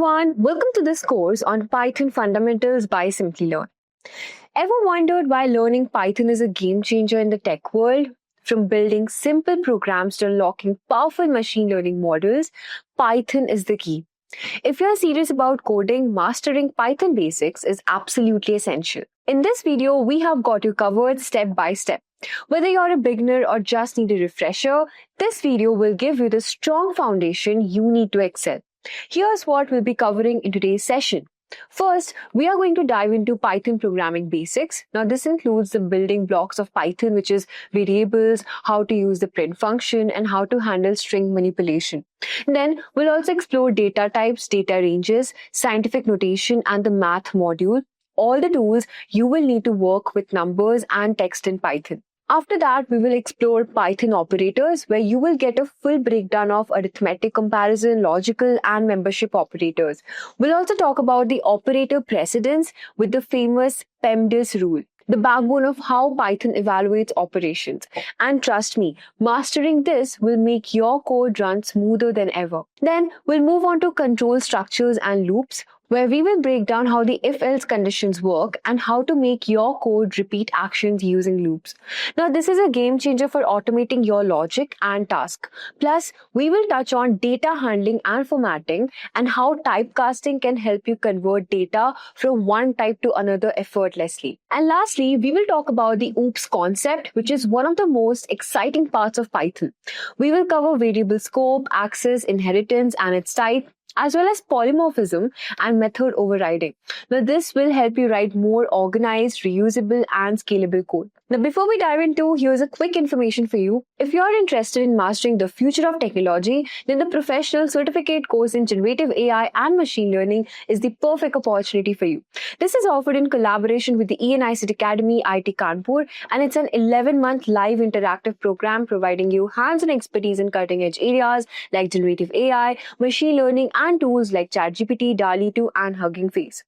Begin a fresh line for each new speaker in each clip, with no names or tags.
everyone, welcome to this course on Python Fundamentals by Simplilearn. Ever wondered why learning Python is a game changer in the tech world? From building simple programs to unlocking powerful machine learning models, Python is the key. If you're serious about coding, mastering Python basics is absolutely essential. In this video, we have got you covered step by step. Whether you're a beginner or just need a refresher, this video will give you the strong foundation you need to excel. Here's what we'll be covering in today's session. First, we are going to dive into Python programming basics. Now, this includes the building blocks of Python, which is variables, how to use the print function, and how to handle string manipulation. Then, we'll also explore data types, data ranges, scientific notation, and the math module, all the tools you will need to work with numbers and text in Python. After that, we will explore Python operators, where you will get a full breakdown of arithmetic comparison, logical, and membership operators. We'll also talk about the operator precedence with the famous PEMDAS rule, the backbone of how Python evaluates operations. And trust me, mastering this will make your code run smoother than ever. Then, we'll move on to control structures and loops, where we will break down how the if-else conditions work and how to make your code repeat actions using loops. Now, this is a game changer for automating your logic and task. Plus, we will touch on data handling and formatting and how typecasting can help you convert data from one type to another effortlessly. And lastly, we will talk about the OOPS concept, which is one of the most exciting parts of Python. We will cover variable scope, access, inheritance, and its type, as well as polymorphism and method overriding. Now, this will help you write more organized, reusable, and scalable code. Now, before we dive into, here's a quick information for you. If you're interested in mastering the future of technology, then the professional certificate course in generative AI and machine learning is the perfect opportunity for you. This is offered in collaboration with the ENICET Academy, IIT Kanpur, and it's an 11-month live interactive program providing you hands-on expertise in cutting-edge areas like generative AI, machine learning, and tools like ChatGPT, DALL-E 2, and Hugging Face.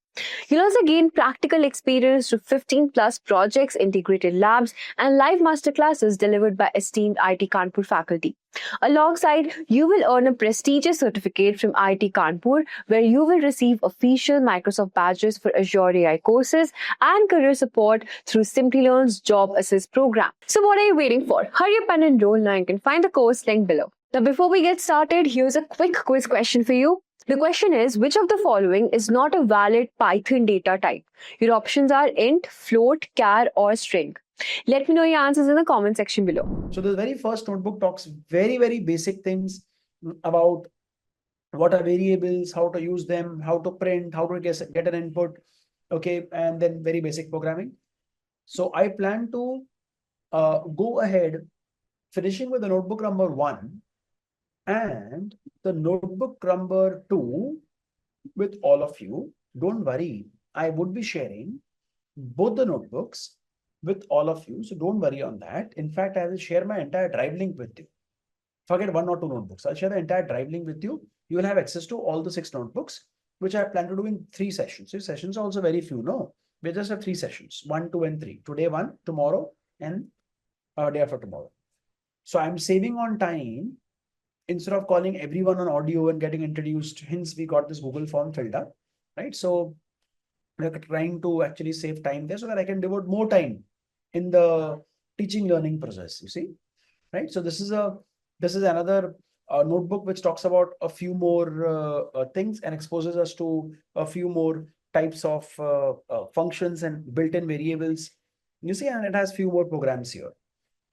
You'll also gain practical experience through 15 plus projects, integrated labs, and live masterclasses delivered by esteemed IIT Kanpur faculty. Alongside, you will earn a prestigious certificate from IIT Kanpur, where you will receive official Microsoft badges for Azure AI courses and career support through Simplilearn's Job Assist program. So what are you waiting for? Hurry up and enroll now. You can find the course link below. Now, before we get started, here's a quick quiz question for you. The question is, which of the following is not a valid Python data type? Your options are int, float, char, or string. Let me know your answers in the comment section below.
So the very first notebook talks very basic things about what are variables, how to use them, how to print, how to get an input, okay, and then very basic programming. So I plan to go ahead finishing with the notebook number 1 and the notebook number 2 with all of you. Don't worry, I would be sharing both the notebooks with all of you, so don't worry on that. In fact, I will share my entire drive link with you. Forget 1 or 2 notebooks. I'll share the entire drive link with you. You will have access to all the 6 notebooks, which I plan to do in 3 sessions. So sessions are also very few. No, we just have 3 sessions, 1, 2, and 3. Today 1, tomorrow, and day after tomorrow. So I'm saving on time. Instead of calling everyone on audio and getting introduced, hence we got this Google form filled up, right? So we're trying to actually save time there so that I can devote more time in the teaching learning process, you see, right? So this is another notebook which talks about a few more things and exposes us to a few more types of functions and built-in variables, you see, and it has few more programs here.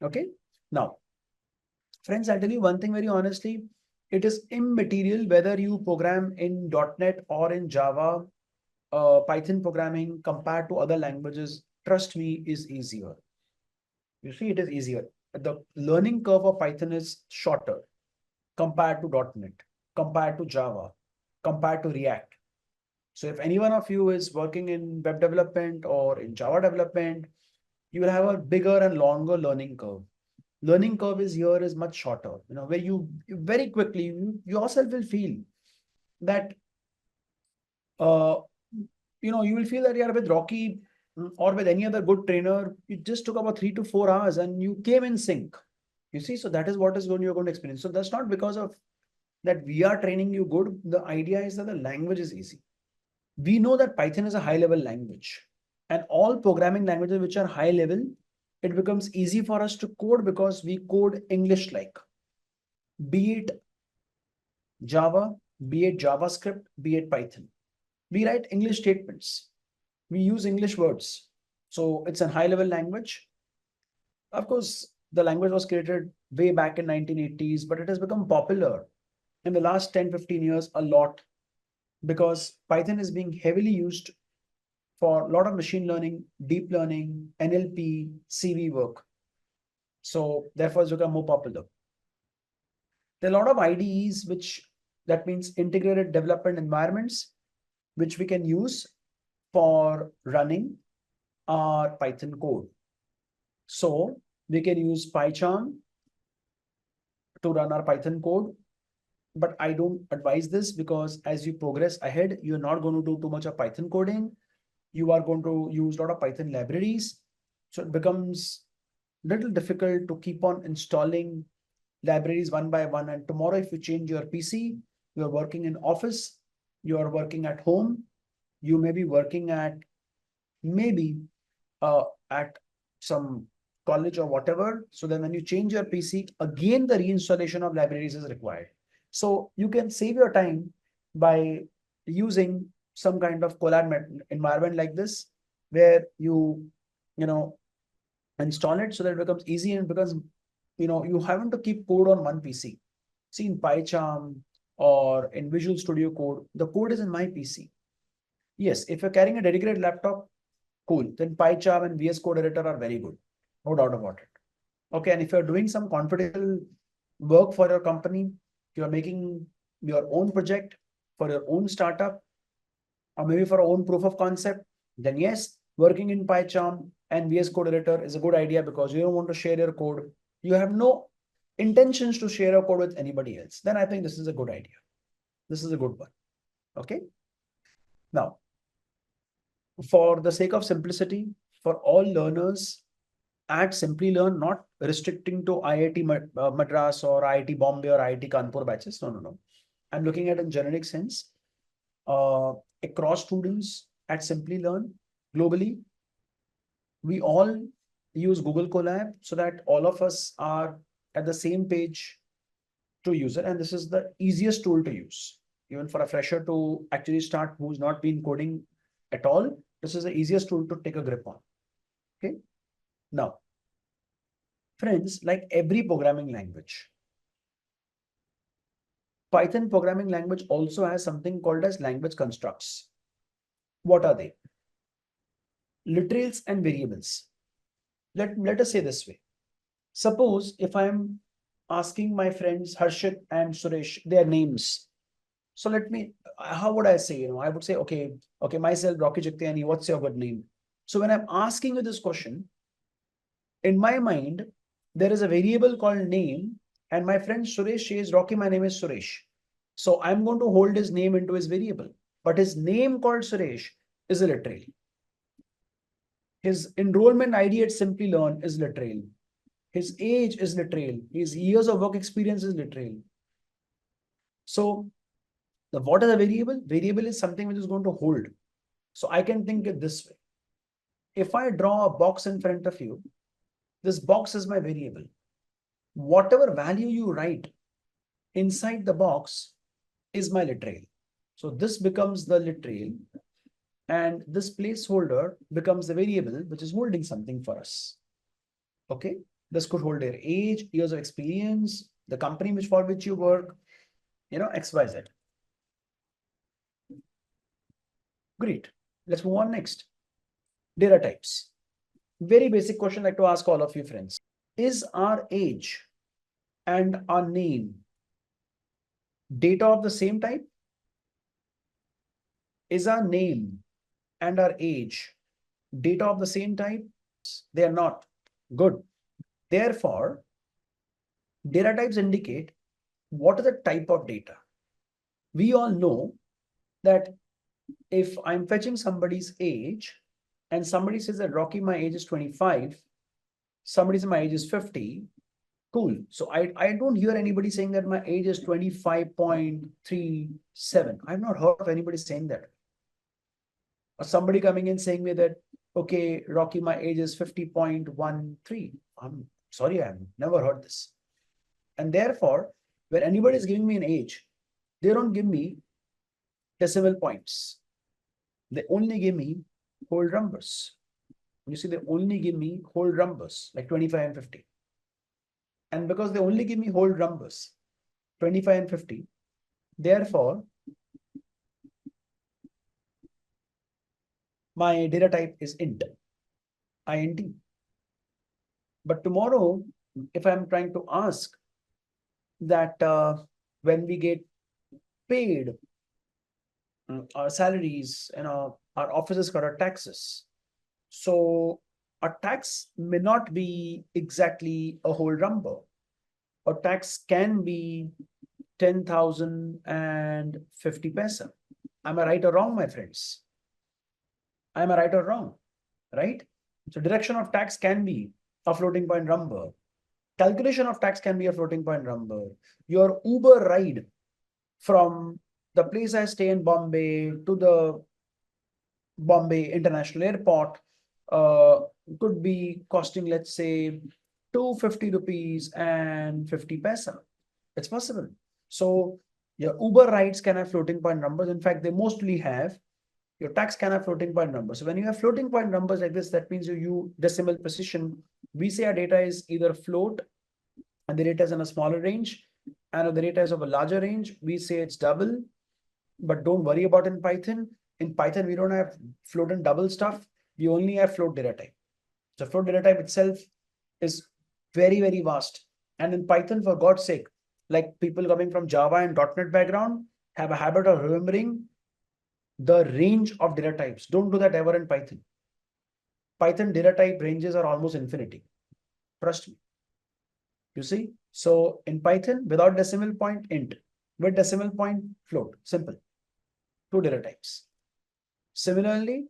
Okay, now friends, I'll tell you one thing very honestly, it is immaterial whether you program in .NET or in Java. Python programming compared to other languages, trust me, is easier. You see, it is easier. The learning curve of Python is shorter compared to .NET, compared to Java, compared to React. So if any one of you is working in web development or in Java development, you will have a bigger and longer learning curve. Learning curve is much shorter, where you very quickly, you yourself will feel that, you will feel that you're with Rocky or with any other good trainer, it just took about 3 to 4 hours and you came in sync. You see, so that is what you're going to experience. So that's not because of that we are training you good. The idea is that the language is easy. We know that Python is a high level language, and all programming languages which are high level, it becomes easy for us to code because we code English like, be it Java, be it JavaScript, be it Python. We write English statements. We use English words. So it's a high level language. Of course, the language was created way back in 1980s, but it has become popular in the last 10-15 years a lot because Python is being heavily used for a lot of machine learning, deep learning, NLP, CV work. So therefore it's become more popular. There are a lot of IDEs, which that means integrated development environments, which we can use for running our Python code. So we can use PyCharm to run our Python code, but I don't advise this because as you progress ahead, you're not going to do too much of Python coding. You are going to use a lot of Python libraries. So it becomes a little difficult to keep on installing libraries one by one. And tomorrow, if you change your PC, you're working in office, you're working at home, you may be working at maybe at some college or whatever. So then when you change your PC, again, the reinstallation of libraries is required. So you can save your time by using some kind of collab environment like this, where you install it so that it becomes easy, and because you haven't to keep code on one PC. See, in PyCharm or in Visual Studio Code, the code is in my PC. Yes, if you're carrying a dedicated laptop, cool. Then PyCharm and VS Code Editor are very good. No doubt about it. Okay, and if you're doing some confidential work for your company, you're making your own project for your own startup, or maybe for our own proof of concept, then yes, working in PyCharm and VS Code Editor is a good idea because you don't want to share your code. You have no intentions to share your code with anybody else. Then I think this is a good idea. This is a good one. Okay. Now, for the sake of simplicity, for all learners at Simplilearn, not restricting to IIT Madras or IIT Bombay or IIT Kanpur batches. No, no, no. I'm looking at in generic sense. Across students at Simplilearn globally, we all use Google Colab so that all of us are at the same page to use it. And this is the easiest tool to use. Even for a fresher to actually start who's not been coding at all, this is the easiest tool to take a grip on. Okay. Now, friends, like every programming language, Python programming language also has something called as language constructs. What are they? Literals and variables. Let us say this way. Suppose if I'm asking my friends Harshit and Suresh their names. So how would I say, I would say, okay, myself, Rocky Jagtiani, what's your good name? So when I'm asking you this question, in my mind, there is a variable called name, and my friend Suresh says, Rocky, my name is Suresh. So I'm going to hold his name into his variable, but his name called Suresh is a literal. His enrollment ID at Simplilearn is literal. His age is literal. His years of work experience is literal. So what is a variable? Variable is something which is going to hold. So I can think it this way. If I draw a box in front of you, this box is my variable. Whatever value you write inside the box is my literal. So this becomes the literal, and this placeholder becomes the variable which is holding something for us. Okay, this could hold their age, years of experience, the company for which you work, XYZ. Great. Let's move on next. Data types. Very basic question I'd like to ask all of you friends. Is our age and our name data of the same type? Is our name and our age data of the same type? They are not. Good. Therefore, data types indicate what is the type of data. We all know that if I'm fetching somebody's age and somebody says that Rocky, my age is 25, somebody says my age is 50, Cool. So I don't hear anybody saying that my age is 25.37. I've not heard of anybody saying that. Or somebody coming in saying me that, okay, Rocky, my age is 50.13. I'm sorry, I've never heard this. And therefore, when anybody is giving me an age, they don't give me decimal points. They only give me whole numbers. You see, they only give me whole numbers like 25 and 50. And because they only give me whole numbers, 25 and 50, therefore, my data type is int. But tomorrow, if I'm trying to ask that when we get paid our salaries and our offices got our taxes, so a tax may not be exactly a whole number. A tax can be 10,050 paisa. Am I right or wrong, my friends? Am I right or wrong? Right? So direction of tax can be a floating point number. Calculation of tax can be a floating point number. Your Uber ride from the place I stay in Bombay to the Bombay International Airport could be costing, let's say, 250 rupees and 50 paisa. It's possible. So your Uber rides can have floating point numbers. In fact, they mostly have. Your tax can have floating point numbers. So when you have floating point numbers like this, that means you use decimal precision. We say our data is either float and the data is in a smaller range, and if the data is of a larger range, we say it's double. But don't worry about in Python. In Python, we don't have float and double stuff. We only have float data type. So float data type itself is very, very vast. And in Python, for God's sake, like people coming from Java and .NET background have a habit of remembering the range of data types. Don't do that ever in Python. Python data type ranges are almost infinity. Trust me. You see? So in Python, without decimal point, int. With decimal point, float. Simple. Two data types. Similarly,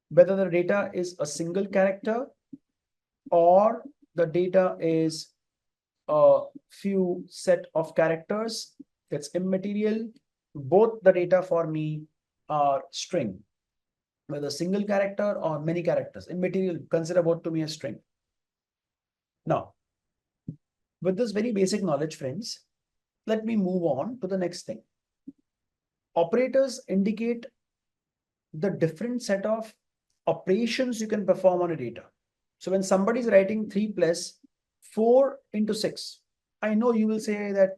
whether the data is a single character or the data is a few set of characters, it's immaterial. Both the data for me are string, whether single character or many characters. Immaterial, consider both to me as string. Now, with this very basic knowledge, friends, let me move on to the next thing. Operators indicate the different set of operations you can perform on a data. So when somebody is writing 3 plus 4 into 6, I know you will say that,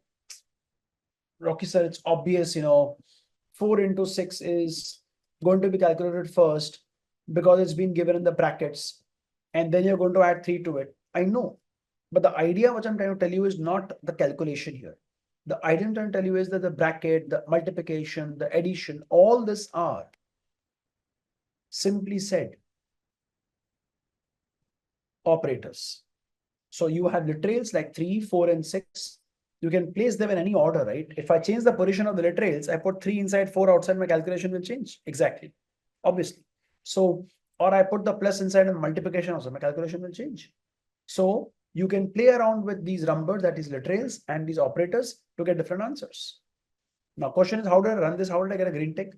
Rocky sir, it's obvious, 4 into 6 is going to be calculated first because it's been given in the brackets, and then you're going to add 3 to it. I know. But the idea which I'm trying to tell you is not the calculation here. The idea I'm trying to tell you is that the bracket, the multiplication, the addition, all this are simply said operators. So you have literals like 3, 4, and 6. You can place them in any order, right? If I change the position of the literals, I put 3 inside, 4 outside, my calculation will change. Exactly. Obviously. So, or I put the plus inside and multiplication also, my calculation will change. So you can play around with these numbers, that is literals, and these operators to get different answers. Now, question is, how do I run this? How did I get a green tick?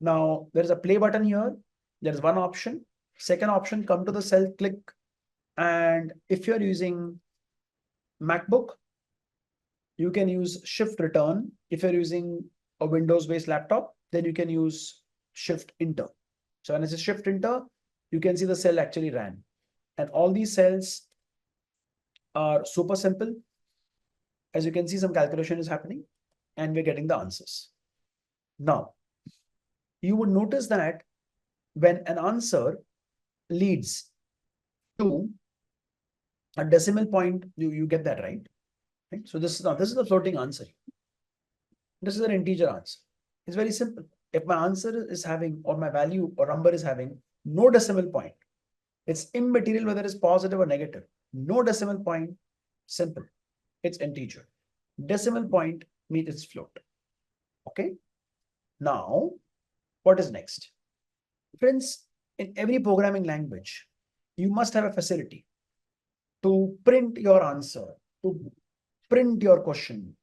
Now, there's a play button here. There's one option. Second option, come to the cell, click. And if you're using MacBook, you can use Shift Return. If you're using a Windows-based laptop, then you can use Shift Enter. So when it's a Shift Enter, you can see the cell actually ran. And all these cells are super simple. As you can see, some calculation is happening and we're getting the answers. Now, you would notice that when an answer leads to a decimal point, you get that right. So this is the floating answer. This is an integer answer. It's very simple. If my answer is having, or my value or number is having no decimal point, it's immaterial whether it's positive or negative. No decimal point, simple. It's integer. Decimal point means it's float. Okay. Now, what is next? Friends, in every programming language, you must have a facility to print your answer to print your question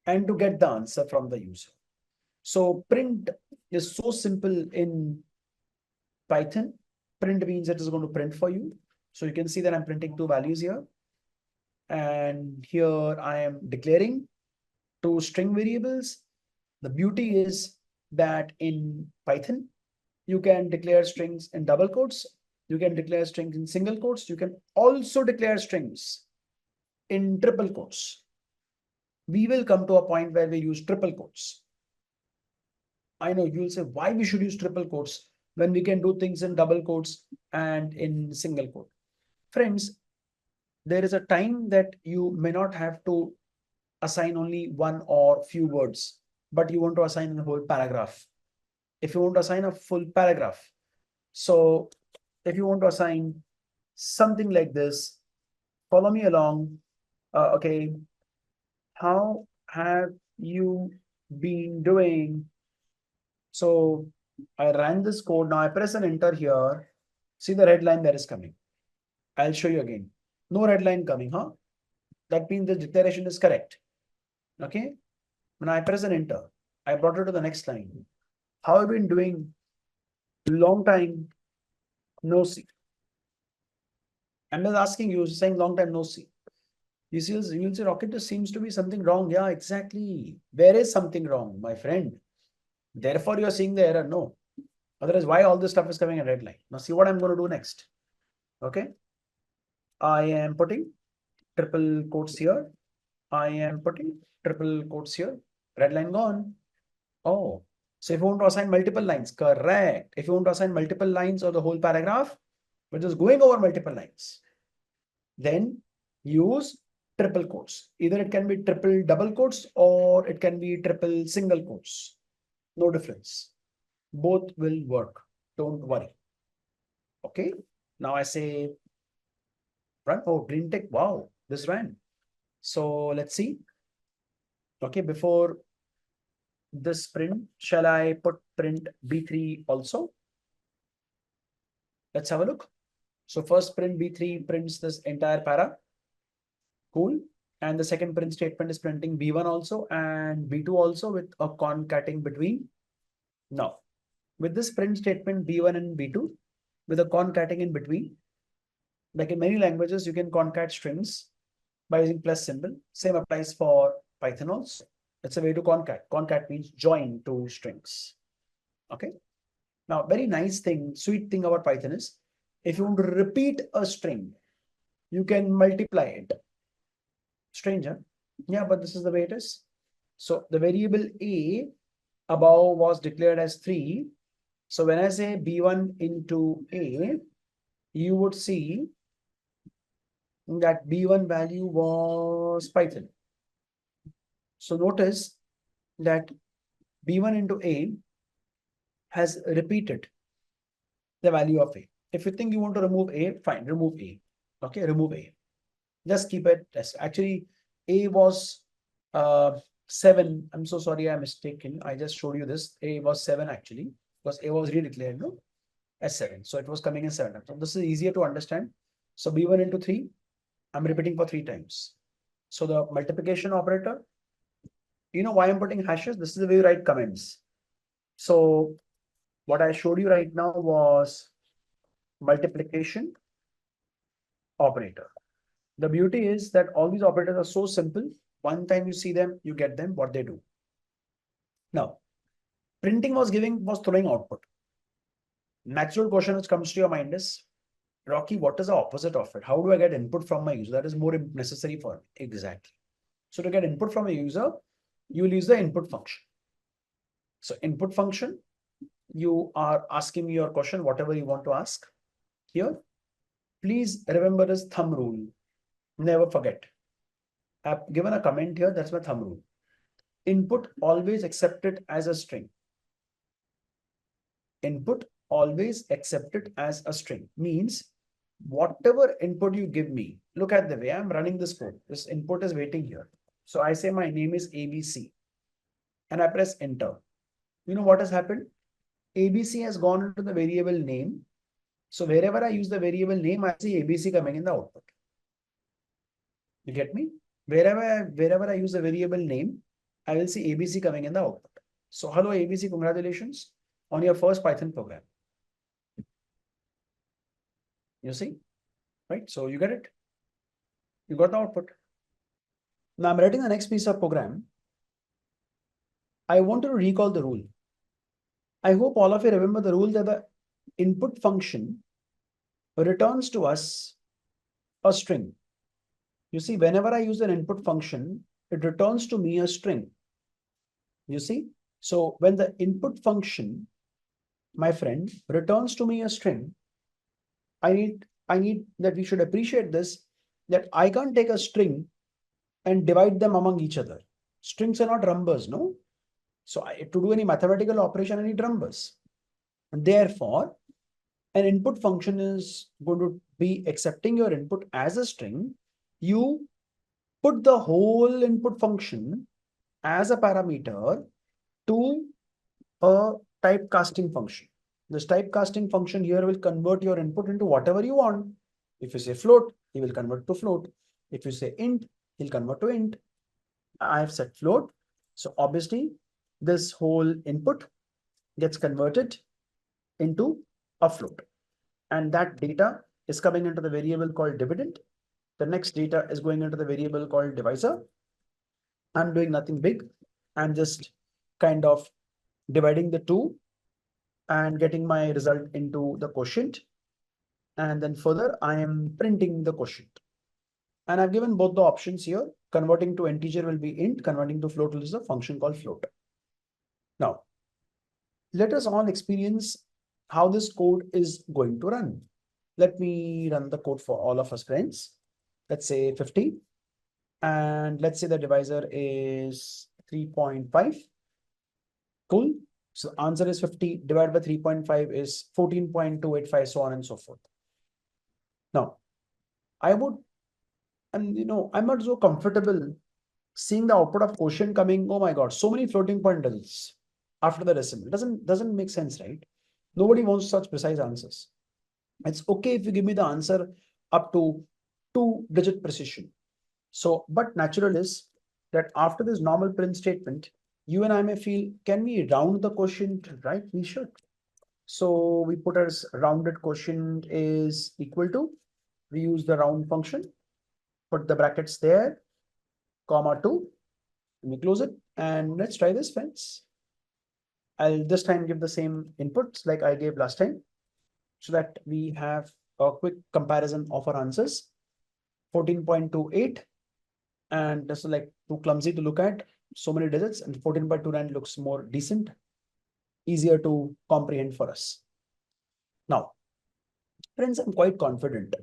and to get the answer from the user. So print is so simple in Python. Print means it is going to print for you. So you can see that I'm printing two values here. And here I am declaring two string variables. The beauty is that in Python, you can declare strings in double quotes. You can declare strings in single quotes. You can also declare strings in triple quotes. We will come to a point where we use triple quotes. I know you'll say why we should use triple quotes when we can do things in double quotes and in single quote. Friends, there is a time that you may not have to assign only one or few words, but you want to assign a whole paragraph. If you want to assign a full paragraph, so if you want to assign something like this, follow me along. Okay, how have you been doing? So I ran this code. Now I press an enter here. See the red line that is coming. I'll show you again. No red line coming, huh? That means the declaration is correct. Okay. When I press an enter, I brought it to the next line. How have you been doing? Long time no see. I'm just asking you, saying long time no see. You'll say, Rocket, there seems to be something wrong. Yeah, exactly. There is something wrong, my friend. Therefore, you're seeing the error. No. Otherwise, why all this stuff is coming in red line? Now, see what I'm going to do next. Okay. I am putting triple quotes here. I am putting triple quotes here. Red line gone. Oh, so if you want to assign multiple lines, correct. If you want to assign multiple lines or the whole paragraph, which is going over multiple lines, then use triple quotes. Either it can be triple double quotes or it can be triple single quotes. No difference. Both will work. Don't worry. Okay. Now I say run. Oh, green tick. Wow, this ran. So let's see. Okay, before this print, shall I put print B3 also? Let's have a look. So first print B3 prints this entire para. Cool. And the second print statement is printing B1 also and B2 also with a concatenating between. Now, with this print statement B1 and B2, with a concatenating in between, like in many languages, you can concat strings by using plus symbol. Same applies for Python also. It's a way to concat. Concat means join two strings. Okay. Now, very nice thing, sweet thing about Python is if you want to repeat a string, you can multiply it. Strange, huh? Yeah, but this is the way it is. So the variable A above was declared as 3. So when I say B1 into A, you would see that B1 value was Python. So notice that B1 into A has repeated the value of A. If you think you want to remove A, fine, remove A. Okay, remove A. Just keep it as actually A was 7. I'm so sorry, I'm mistaken. I just showed you this. A was 7 actually, because A was redeclared, no? As 7. So it was coming in 7 times. So this is easier to understand. So B1 into 3, I'm repeating for 3 times. So the multiplication operator, you know why I'm putting hashes? This is the way you write comments. So what I showed you right now was multiplication operator. The beauty is that all these operators are so simple. One time you see them, you get them, what they do. Now, printing was throwing output. Natural question which comes to your mind is, Rocky, what is the opposite of it? How do I get input from my user? That is more necessary for me. Exactly. So to get input from a user, you will use the input function. So input function, you are asking me your question, whatever you want to ask. Here, please remember this thumb rule. Never forget. I've given a comment here, that's my thumb rule. Input always accepted as a string. Input always accepted as a string means whatever input you give me, look at the way I'm running this code. This input is waiting here. So I say my name is ABC and I press enter. You know what has happened? ABC has gone into the variable name. So wherever I use the variable name, I see ABC coming in the output. You get me? Wherever I use a variable name, I will see ABC coming in the output. So hello ABC, congratulations on your first Python program. You see, right? So you get it. You got the output. Now I'm writing the next piece of program. I want to recall the rule. I hope all of you remember the rule that the input function returns to us a string. You see, whenever I use an input function, it returns to me a string. You see, so when the input function, my friend, returns to me a string, I need that we should appreciate this, that I can't take a string and divide them among each other. Strings are not numbers, no? So to do any mathematical operation, I need numbers. And therefore, an input function is going to be accepting your input as a string. You put the whole input function as a parameter to a typecasting function. This typecasting function here will convert your input into whatever you want. If you say float, he will convert to float. If you say int, he'll convert to int. I have set float. So obviously, this whole input gets converted into a float. And that data is coming into the variable called dividend. The next data is going into the variable called divisor. I'm doing nothing big. I'm just kind of dividing the two and getting my result into the quotient. And then further, I am printing the quotient. And I've given both the options here. Converting to integer will be int, converting to float is a function called float. Now, let us all experience how this code is going to run. Let me run the code for all of us, friends. Let's say 50. And let's say the divisor is 3.5. Cool. So the answer is 50 divided by 3.5 is 14.285, so on and so forth. Now, I'm not so comfortable seeing the output of quotient coming. Oh my God, so many floating point digits after the decimal. Doesn't make sense, right? Nobody wants such precise answers. It's okay if you give me the answer up to 2-digit precision. So, but natural is that after this normal print statement, you and I may feel, can we round the quotient, right? We should. So we put as rounded quotient is equal to, we use the round function, put the brackets there, comma 2, let me close it, and let's try this, friends. I'll this time give the same inputs like I gave last time, so that we have a quick comparison of our answers. 14.28, and this is like too clumsy to look at, so many digits, and 14.29 looks more decent, easier to comprehend for us. Now, friends, I'm quite confident,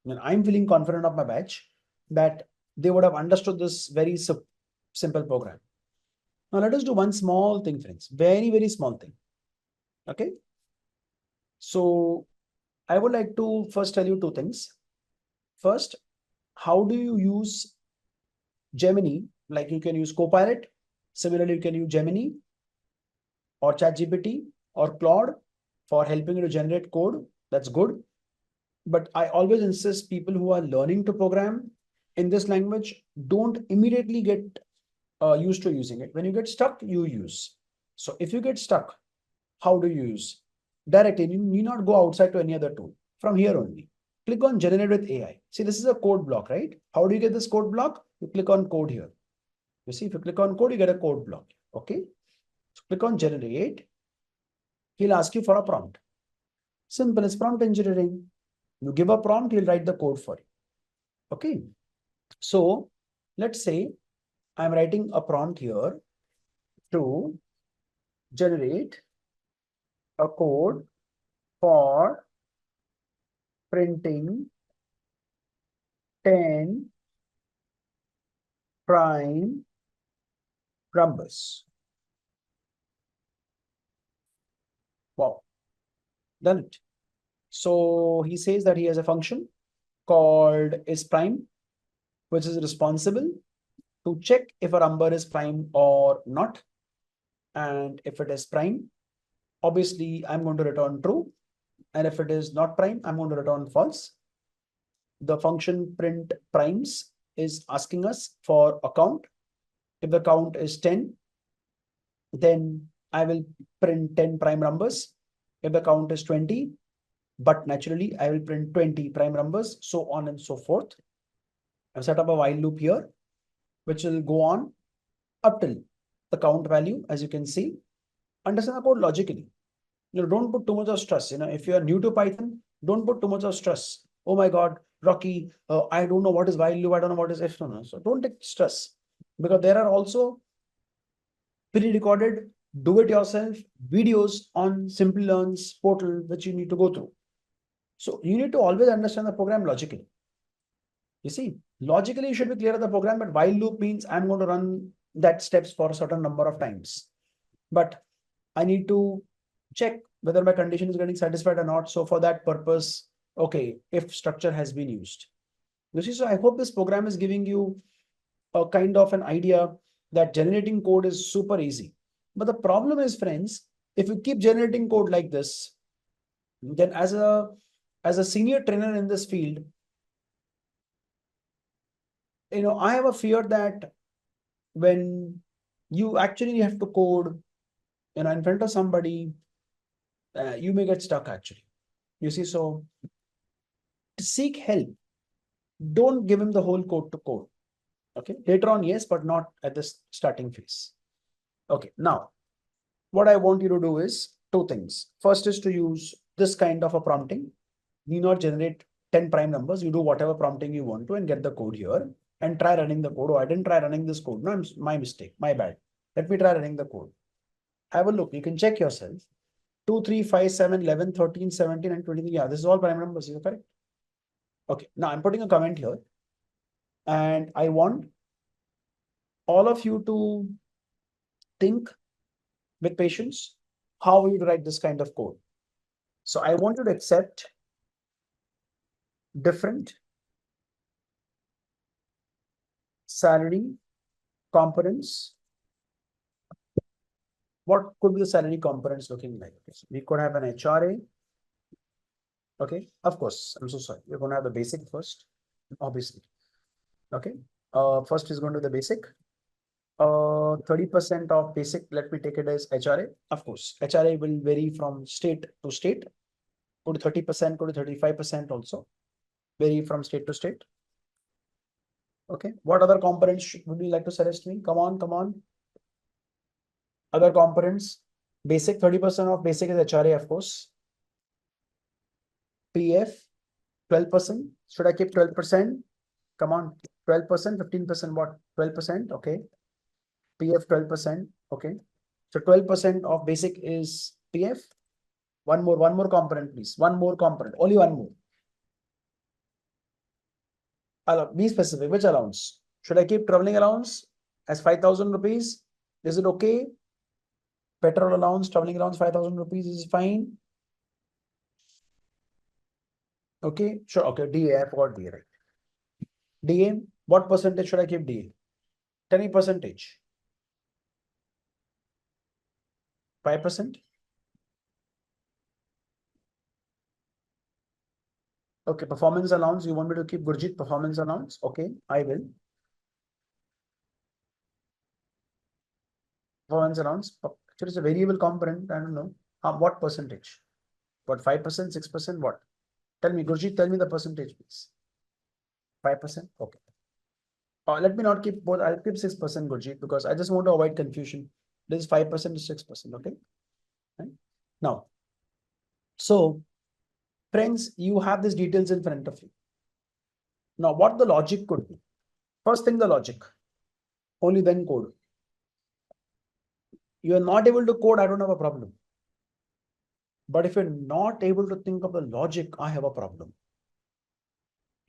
and I'm feeling confident of my batch that they would have understood this very simple program. Now let us do one small thing, friends, very, very small thing. Okay. So I would like to first tell you two things. First, how do you use Gemini? Like you can use Copilot. Similarly, you can use Gemini or ChatGPT or Claude for helping you to generate code. That's good. But I always insist people who are learning to program in this language don't immediately get used to using it. When you get stuck, you use. So if you get stuck, how do you use? Directly, you need not go outside to any other tool. From here only. Click on generate with AI. See, this is a code block, right? How do you get this code block? You click on code here. You see, if you click on code, you get a code block. Okay. So click on generate. He'll ask you for a prompt. Simple as prompt engineering. You give a prompt, he'll write the code for you. Okay. So let's say I'm writing a prompt here to generate a code for printing 10 prime numbers. Wow, done it. So he says that he has a function called isPrime, which is responsible to check if a number is prime or not. And if it is prime, obviously I'm going to return true. And if it is not prime, I'm going to return false. The function print primes is asking us for a count. If the count is 10, then I will print 10 prime numbers. If the count is 20, but naturally I will print 20 prime numbers, so on and so forth. I've set up a while loop here, which will go on up till the count value, as you can see. Understand the code logically. Don't put too much of stress. If you are new to Python, don't put too much of stress. Oh my God, Rocky, I don't know what is while loop. I don't know what is if. No. So don't take stress, because there are also pre-recorded do-it-yourself videos on Simplilearn's portal, which you need to go through. So you need to always understand the program logically. You see, logically you should be clear of the program, but while loop means I'm going to run that steps for a certain number of times. But I need to check whether my condition is getting satisfied or not. So for that purpose, okay, if structure has been used. You see, so I hope this program is giving you a kind of an idea that generating code is super easy. But the problem is, friends, if you keep generating code like this, then as a senior trainer in this field, I have a fear that when you actually have to code, in front of somebody, you may get stuck actually. You see, so to seek help, don't give him the whole code to code. Okay, later on, yes, but not at this starting phase. Okay, now what I want you to do is two things. First is to use this kind of a prompting. Need not generate 10 prime numbers. You do whatever prompting you want to and get the code here and try running the code. Oh, I didn't try running this code. No, my mistake, my bad. Let me try running the code. Have a look. You can check yourself. 2, 3, 5, 7, 11, 13, 17, and 23. Yeah, this is all prime numbers. Is correct? Okay, now I'm putting a comment here. And I want all of you to think with patience how you write this kind of code. So I want you to accept different salary components. What could be the salary components looking like? We could have an HRA. Okay, of course. I'm so sorry. We're going to have the basic first, obviously. Okay. First is going to be the basic. 30% of basic, let me take it as HRA. Of course, HRA will vary from state to state. Go to 30%, go to 35% also. Vary from state to state. Okay. What other components would you like to suggest me? Come on, come on. Other components. Basic, 30% of basic is HRA, of course. PF, 12%. Should I keep 12%? Come on, 12%, 15%, what? 12%, okay. PF 12%, okay. So 12% of basic is PF. One more component, please. One more component, only one more. Be specific, which allowance? Should I keep traveling allowance as 5,000 rupees? Is it okay? Petrol allowance, traveling allowance, 5,000 rupees is fine. Okay, sure. Okay, DA, I forgot DA, right? DA, what percentage should I keep DA? 10%. 5%. Okay, performance allowance. You want me to keep Gurjit performance allowance? Okay, I will. Performance allowance. Actually, it's a variable component. I don't know. What percentage? What, 5%, 6%? What? Tell me, Gurjit, tell me the percentage, please. 5%? Okay. Let me not keep both. I'll keep 6%, Gurjit, because I just want to avoid confusion. This is 5% to 6%. Okay. Right? Now, so friends, you have these details in front of you. Now, what the logic could be? First thing, the logic. Only then code. You are not able to code, I don't have a problem. But if you're not able to think of the logic, I have a problem.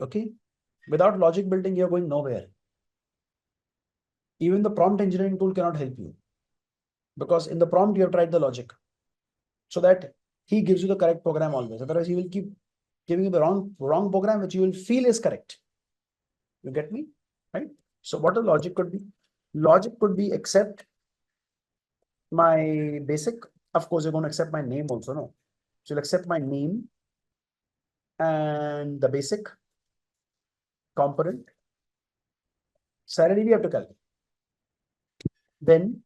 Okay. Without logic building, you're going nowhere. Even the prompt engineering tool cannot help you, because in the prompt you have tried the logic, so that he gives you the correct program always. Otherwise, he will keep giving you the wrong program, which you will feel is correct. You get me? Right? So what the logic could be? Logic could be accept my basic. Of course, you're going to accept my name also, no? So you'll accept my name and the basic component. Salary we have to calculate. Then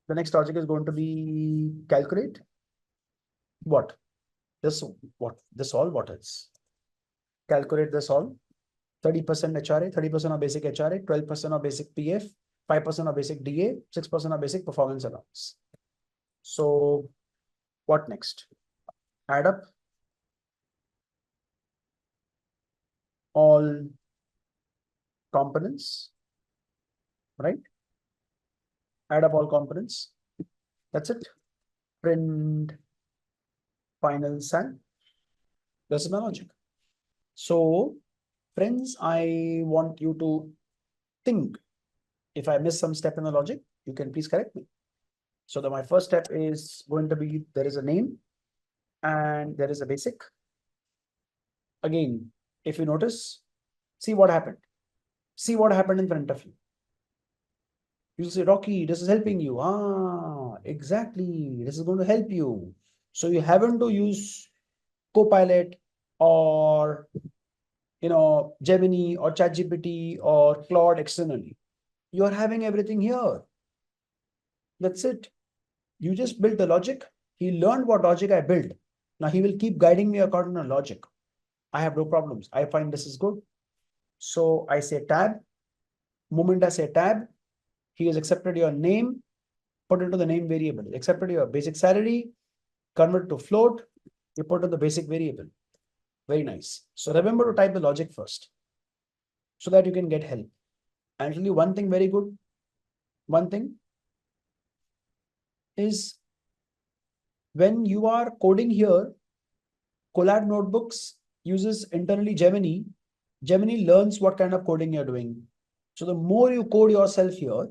the next logic is going to be calculate what? This what? This all what is? Calculate this all. 30% HRA, 30% of basic HRA, 12% of basic PF, 5% of basic DA, 6% of basic performance allowance. So what next? Add up all components, right? Add up all components. That's it. Print final sum. This is my logic. So, friends, I want you to think. If I miss some step in the logic, you can please correct me. So my first step is going to be, there is a name and there is a basic. Again, if you notice, see what happened. See what happened in front of you. You say, Rocky, this is helping you. Ah, exactly. This is going to help you. So you haven't to use Copilot or Gemini or ChatGPT or Claude externally. You are having everything here. That's it. You just built the logic. He learned what logic I built. Now he will keep guiding me according to logic. I have no problems. I find this is good. So I say tab. Moment I say tab, he has accepted your name, put into the name variable. Accepted your basic salary, convert to float, you put in the basic variable. Very nice. So remember to type the logic first so that you can get help. I'll tell you one thing very good. One thing is when you are coding here, Colab Notebooks uses internally Gemini. Gemini learns what kind of coding you're doing. So the more you code yourself here,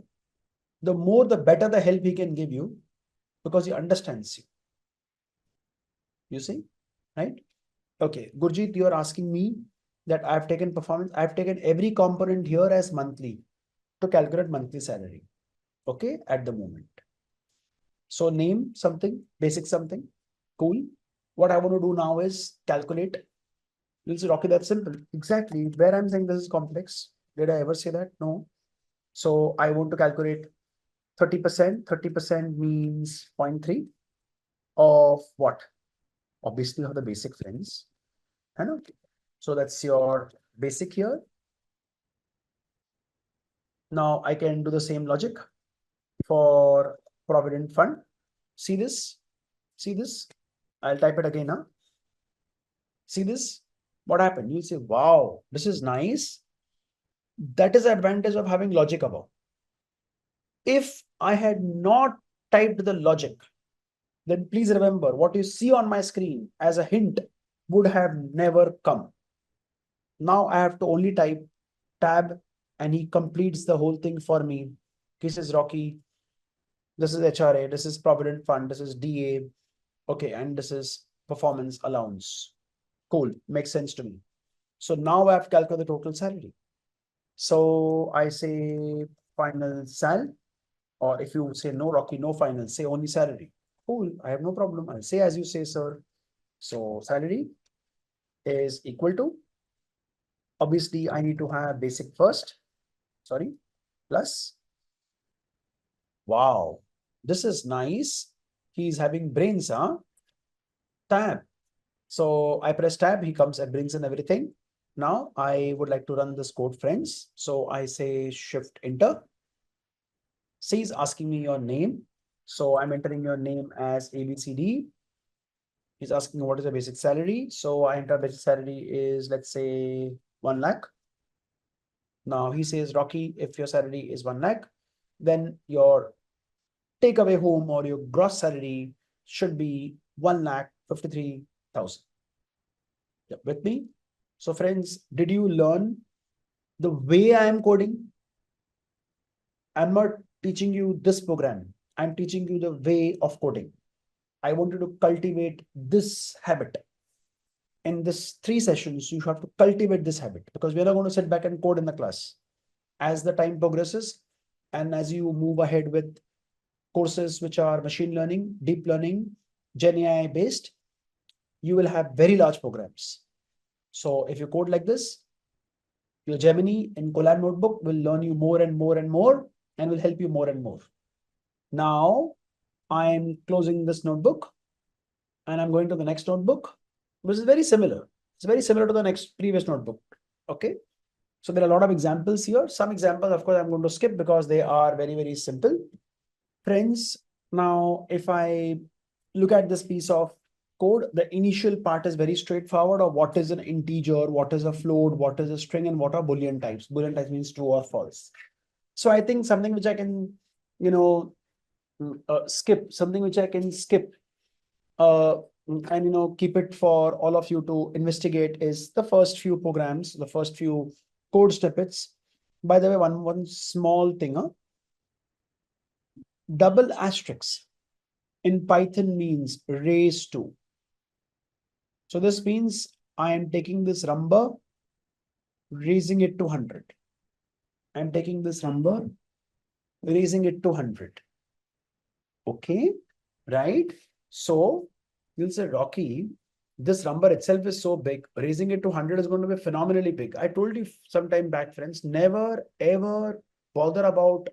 the more the better the help he can give you because he understands you. You see, right? Okay, Gurjeet, you are asking me that I've taken performance. I've taken every component here as monthly to calculate monthly salary. Okay, at the moment. So name something, basic something, cool. What I want to do now is calculate. You'll say, Rocky, that's simple. Exactly. Where I'm saying this is complex. Did I ever say that? No. So I want to calculate 30%. 30% means 0.3 of what? Obviously, of the basic friends. And okay. So that's your basic here. Now I can do the same logic for Provident Fund. See this? See this? I'll type it again now. See this? What happened? You'll say, wow, this is nice. That is the advantage of having logic above. If I had not typed the logic, then please remember what you see on my screen as a hint would have never come. Now I have to only type tab and he completes the whole thing for me. This is Rocky. This is HRA. This is Provident Fund. This is DA. Okay. And this is performance allowance. Cool. Makes sense to me. So now I have to calculate the total salary. So I say final sal, or if you say no, Rocky, no final, say only salary. Cool. I have no problem. I'll say as you say, sir. So salary is equal to, obviously I need to have basic first, sorry, plus, wow, this is nice. He's having brains, huh? Tab. So I press tab, he comes and brings in everything. Now I would like to run this code, friends. So I say shift enter. See, he's asking me your name. So I'm entering your name as ABCD. He's asking what is the basic salary. So I enter basic salary is, let's say, 1 lakh. Now he says, Rocky, if your salary is 1 lakh, then your takeaway home or your gross salary should be 1,53,000. With me? So friends, did you learn the way I am coding? I'm not teaching you this program. I'm teaching you the way of coding. I want you to cultivate this habit. In this 3 sessions, you have to cultivate this habit because we're not going to sit back and code in the class. As the time progresses and as you move ahead with courses which are machine learning, deep learning, Gen AI based, you will have very large programs. So if you code like this, Your Gemini and Colab notebook will learn you more and more and more and will help you more and more. Now, I'm closing this notebook and I'm going to the next notebook, which is very similar. It's very similar to the next previous notebook. Okay. So there are a lot of examples here. Some examples, of course, I'm going to skip because they are very, very simple. Friends, now if I look at this piece of code, the initial part is very straightforward of what is an integer, what is a float, what is a string, and what are Boolean types. Boolean types means true or false. So I think something which I can, skip, something which I can skip and keep it for all of you to investigate is the first few programs, the first few code snippets. By the way, one small thing, double asterisk in Python means raise to. So this means I am taking this number, raising it to 100. I'm taking this number, raising it to 100. Okay, right? So you'll say, Rocky, this number itself is so big, raising it to 100 is going to be phenomenally big. I told you some time back, friends, never ever bother about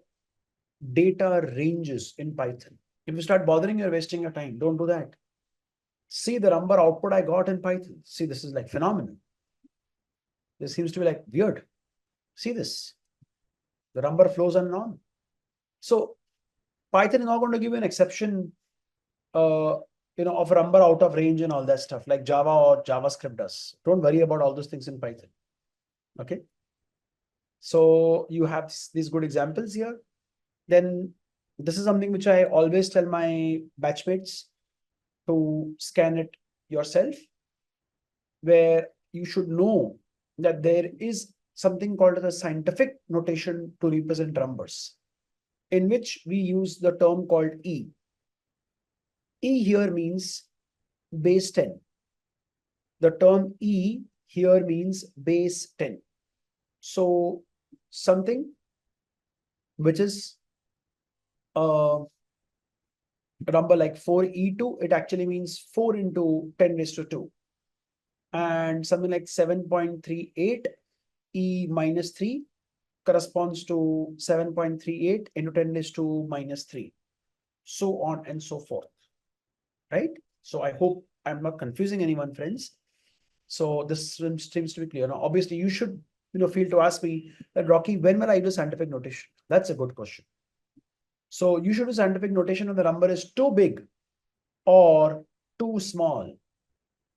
data ranges in Python. If you start bothering, you're wasting your time. Don't do that. See the number output I got in Python. See, this is like phenomenal. This seems to be like weird. See this. The number flows unknown. So Python is not going to give you an exception, of a number out of range and all that stuff like Java or JavaScript does. Don't worry about all those things in Python. Okay. So you have these good examples here. Then this is something which I always tell my batchmates to scan it yourself, where you should know that there is something called as a scientific notation to represent numbers, in which we use the term called E. E here means base 10. The term E here means base 10. So something which is a number like 4E2, it actually means 4 into 10 raised to 2. And something like 7.38 E minus 3 corresponds to 7.38 into 10 raised to minus 3. So on and so forth. Right? So I hope I'm not confusing anyone, friends. So this seems to be clear. Now, obviously, you should feel to ask me that, Rocky, when will I use scientific notation? That's a good question. So you should use scientific notation when the number is too big or too small.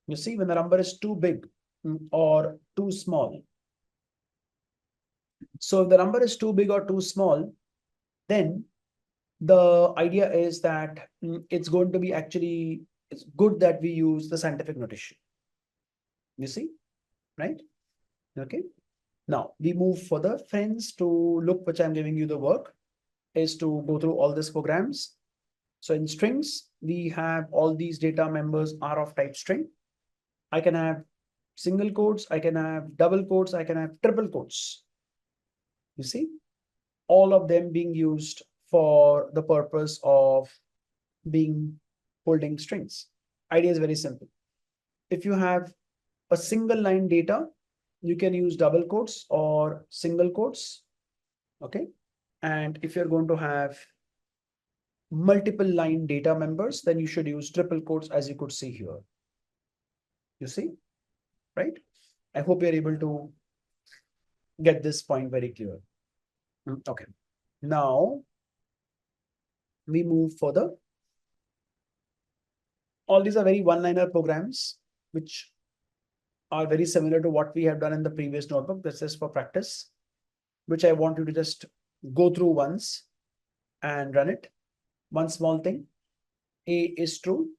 You see, when the number is too big or too small. So if the number is too big or too small, then the idea is that it's going to be actually, it's good that we use the scientific notation. You see, right? Okay. Now we move further, friends, to look, which I'm giving you the work is to go through all these programs. So in strings, we have all these data members are of type string. I can have single quotes, I can have double quotes, I can have triple quotes. You see, all of them being used for the purpose of being holding strings. Idea is very simple. If you have a single line data, you can use double quotes or single quotes. Okay. And if you're going to have multiple line data members, then you should use triple quotes, as you could see here. You see, right? I hope you're able to get this point very clear. Okay. Now we move further. All these are very one-liner programs, which are very similar to what we have done in the previous notebook. This is for practice, which I want you to just go through once and run it. One small thing, A is true,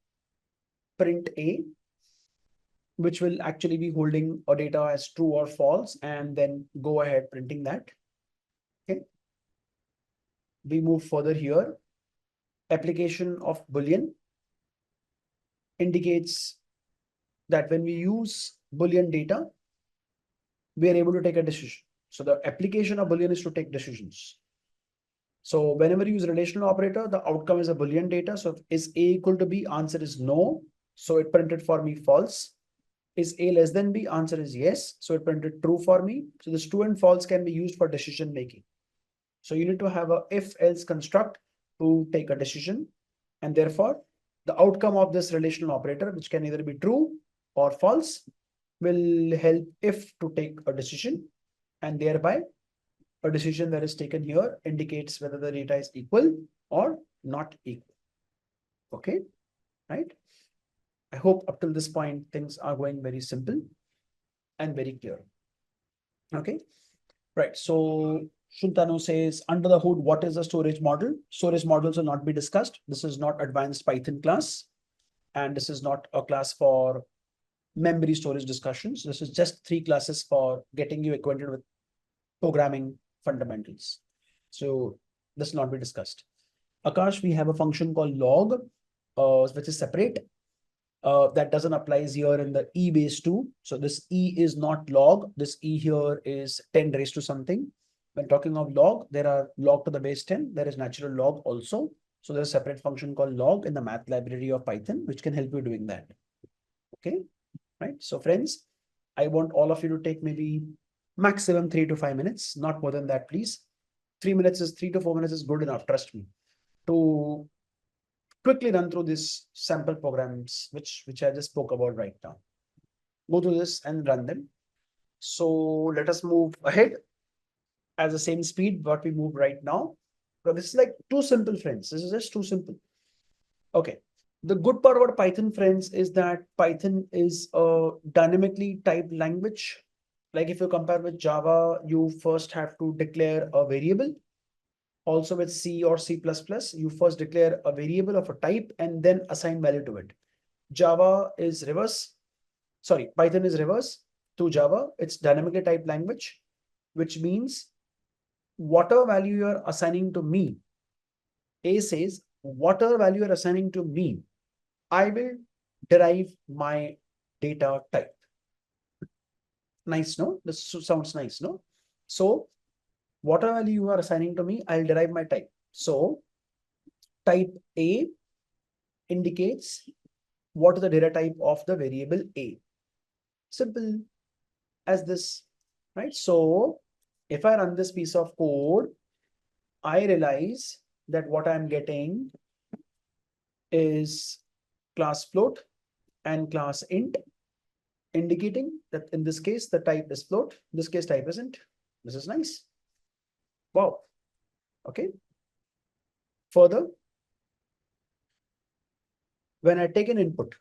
print A, which will actually be holding a data as true or false, and then go ahead printing that. Okay. We move further here. Application of Boolean indicates that when we use Boolean data, we are able to take a decision. So the application of Boolean is to take decisions. So whenever you use relational operator, the outcome is a Boolean data. So is A equal to B? Answer is no. So it printed for me false. Is A less than B? Answer is yes. So it printed true for me. So this true and false can be used for decision making. So you need to have a if else construct to take a decision. And therefore, the outcome of this relational operator, which can either be true or false, will help if to take a decision. And thereby, a decision that is taken here indicates whether the data is equal or not equal. Okay, right? I hope up till this point, things are going very simple and very clear. Okay, right. So Shuntanu says, under the hood, what is the storage model? Storage models will not be discussed. This is not advanced Python class. And this is not a class for memory storage discussions. This is just 3 classes for getting you acquainted with programming fundamentals. So this will not be discussed. Akash, we have a function called log, which is separate. That doesn't apply here in the e base 2. So this e is not log. This e here is 10 raised to something. When talking of log, there are log to the base 10. There is natural log also. So there's a separate function called log in the math library of Python, which can help you doing that. Okay, right? So friends, I want all of you to take maybe maximum 3 to 5 minutes, not more than that, please. 3 to 4 minutes is good enough, trust me, to quickly run through these sample programs, which I just spoke about right now. Go through this and run them. So let us move ahead at the same speed what we move right now. But this is like too simple, friends. This is just too simple. Okay. The good part about Python, friends, is that Python is a dynamically typed language. Like if you compare with Java, you first have to declare a variable. Also with C or C++, you first declare a variable of a type and then assign value to it. Java is reverse. Sorry, Python is reverse to Java. It's dynamically typed language, which means whatever value you are assigning to me, A says, whatever value you are assigning to me, I will derive my data type. Nice, no? This sounds nice, no? So whatever value you are assigning to me, I'll derive my type. So type A indicates what is the data type of the variable A. Simple as this, right? So if I run this piece of code, I realize that what I'm getting is class float and class int, indicating that in this case, the type is float. In this case, type isn't. This is nice. Wow. Okay. Further, when I take an input,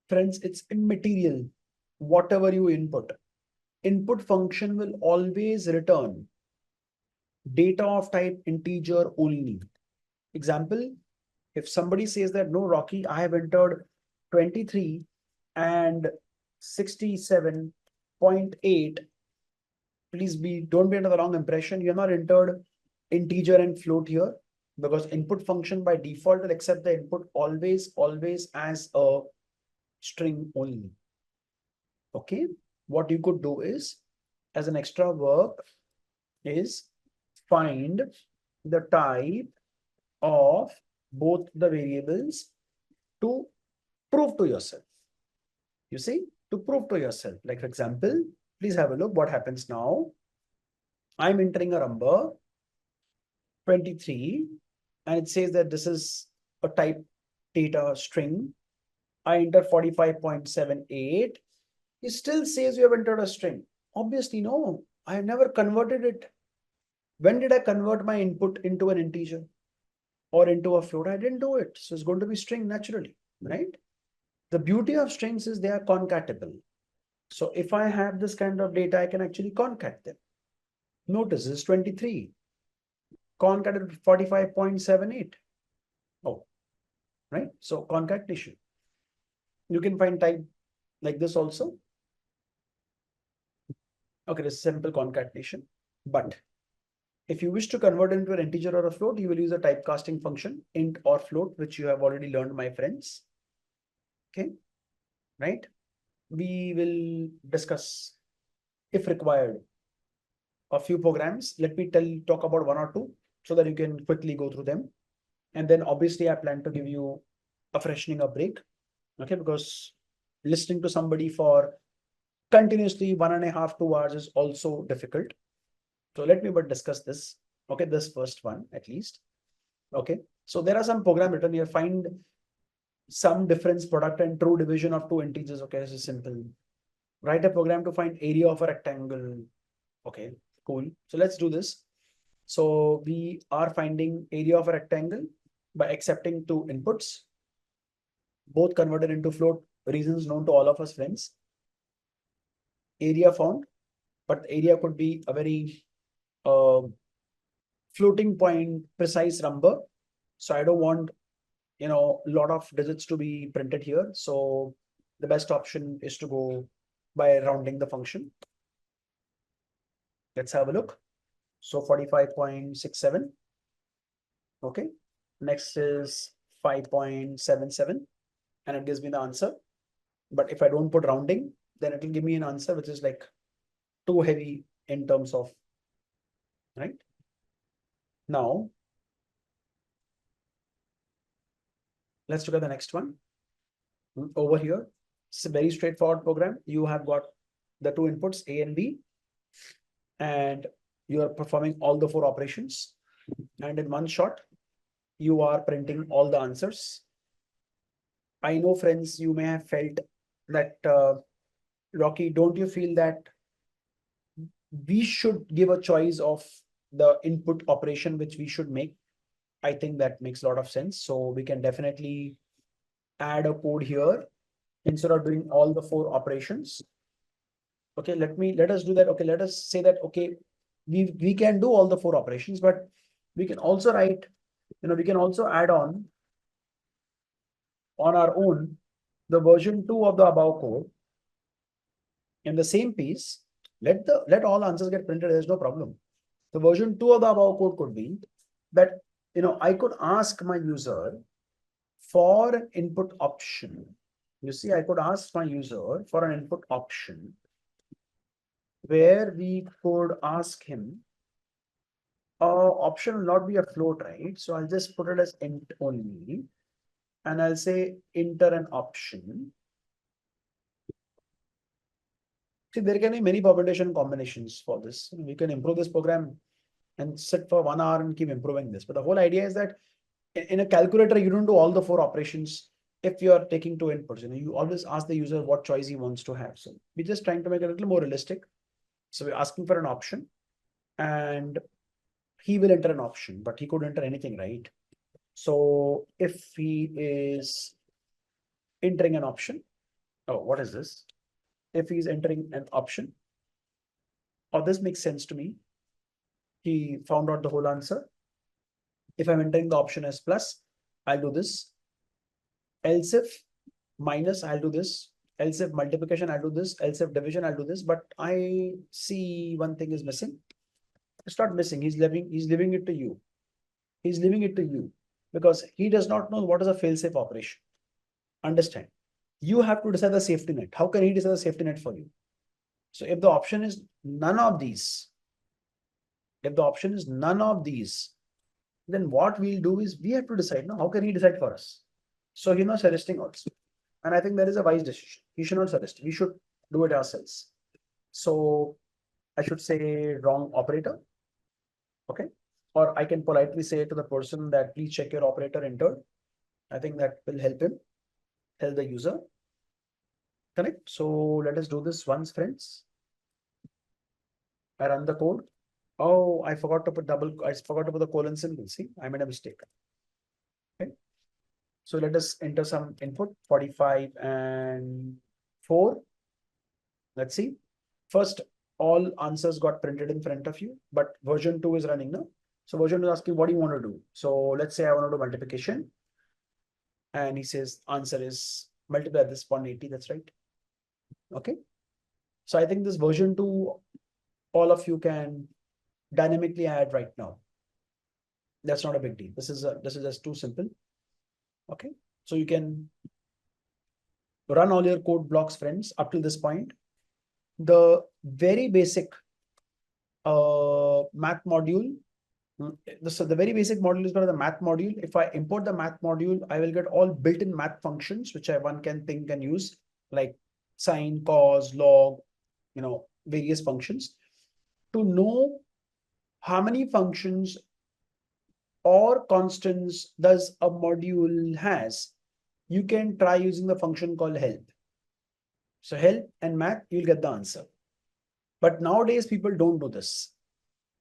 friends, it's immaterial. Whatever you input function will always return data of type integer only. Example, if somebody says that, no, Rocky, I have entered 23 and 67.8, please don't be under the wrong impression. You have not entered integer and float here, because input function by default will accept the input always as a string only. Okay, what you could do is, as an extra work, is find the type of both the variables to prove to yourself. You see, to prove to yourself. Like for example, please have a look what happens now. I'm entering a number 23 and it says that this is a type data string. I enter 45.78. It still says you have entered a string. Obviously, no, I have never converted it. When did I convert my input into an integer or into a float? I didn't do it. So it's going to be string naturally, right? The beauty of strings is they are concatable. So if I have this kind of data, I can actually concat them. Notice this is 23. Concatenated 45.78. Oh, right? So concatenation. You can find type like this also. Okay, this is simple concatenation. But if you wish to convert into an integer or a float, you will use a typecasting function, int or float, which you have already learned, my friends. Okay, right? We will discuss, if required, a few programs. Let me talk about 1 or 2 so that you can quickly go through them. And then obviously I plan to give you a freshening up break. Okay, because listening to somebody for continuously 1.5 to 2 hours is also difficult. So let me but discuss this. Okay, this first one at least. Okay, so there are some program written here. Find some difference product and true division of two integers. Okay, this is simple. Write a program to find area of a rectangle. Okay, cool. So let's do this. So we are finding area of a rectangle by accepting two inputs, both converted into float, reasons known to all of us friends. Area found, but area could be a very floating point precise number. So I don't want, a lot of digits to be printed here. So the best option is to go by rounding the function. Let's have a look. So 45.67. Okay. Next is 5.77 and it gives me the answer. But if I don't put rounding, then it will give me an answer which is like too heavy in terms of, right? Now, let's look at the next one. Over here, it's a very straightforward program. You have got the two inputs A and B, and you are performing all the 4 operations. And in one shot, you are printing all the answers. I know, friends, you may have felt that, Rocky, don't you feel that we should give a choice of the input operation which we should make? I think that makes a lot of sense. So we can definitely add a code here instead of doing all the 4 operations. Okay, let us do that. Okay, let us say that, okay, we can do all the 4 operations, but we can also write, we can also add on our own the version 2 of the above code in the same piece. Let all answers get printed. There's no problem. The version 2 of the above code could be that, I could ask my user for an input option. You see, I could ask my user for an input option where we could ask him, option will not be a float, right? So I'll just put it as int only, and I'll say enter an option. See, there can be many permutation combinations for this. We can improve this program and sit for 1 hour and keep improving this. But the whole idea is that in a calculator, you don't do all the 4 operations. If you are taking 2 inputs, you always ask the user what choice he wants to have. So we're just trying to make it a little more realistic. So we're asking for an option and he will enter an option, but he could enter anything, right? So if he is entering an option, oh, what is this? If he's entering an option, oh, this makes sense to me. He found out the whole answer. If I'm entering the option as plus, I'll do this. Else if minus, I'll do this. Else if multiplication, I'll do this. Else if division, I'll do this. But I see one thing is missing. It's not missing. He's leaving it to you. He's leaving it to you because he does not know what is a fail-safe operation. Understand? You have to decide the safety net. How can he decide the safety net for you? So if the option is none of these, then what we'll do is we have to decide. Now, how can he decide for us? So he's not suggesting also. And I think that is a wise decision. He should not suggest. We should do it ourselves. So I should say wrong operator. Okay. Or I can politely say to the person that please check your operator entered. I think that will help him, help the user. Correct. So let us do this once, friends. I run the code. Oh, I forgot to put the colon symbol. See, I made a mistake. Okay. So let us enter some input 45 and 4. Let's see. First, all answers got printed in front of you, but version 2 is running now. So version 2 is asking, what do you want to do? So let's say I want to do multiplication. And he says answer is multiply this 180. That's right. Okay. So I think this version 2, all of you can dynamically add right now. That's not a big deal. This is just too simple. Okay. So you can run all your code blocks, friends, up to this point. The very basic math module. So the very basic module is called the math module. If I import the math module, I will get all built-in math functions, which one can think and use. like sine, cos, log, various functions. To know how many functions or constants does a module has, you can try using the function called help. So help and math, you'll get the answer. But nowadays people don't do this.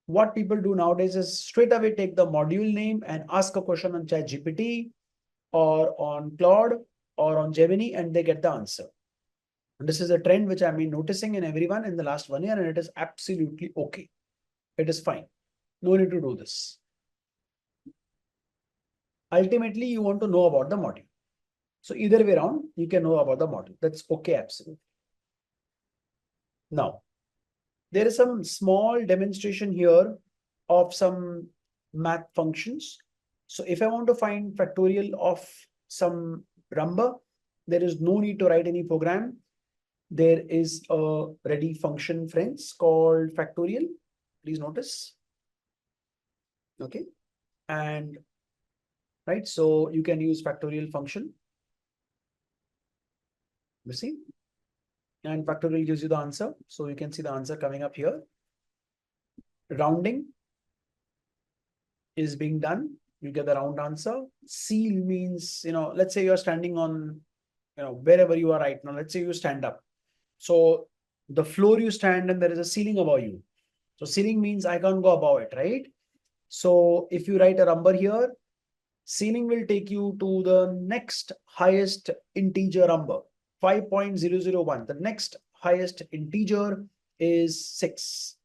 What people do nowadays is straight away take the module name and ask a question on ChatGPT or on Claude or on Gemini, and they get the answer. And this is a trend which I've been noticing in everyone in the last 1 year, and it is absolutely okay. It is fine. No need to do this. Ultimately, you want to know about the module. So either way around, you can know about the module. That's okay, absolutely. Now, there is some small demonstration here of some math functions. So if I want to find factorial of some number, there is no need to write any program. There is a ready function, friends, called factorial. Please notice. Okay. And right, so you can use factorial function. You see? And factorial gives you the answer. So you can see the answer coming up here. Rounding is being done. You get the round answer. Seal means, let's say you're standing on, wherever you are right now. Let's say you stand up. So the floor you stand and there is a ceiling above you. So ceiling means I can't go above it, right? So if you write a number here, ceiling will take you to the next highest integer number, 5.001. The next highest integer is 6.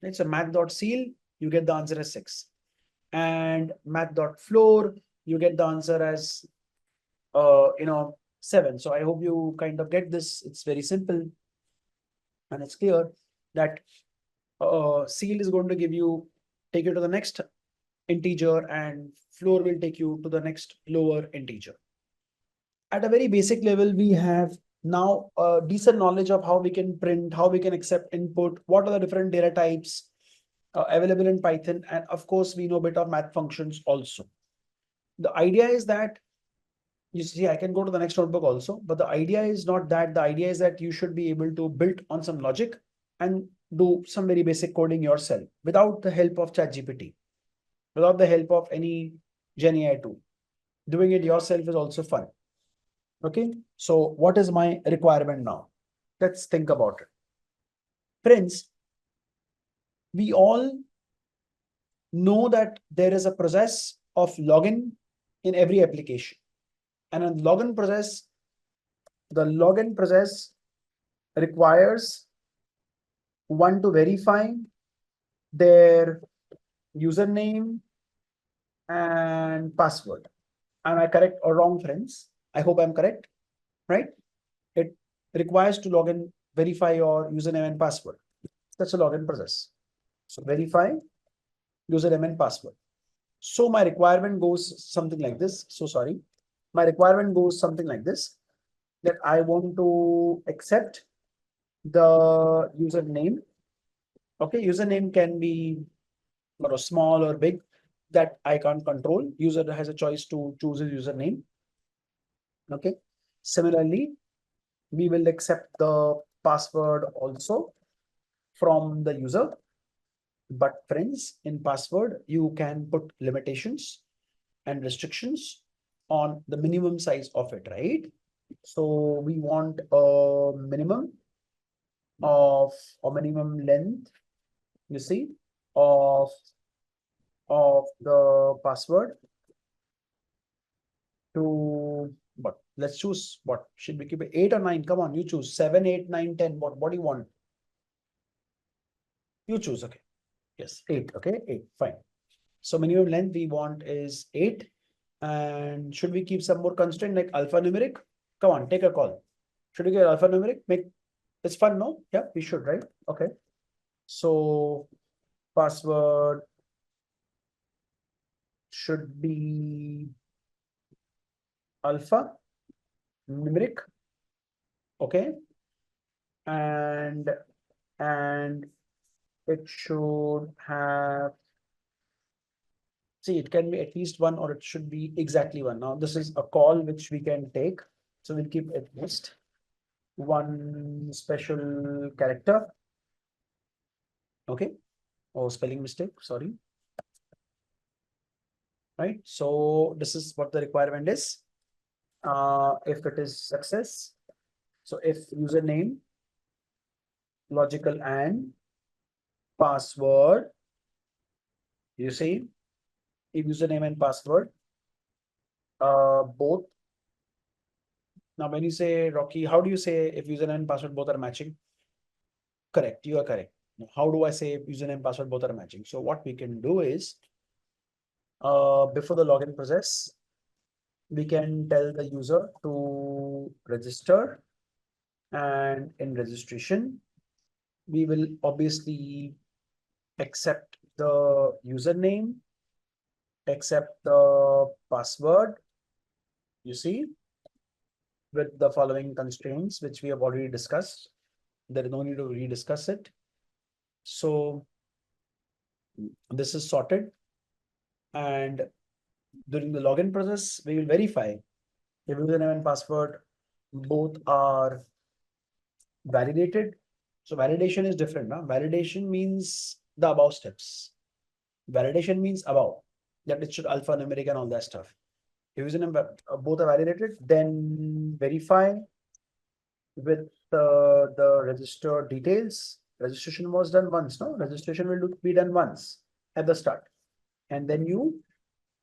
Right? So math.ceil, you get the answer as 6. And math.floor, you get the answer as 7. So I hope you kind of get this. It's very simple. And it's clear that ceil is going to take you to the next integer, and floor will take you to the next lower integer. At a very basic level, we have now a decent knowledge of how we can print, how we can accept input, what are the different data types available in Python. And of course, we know a bit of math functions also. The idea is that, you see, I can go to the next notebook also, but the idea is not that. The idea is that you should be able to build on some logic and do some very basic coding yourself without the help of ChatGPT, without the help of any GenAI tool. Doing it yourself is also fun. Okay, so what is my requirement now? Let's think about it. Friends, we all know that there is a process of login in every application. And a login process, the login process requires one to verify their username and password. Am I correct or wrong, friends? I hope I'm correct, right? It requires to log in, verify your username and password. That's a login process. So verify username and password. So my requirement goes something like this. So sorry. My requirement goes something like this, that I want to accept the username. Okay, username can be small or big, that I can't control. User has a choice to choose his username. Okay. Similarly, we will accept the password also from the user. But friends, in password, you can put limitations and restrictions on the minimum size of it, right? So we want a minimum of a minimum length, you see, of the password to what? Let's choose what should we keep it, 8 or 9? Come on, you choose 7, 8, 9, 10. What do you want? You choose. Okay. Yes, 8. Okay, 8. Fine. So minimum length we want is 8. And should we keep some more constraint like alphanumeric? Come on, take a call. Should we get alphanumeric? It's fun, no? Yeah, we should, right? Okay. So password should be alpha numeric. Okay. And it should have, see, it can be at least 1 or it should be exactly 1. Now, this is a call which we can take. So we'll keep at least. one special character. Okay. Oh, spelling mistake, sorry. Right. So this is what the requirement is. If it is success, so if username, logical and password, you see, if username and password, both. Now, when you say Rocky, how do you say if username and password both are matching? Correct, you are correct. Now, how do I say if username and password both are matching? So what we can do is, before the login process, we can tell the user to register, and in registration, we will obviously accept the username, accept the password, you see, with the following constraints, which we have already discussed. There is no need to rediscuss it. So this is sorted. And during the login process, we will verify if username and password both are validated. So validation is different. Now, validation means the above steps. Validation means above, that it should alphanumeric and all that stuff. If username both are validated, then verify with the register details. Registration was done once, no? Registration will be done once at the start. And then you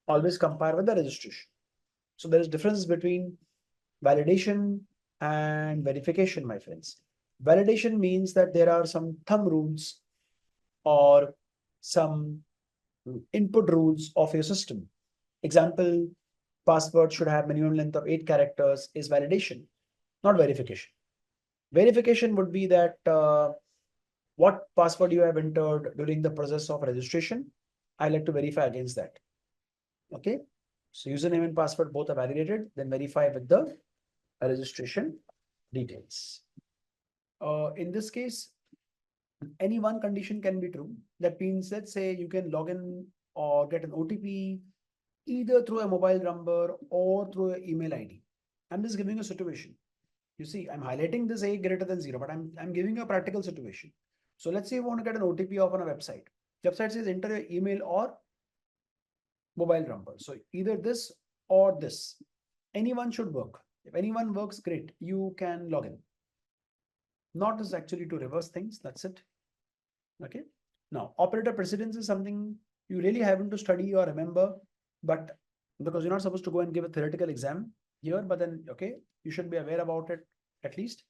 always compare with the registration. So there is difference between validation and verification, my friends. Validation means that there are some thumb rules or some input rules of your system. Example, password should have minimum length of 8 characters is validation, not verification. Verification would be that what password you have entered during the process of registration, I like to verify against that. Okay. So username and password both are validated, then verify with the registration details. In this case, any one condition can be true. That means, let's say you can log in or get an OTP either through a mobile number or through an email ID. I'm just giving a situation. You see, I'm highlighting this a greater than 0, but I'm giving you a practical situation. So let's say you want to get an OTP off on a website. The website says enter your email or mobile number. So either this or this. Anyone should work. If anyone works, great. You can log in. Not is actually to reverse things. That's it. Okay. Now, operator precedence is something you really haven't to study or remember, but because you're not supposed to go and give a theoretical exam here, but then, okay, you should be aware about it at least,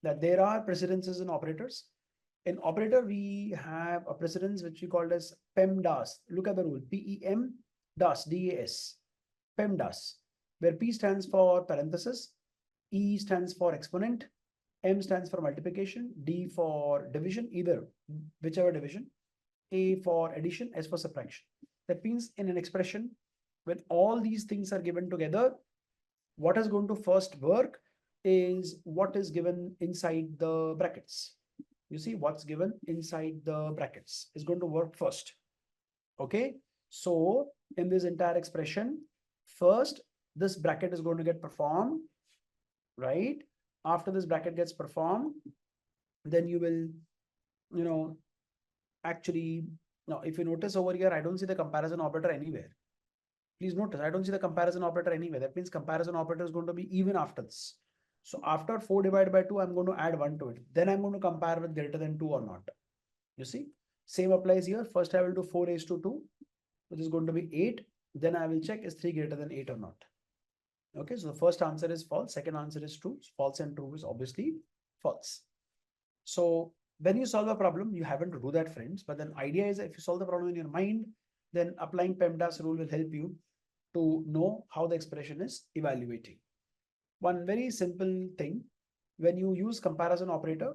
that there are precedences in operators. In operator, we have a precedence which we called as PEMDAS. Look at the rule, PEMDAS, DAS, PEMDAS, where P stands for parenthesis, E stands for exponent, M stands for multiplication, D for division, either whichever division, A for addition, S for subtraction. That means in an expression, when all these things are given together, what is going to first work is what is given inside the brackets. You see, what's given inside the brackets is going to work first. Okay. So in this entire expression, first, this bracket is going to get performed, right? After this bracket gets performed, then you will, actually, now if you notice over here, I don't see the comparison operator anywhere. Please notice, I don't see the comparison operator anywhere. That means comparison operator is going to be even after this. So after 4 divided by 2, I'm going to add 1 to it. Then I'm going to compare with greater than 2 or not. You see, same applies here. First, I will do 4 raised to 2, which is going to be 8. Then I will check is 3 greater than 8 or not. Okay, so the first answer is false. Second answer is true. False and true is obviously false. So when you solve a problem, you haven't to do that, friends. But then idea is if you solve the problem in your mind, then applying PEMDAS rule will help you to know how the expression is evaluating. One very simple thing, when you use comparison operator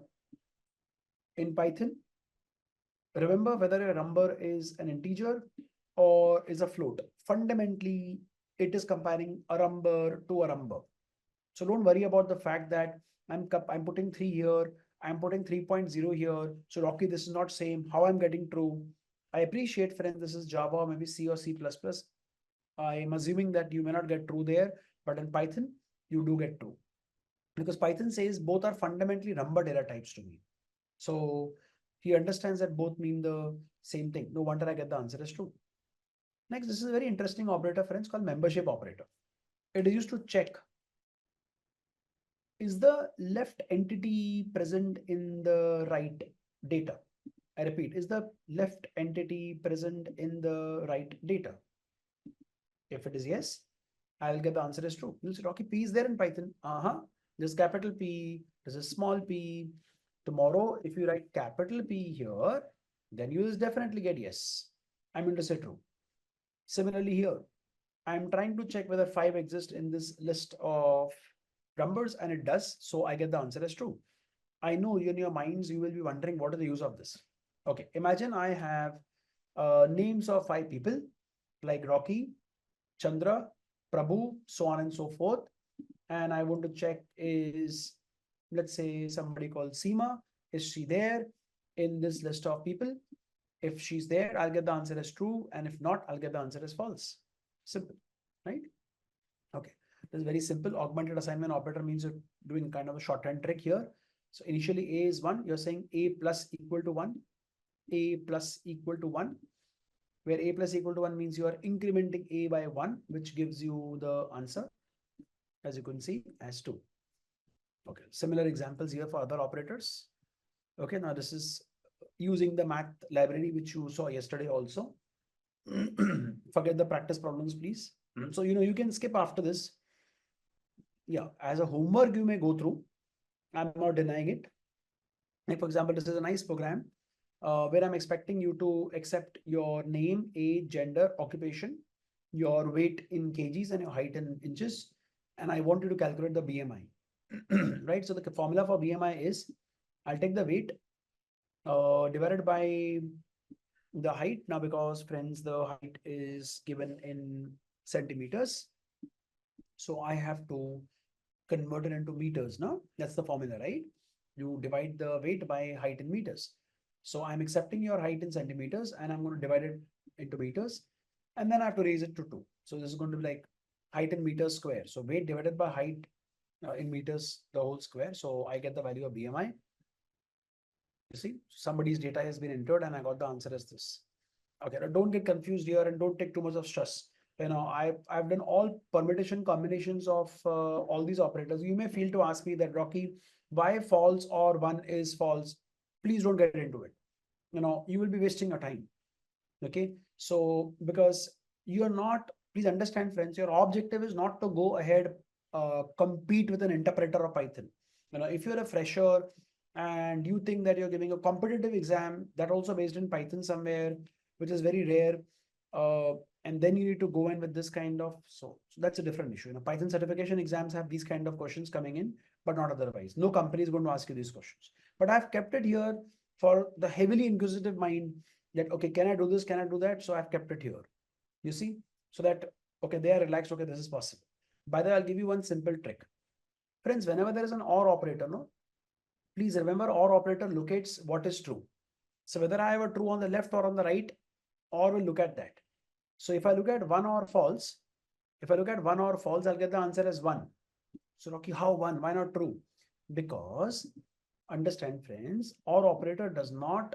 in Python, remember whether a number is an integer or is a float. Fundamentally, it is comparing a number to a number. So don't worry about the fact that I'm putting 3 here, I'm putting 3.0 here. So Rocky, this is not same. How I'm getting true? I appreciate, friends, this is Java or maybe C or C++. I am assuming that you may not get true there, but in Python, you do get true. because Python says both are fundamentally number data types to me. So he understands that both mean the same thing. No wonder I get the answer as true. Next, this is a very interesting operator, friends, called membership operator. It is used to check, is the left entity present in the right data? I repeat, is the left entity present in the right data? If it is yes, I will get the answer as true. You'll say, Rocky, P is there in Python. There's capital P, there's a small p. Tomorrow, if you write capital P here, then you will definitely get yes. I'm going to say true. Similarly here, I'm trying to check whether 5 exists in this list of numbers, and it does. So I get the answer as true. I know in your minds, you will be wondering what is the use of this. Okay, imagine I have names of 5 people like Rocky, Chandra, Prabhu, so on and so forth. And I want to check is, let's say somebody called Seema, is she there in this list of people? If she's there, I'll get the answer as true. And if not, I'll get the answer as false. Simple, right? Okay, this is very simple. Augmented assignment operator means you're doing kind of a shorthand trick here. So initially A is 1, you're saying A plus equal to 1, A plus equal to 1, where A plus equal to 1 means you are incrementing A by 1, which gives you the answer, as you can see, as 2. Okay, similar examples here for other operators. Okay, now this is using the math library, which you saw yesterday also. Forget the practice problems, please. So, you can skip after this. Yeah, as a homework, you may go through. I'm not denying it. Like, for example, this is a nice program where I'm expecting you to accept your name, age, gender, occupation, your weight in kgs, and your height in inches. And I want you to calculate the BMI. Right? So the formula for BMI is, I'll take the weight divided by the height. Now, because friends, the height is given in centimeters. So I have to convert it into meters now. That's the formula, right? You divide the weight by height in meters. So I'm accepting your height in centimeters and I'm going to divide it into meters. And then I have to raise it to 2. So this is going to be like height in meters square. So weight divided by height in meters, the whole square. So I get the value of BMI. You see, somebody's data has been entered and I got the answer as this. Okay, now don't get confused here and don't take too much of stress. I've done all permutation combinations of all these operators. You may feel to ask me that, Rocky, why false or 1 is false? Please don't get into it. You will be wasting your time. Okay, so because you are not, please understand, friends, your objective is not to go ahead compete with an interpreter of Python. If you're a fresher and you think that you're giving a competitive exam that also based in Python somewhere, which is very rare, and then you need to go in with this kind of, so that's a different issue. Python certification exams have these kind of questions coming in, but not otherwise. No company is going to ask you these questions. But I've kept it here for the heavily inquisitive mind that, okay, can I do this? Can I do that? So I've kept it here. You see, so that, okay, they are relaxed. Okay, this is possible. By the way, I'll give you one simple trick. Friends, whenever there is an OR operator, please remember OR operator locates what is true. So whether I have a true on the left or on the right, OR will look at that. So if I look at 1 or false, I'll get the answer as 1. So Rocky, how 1? Why not true? Because understand, friends, OR operator does not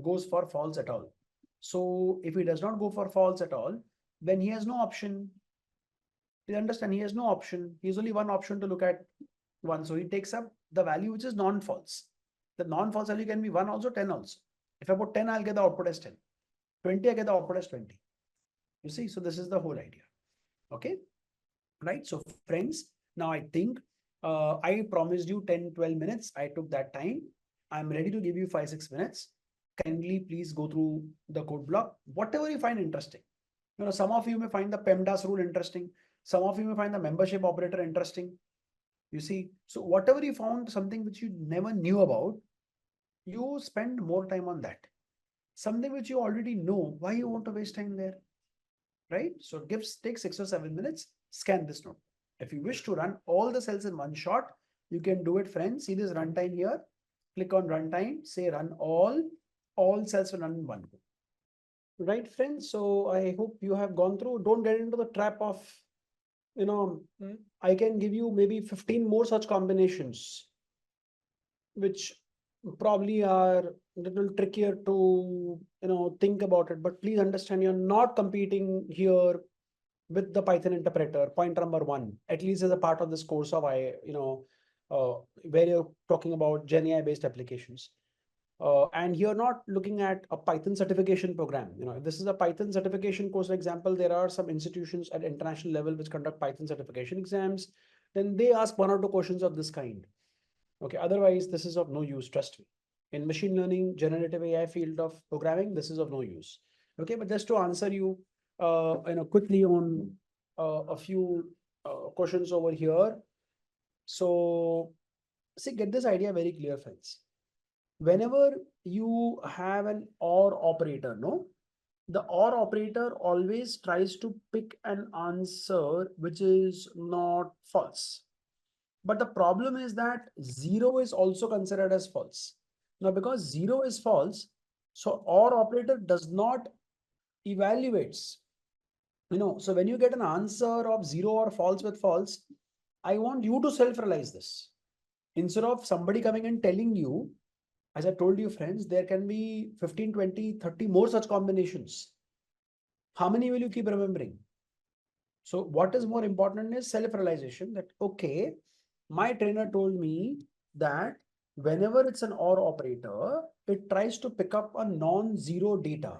goes for false at all. So if he does not go for false at all, then he has no option. You understand, he has no option. He has only one option to look at 1. So he takes up the value which is non-false. The non-false value can be 1 also, 10 also. If I put 10, I'll get the output as 10. 20, I get the output as 20. You see, so this is the whole idea. Okay, right? So friends, now I think I promised you 10-12 minutes. I took that time. I'm ready to give you 5-6 minutes. Kindly please go through the code block, whatever you find interesting. Some of you may find the PEMDAS rule interesting. Some of you may find the membership operator interesting. You see, so whatever you found something which you never knew about, you spend more time on that. Something which you already know, why you want to waste time there? Right? So take 6 or 7 minutes, scan this node. If you wish to run all the cells in one shot, you can do it, friends. See this runtime here. Click on runtime, say run all cells will run in one go. Right, friends? So I hope you have gone through. Don't get into the trap of I can give you maybe 15 more such combinations, which probably are a little trickier to think about it. But please understand, you're not competing here with the Python interpreter. Point number one, at least as a part of this course of where you're talking about GenAI based applications. And you're not looking at a Python certification program. If this is a Python certification course, for example, there are some institutions at international level which conduct Python certification exams. Then they ask one or two questions of this kind. Okay, otherwise this is of no use, trust me. In machine learning, generative AI field of programming, this is of no use. Okay, but just to answer you, quickly on a few questions over here. So, see, get this idea very clear, friends. Whenever you have an OR operator, no, the OR operator always tries to pick an answer which is not false. But the problem is that 0 is also considered as false. Now, because 0 is false, so OR operator does not evaluates. So when you get an answer of 0 or false with false, I want you to self-realize this. Instead of somebody coming and telling you, as I told you, friends, there can be 15, 20, 30 more such combinations. How many will you keep remembering? So what is more important is self-realization that, okay, my trainer told me that whenever it's an OR operator, it tries to pick up a non-zero data,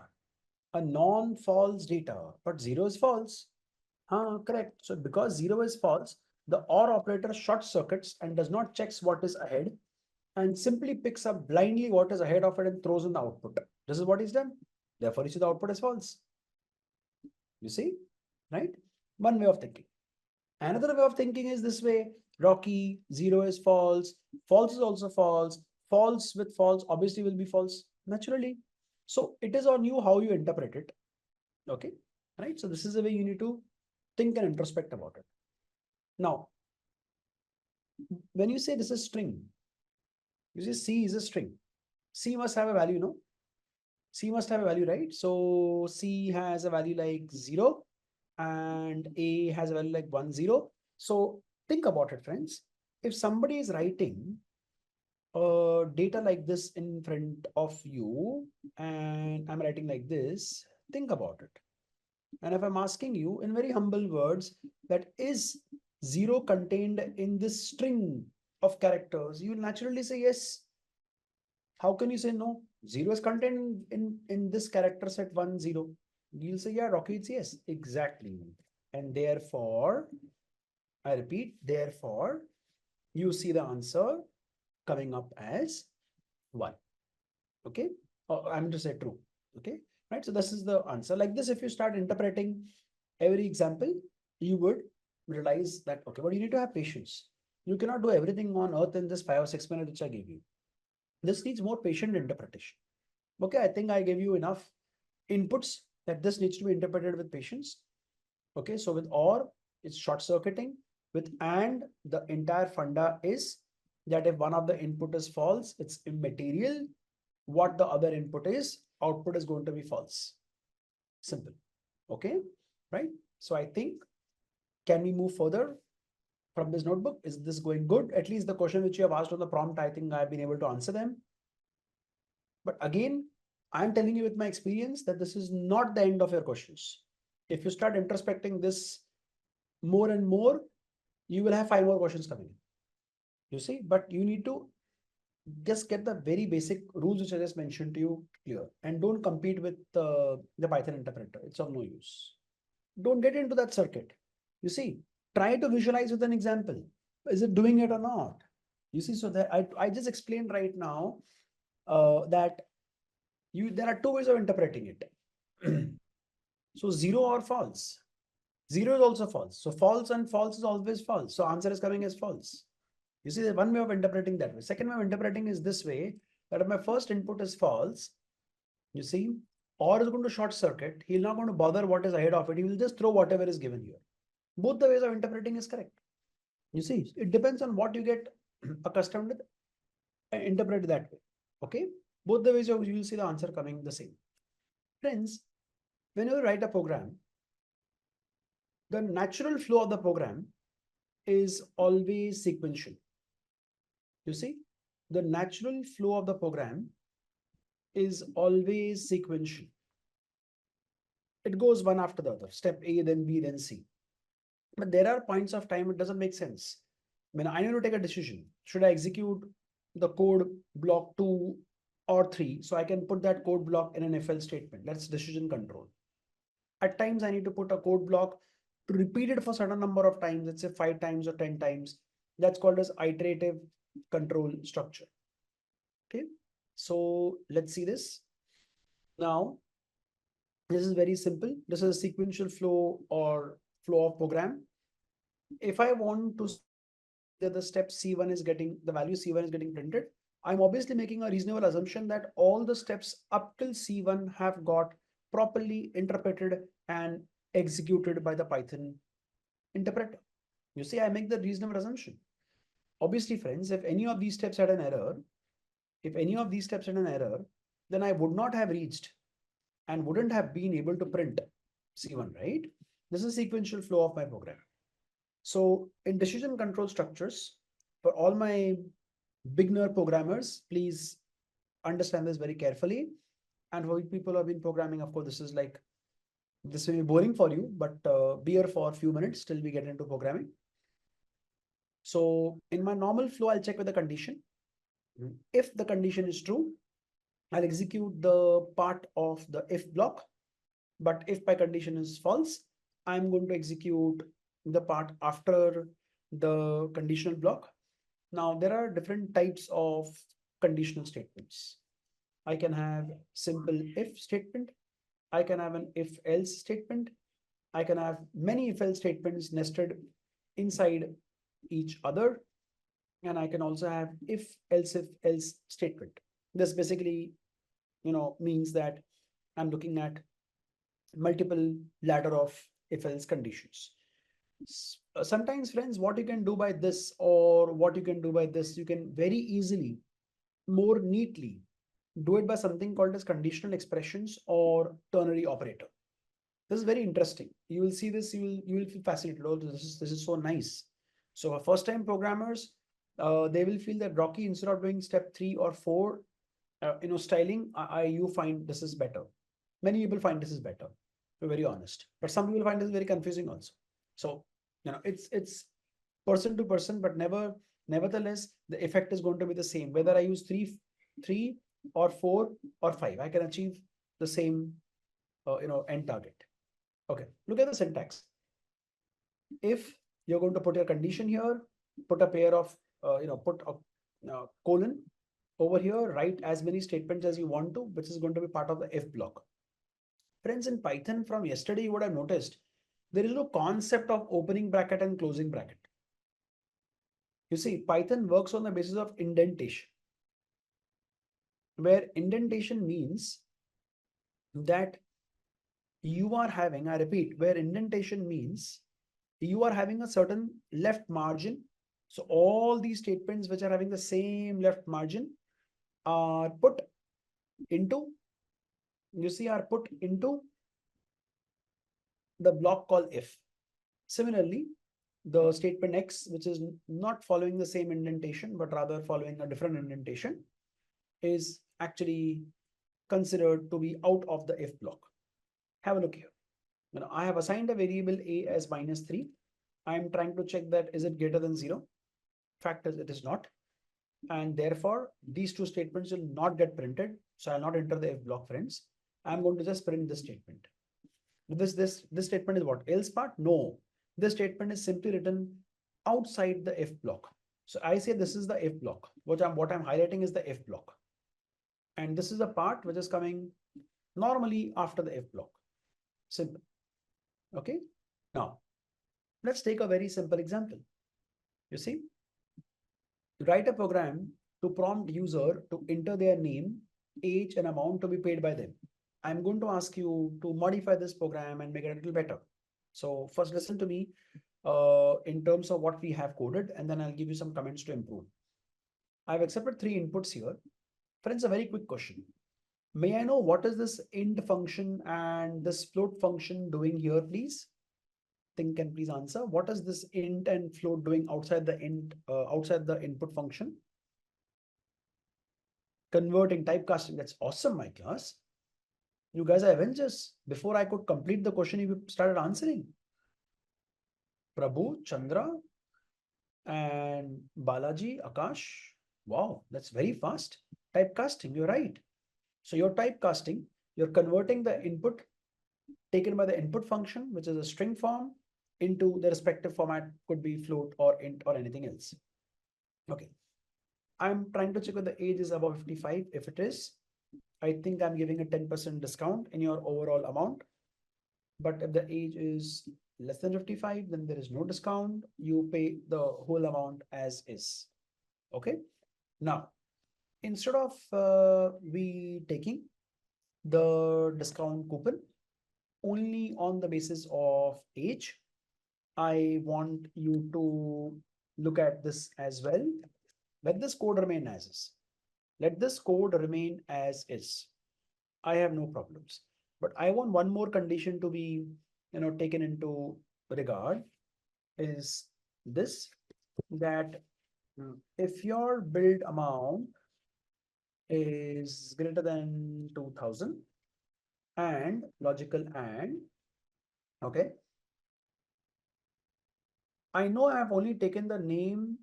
a non-false data, but 0 is false. Correct. So because 0 is false, the OR operator short circuits and does not checks what is ahead and simply picks up blindly what is ahead of it and throws in the output. This is what is done. Therefore, you see the output is false. You see, right? One way of thinking. Another way of thinking is this way. Rocky, 0 is false. False is also false. False with false obviously will be false naturally. So it is on you how you interpret it. Okay, right? So this is the way you need to think and introspect about it. Now, when you say this is string, you say C is a string. C must have a value, no? C must have a value, right? So C has a value like 0 and A has a value like 1, 0. So think about it, friends. If somebody is writing data like this in front of you and I'm writing like this, think about it. And if I'm asking you in very humble words, that is 0 contained in this string of characters, you will naturally say yes. How can you say no? 0 is contained in this character set 1, 0. You'll say, yeah, Rocky, it's yes, exactly. And therefore, I repeat, therefore, you see the answer coming up as 1. Okay, I'm to say true. Okay, right. So this is the answer. Like this, if you start interpreting every example, you would realize that, okay, but you need to have patience. You cannot do everything on earth in this 5 or 6 minutes which I gave you. This needs more patient interpretation. Okay, I think I gave you enough inputs that this needs to be interpreted with patience. Okay, so with OR, it's short circuiting. With AND, the entire funda is that if one of the input is false, it's immaterial. What the other input is, output is going to be false. Simple. Okay, right? So I think, can we move further from this notebook? Is this going good? At least the question which you have asked on the prompt, I think I've been able to answer them. But again, I'm telling you with my experience that this is not the end of your questions. If you start introspecting this more and more, you will have 5 more questions coming in. You see, but you need to just get the very basic rules which I just mentioned to you clear, and don't compete with the Python interpreter. It's of no use. Don't get into that circuit. You see, try to visualize with an example. Is it doing it or not? You see, so that I just explained right now that there are 2 ways of interpreting it. So 0 or false. 0 is also false. So false and false is always false. So answer is coming as false. You see, there's one way of interpreting that way. Second way of interpreting is this way, that if my first input is false, you see, OR is going to short circuit. He's not going to bother what is ahead of it. He will just throw whatever is given here. Both the ways of interpreting is correct. You see, it depends on what you get accustomed with. Interpret that way. Okay. Both the ways you will see the answer coming the same. Friends, when you write a program, The natural flow of the program is always sequential. You see, the natural flow of the program is always sequential. It goes one after the other, step A, then B, then C. But there are points of time it doesn't make sense. When I need to take a decision, should I execute the code block 2 or 3? So I can put that code block in an if else statement. That's decision control. At times I need to put a code block to repeat it for a certain number of times, let's say 5 times or 10 times. That's called as iterative control structure. Okay, so let's see this. Now, this is very simple. This is a sequential flow or flow of program. If I want to that the step C1 is getting, the value C1 is getting printed, I'm obviously making a reasonable assumption that all the steps up till C1 have got properly interpreted and executed by the Python interpreter. You see, I make the reasonable assumption. Obviously, friends, if any of these steps had an error, then I would not have reached and wouldn't have been able to print C1, right? This is sequential flow of my program. So in decision control structures, for all my beginner programmers, please understand this very carefully. And for people who have been programming, of course, this will be boring for you, but be here for a few minutes till we get into programming. So in my normal flow, I'll check with the condition. If the condition is true, I'll execute the part of the if block. But if my condition is false, I'm going to execute the part after the conditional block. Now, there are different types of conditional statements. I can have simple if statement. I can have an if else statement. I can have many if else statements nested inside each other. And I can also have if else statement. This basically, means that I'm looking at multiple ladder of if else conditions. Sometimes, friends, what you can do by this or what you can do by this, you can very easily, more neatly do it by something called as conditional expressions or ternary operator. This is very interesting. You will see this, you will feel fascinated. Oh, this is so nice. So for first time programmers, they will feel that Rocky, instead of doing step 3 or 4, styling, you find this is better. Many people find this is better, to be very honest. But some people find this very confusing also. So, it's person to person, but nevertheless, the effect is going to be the same. Whether I use 3 or 4 or 5, I can achieve the same, end target. Okay, look at the syntax. If you're going to put your condition here, put a pair of, put a colon over here, write as many statements as you want to, which is going to be part of the if block. Friends, in Python from yesterday, you would have noticed there is no concept of opening bracket and closing bracket. You see, Python works on the basis of indentation, where indentation means that you are having, I repeat, where indentation means you are having a certain left margin. So all these statements which are having the same left margin are put into, the block called if. Similarly, the statement X, which is not following the same indentation, but rather following a different indentation, is actually considered to be out of the if block. Have a look here. Now, I have assigned a variable A as -3. I'm trying to check that is it greater than 0. Fact is, it is not. And therefore, these two statements will not get printed. So I'll not enter the if block, friends. I'm going to just print this statement. This statement is what? Else part? No. This statement is simply written outside the if block. So I say this is the if block. What I'm highlighting is the if block. And this is the part which is coming normally after the if block. Simple. Okay. Now, let's take a very simple example. You see, write a program to prompt user to enter their name, age, and amount to be paid by them. I'm going to ask you to modify this program and make it a little better. So first listen to me in terms of what we have coded, and then I'll give you some comments to improve. I've accepted 3 inputs here. Friends, a very quick question. May I know what is this int function and this float function doing here, please? thing can please answer. What is this int and float doing outside the input function? Converting, typecasting. That's awesome, my class. You guys are Avengers. Before I could complete the question, you started answering. Prabhu, Chandra, and Balaji, Akash. Wow, that's very fast. Typecasting, you're right. So you're typecasting, you're converting the input taken by the input function, which is a string form, into the respective format, could be float or int or anything else. Okay. I'm trying to check whether the age is above 55. If it is, I think I'm giving a 10% discount in your overall amount. But if the age is less than 55, then there is no discount. You pay the whole amount as is. Okay. Now, instead of we taking the discount coupon only on the basis of age, I want you to look at this as well. Let this code remain as is. Let this code remain as is. I have no problems. But I want one more condition to be, taken into regard, is this, that if your build amount is greater than 2000 and logical and, okay, I know I have only taken the name,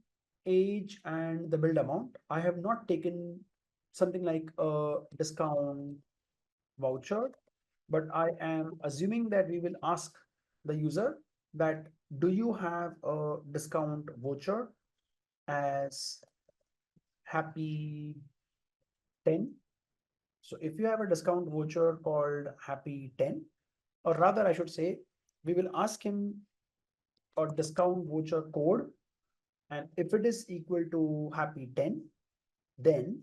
age, and the build amount. I have not taken something like a discount voucher, but I am assuming that we will ask the user that, do you have a discount voucher as happy 10? So if you have a discount voucher called happy 10, or rather I should say, we will ask him a discount voucher code, and if it is equal to happy 10, then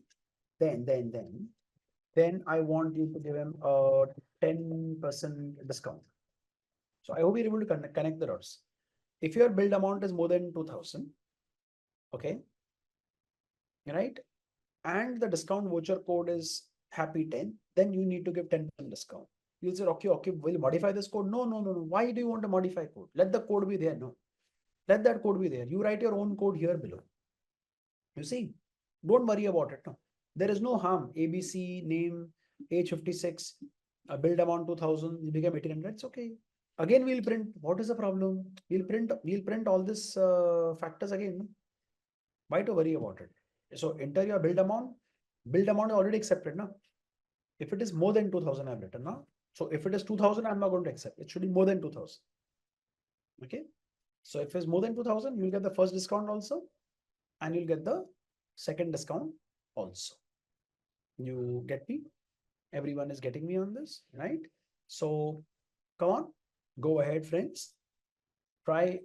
I want you to give him a 10% discount. So I hope you're able to connect the dots. If your build amount is more than 2000, okay, right, and the discount voucher code is happy 10, then you need to give 10% discount. You'll say, okay, we'll modify this code. No. Why do you want to modify code? Let the code be there. No, let that code be there. You write your own code here below. You see, don't worry about it. No, there is no harm. ABC, name, age 56, build amount 2000, you become 1800. It's okay. Again, we'll print. What is the problem? We'll print all this factors again. Why to worry about it? So enter your build amount. Build amount is already accepted now. If it is more than 2000, I've written now. So if it is 2000, I'm not going to accept. It should be more than 2000. Okay. So if it's more than 2000, you'll get the first discount also, and you'll get the second discount also. You get me? Everyone is getting me on this, right? So come on, go ahead, friends. Try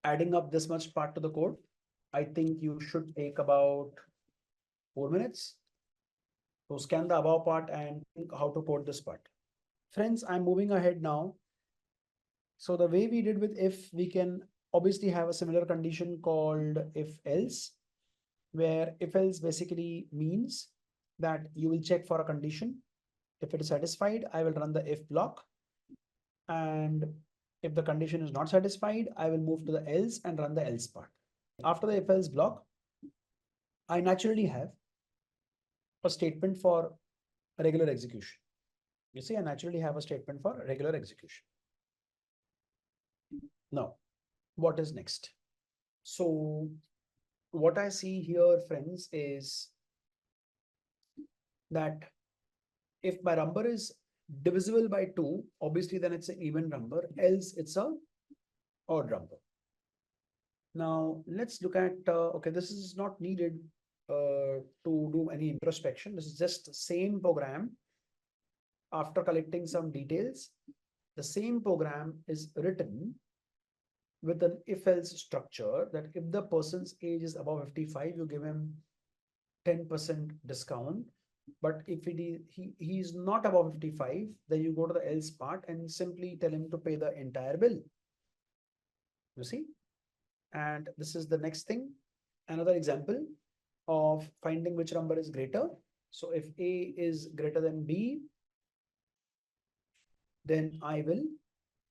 adding up this much part to the code. I think you should take about 4 minutes. So scan the above part and think how to code this part. Friends, I'm moving ahead now. So the way we did with if, we can obviously have a similar condition called if else, where if else basically means that you will check for a condition. If it is satisfied, I will run the if block. And if the condition is not satisfied, I will move to the else and run the else part. After the if else block, I naturally have a statement for regular execution. You see, I naturally have a statement for regular execution. Now, what is next? So what I see here, friends, is that if my number is divisible by 2, obviously then it's an even number, else it's a odd number. Now let's look at, okay, this is not needed to do any introspection. This is just the same program. After collecting some details, the same program is written with an if-else structure, that if the person's age is above 55, you give him 10% discount. But if he is not above 55, then you go to the else part and simply tell him to pay the entire bill. You see? And this is the next thing. Another example of finding which number is greater. So if A is greater than B, then I will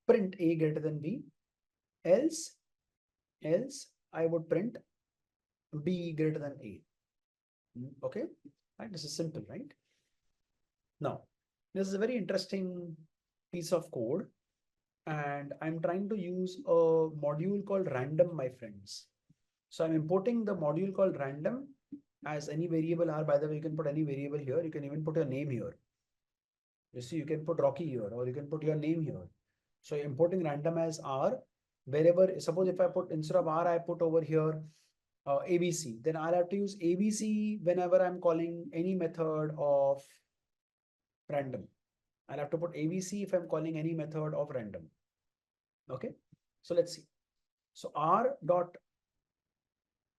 print A greater than B. else I would print b greater than a. Okay, right? This is simple, right? Now, this is a very interesting piece of code, and I'm trying to use a module called random, my friends. So I'm importing the module called random as any variable r. By the way, you can put any variable here. You can even put your name here. You see, you can put Rocky here, or you can put your name here. So importing random as r, wherever, suppose if I put, instead of r, I put over here ABC, then I'll have to use ABC whenever I'm calling any method of random. I'll have to put ABC if I'm calling any method of random. Okay, so let's see. So r dot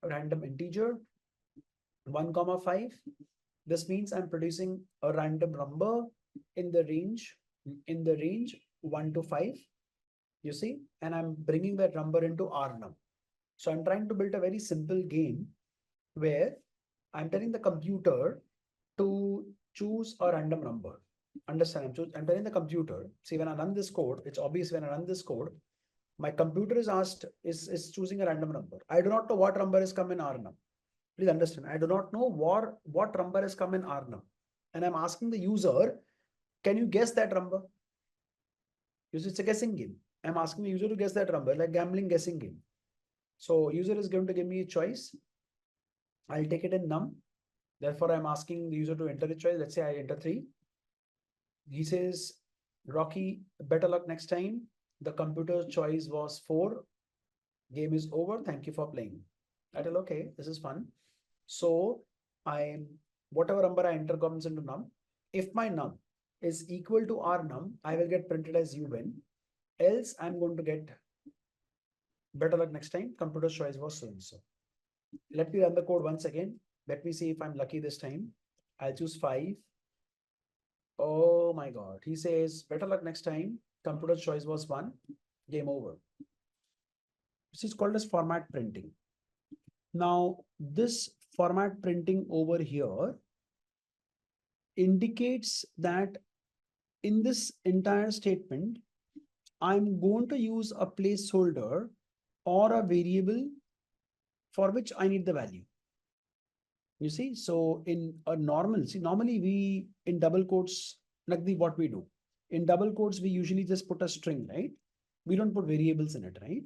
random integer 1, 5. This means I'm producing a random number in the range 1 to 5. You see, and I'm bringing that number into R num. So I'm trying to build a very simple game where I'm telling the computer to choose a random number. Understand? I'm telling the computer, see, when I run this code, it's obvious when I run this code, my computer is asked, is choosing a random number. I do not know what number is come in R num. Please understand, I do not know what number has come in R num. And I'm asking the user, can you guess that number? Because it's a guessing game. I'm asking the user to guess that number, like gambling guessing game. So user is going to give me a choice. I'll take it in num. Therefore, I'm asking the user to enter a choice. Let's say I enter 3. He says, Rocky, better luck next time. The computer's choice was 4. Game is over. Thank you for playing. I tell, okay, this is fun. So whatever number I enter comes into num. If my num is equal to R num, I will get printed as you win. Else, I'm going to get better luck next time. Computer's choice was so and so. Let me run the code once again. Let me see if I'm lucky this time. I'll choose 5. Oh my God. He says, better luck next time. Computer's choice was 1. Game over. This is called as format printing. Now, this format printing over here indicates that in this entire statement, I'm going to use a placeholder or a variable for which I need the value. You see, so in a normal, normally we in double quotes, like what we do. In double quotes, we usually just put a string, right? We don't put variables in it, right?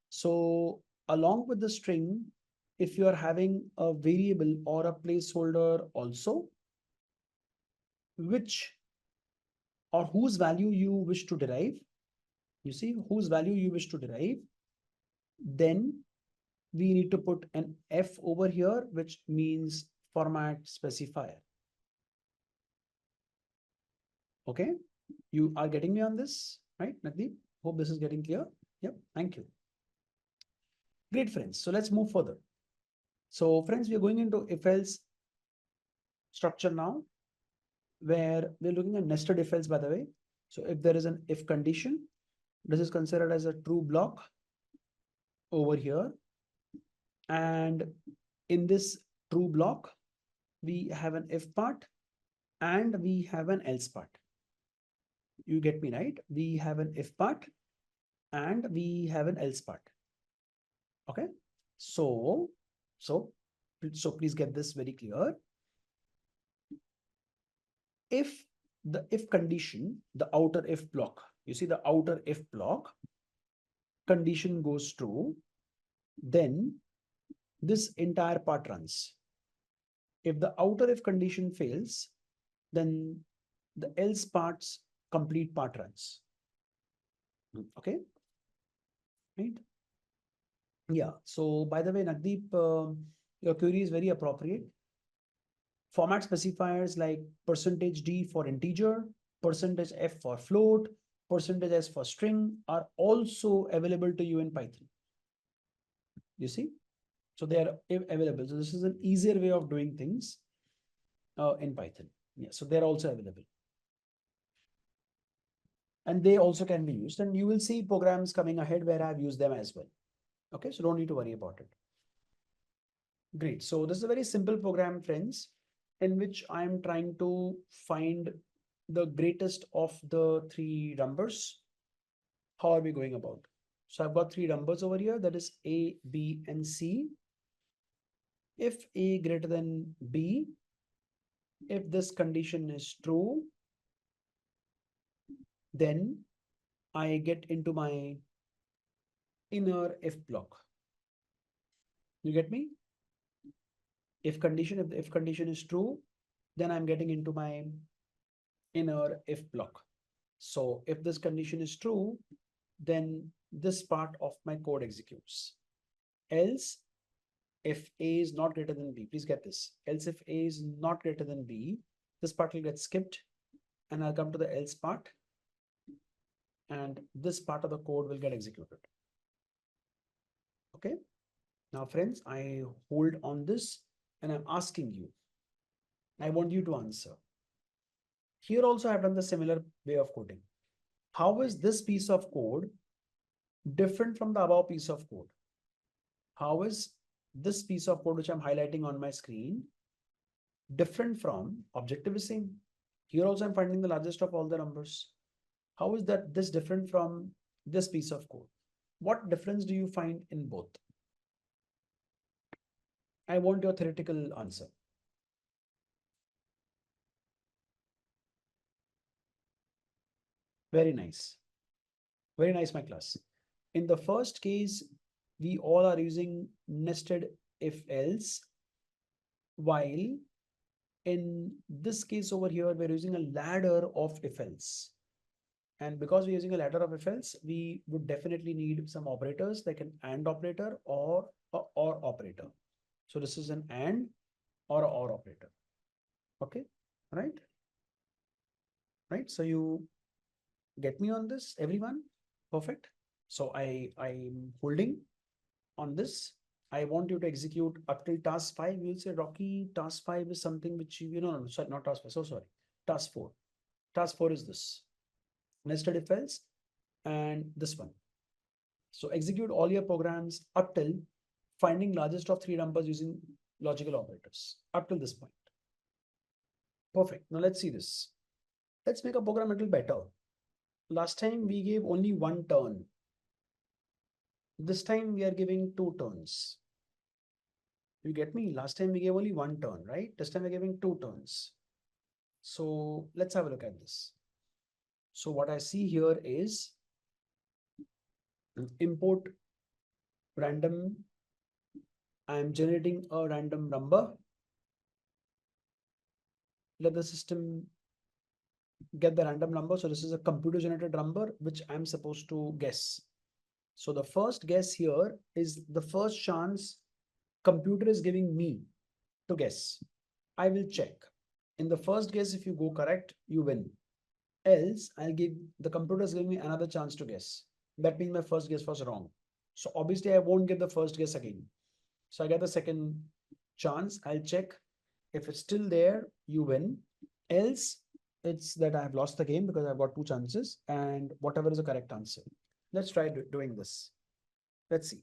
So along with the string, if you're having a variable or a placeholder also, which or whose value you wish to derive, you see, whose value you wish to derive, then we need to put an F over here, which means format specifier. Okay, you are getting me on this, right, Nagdeep? Hope this is getting clear. Yep, thank you. Great, friends. So let's move further. So friends, we are going into if-else structure now, where we're looking at nested if-else, by the way. So if there is an if condition, this is considered as a true block over here. And in this true block, we have an if part and we have an else part. You get me, right? We have an if part and we have an else part. Okay. So please get this very clear. If the if condition, the outer if block, you see the outer if block condition goes true, then this entire part runs. If the outer if condition fails, then the else part's complete part runs. Okay, right? Yeah. So by the way, Nagdeep, your query is very appropriate. Format specifiers like %d for integer, %f for float, %s for string are also available to you in Python. You see, so they are available. So this is an easier way of doing things in Python. Yeah, so they're also available. And they also can be used. And you will see programs coming ahead where I've used them as well. Okay, so don't need to worry about it. Great. So this is a very simple program, friends, in which I'm trying to find the greatest of the 3 numbers. How are we going about? So I've got three numbers over here, that is A, B, and C. If A greater than B, if this condition is true, then I get into my inner if block. You get me? If condition is true, then I'm getting into my inner if block. So if this condition is true, then this part of my code executes. Else, if A is not greater than B, please get this. Else if A is not greater than B, this part will get skipped and I'll come to the else part and this part of the code will get executed. Okay. Now friends, I hold on this and I'm asking you, I want you to answer. Here also I've done the similar way of coding. How is this piece of code different from the above piece of code? How is this piece of code which I'm highlighting on my screen different from objective is same? Here also I'm finding the largest of all the numbers. How is that this different from this piece of code? What difference do you find in both? I want your theoretical answer. Very nice. Very nice, my class. In the first case, we all are using nested if else, while in this case over here, we're using a ladder of if else. And because we're using a ladder of if else, we would definitely need some operators like an AND operator or operator. So this is an AND or operator. Okay, right? Right. So you get me on this, everyone? Perfect. So I'm holding on this. I want you to execute up till task 5. You'll say, Rocky, task 5 is something which no, sorry, not task 5. So sorry. Task 4. Task 4 is this. Nested if else and this one. So execute all your programs up till finding largest of 3 numbers using logical operators up till this point. Perfect. Now let's see this. Let's make a program a little better. Last time we gave only one turn. This time we are giving 2 turns. You get me? Last time we gave only one turn, right? This time we're giving 2 turns. So let's have a look at this. So what I see here is import random. I'm generating a random number. Let the system get the random number. So this is a computer generated number, which I'm supposed to guess. So the first guess here is the first chance computer is giving me to guess. I will check. In the first guess, if you go correct, you win. Else, I'll give the computer is giving me another chance to guess. That means my first guess was wrong. So obviously I won't get the first guess again. So I get the second chance. I'll check. If it's still there, you win. Else, it's that I have lost the game because I've got 2 chances and whatever is the correct answer. Let's try doing this. Let's see.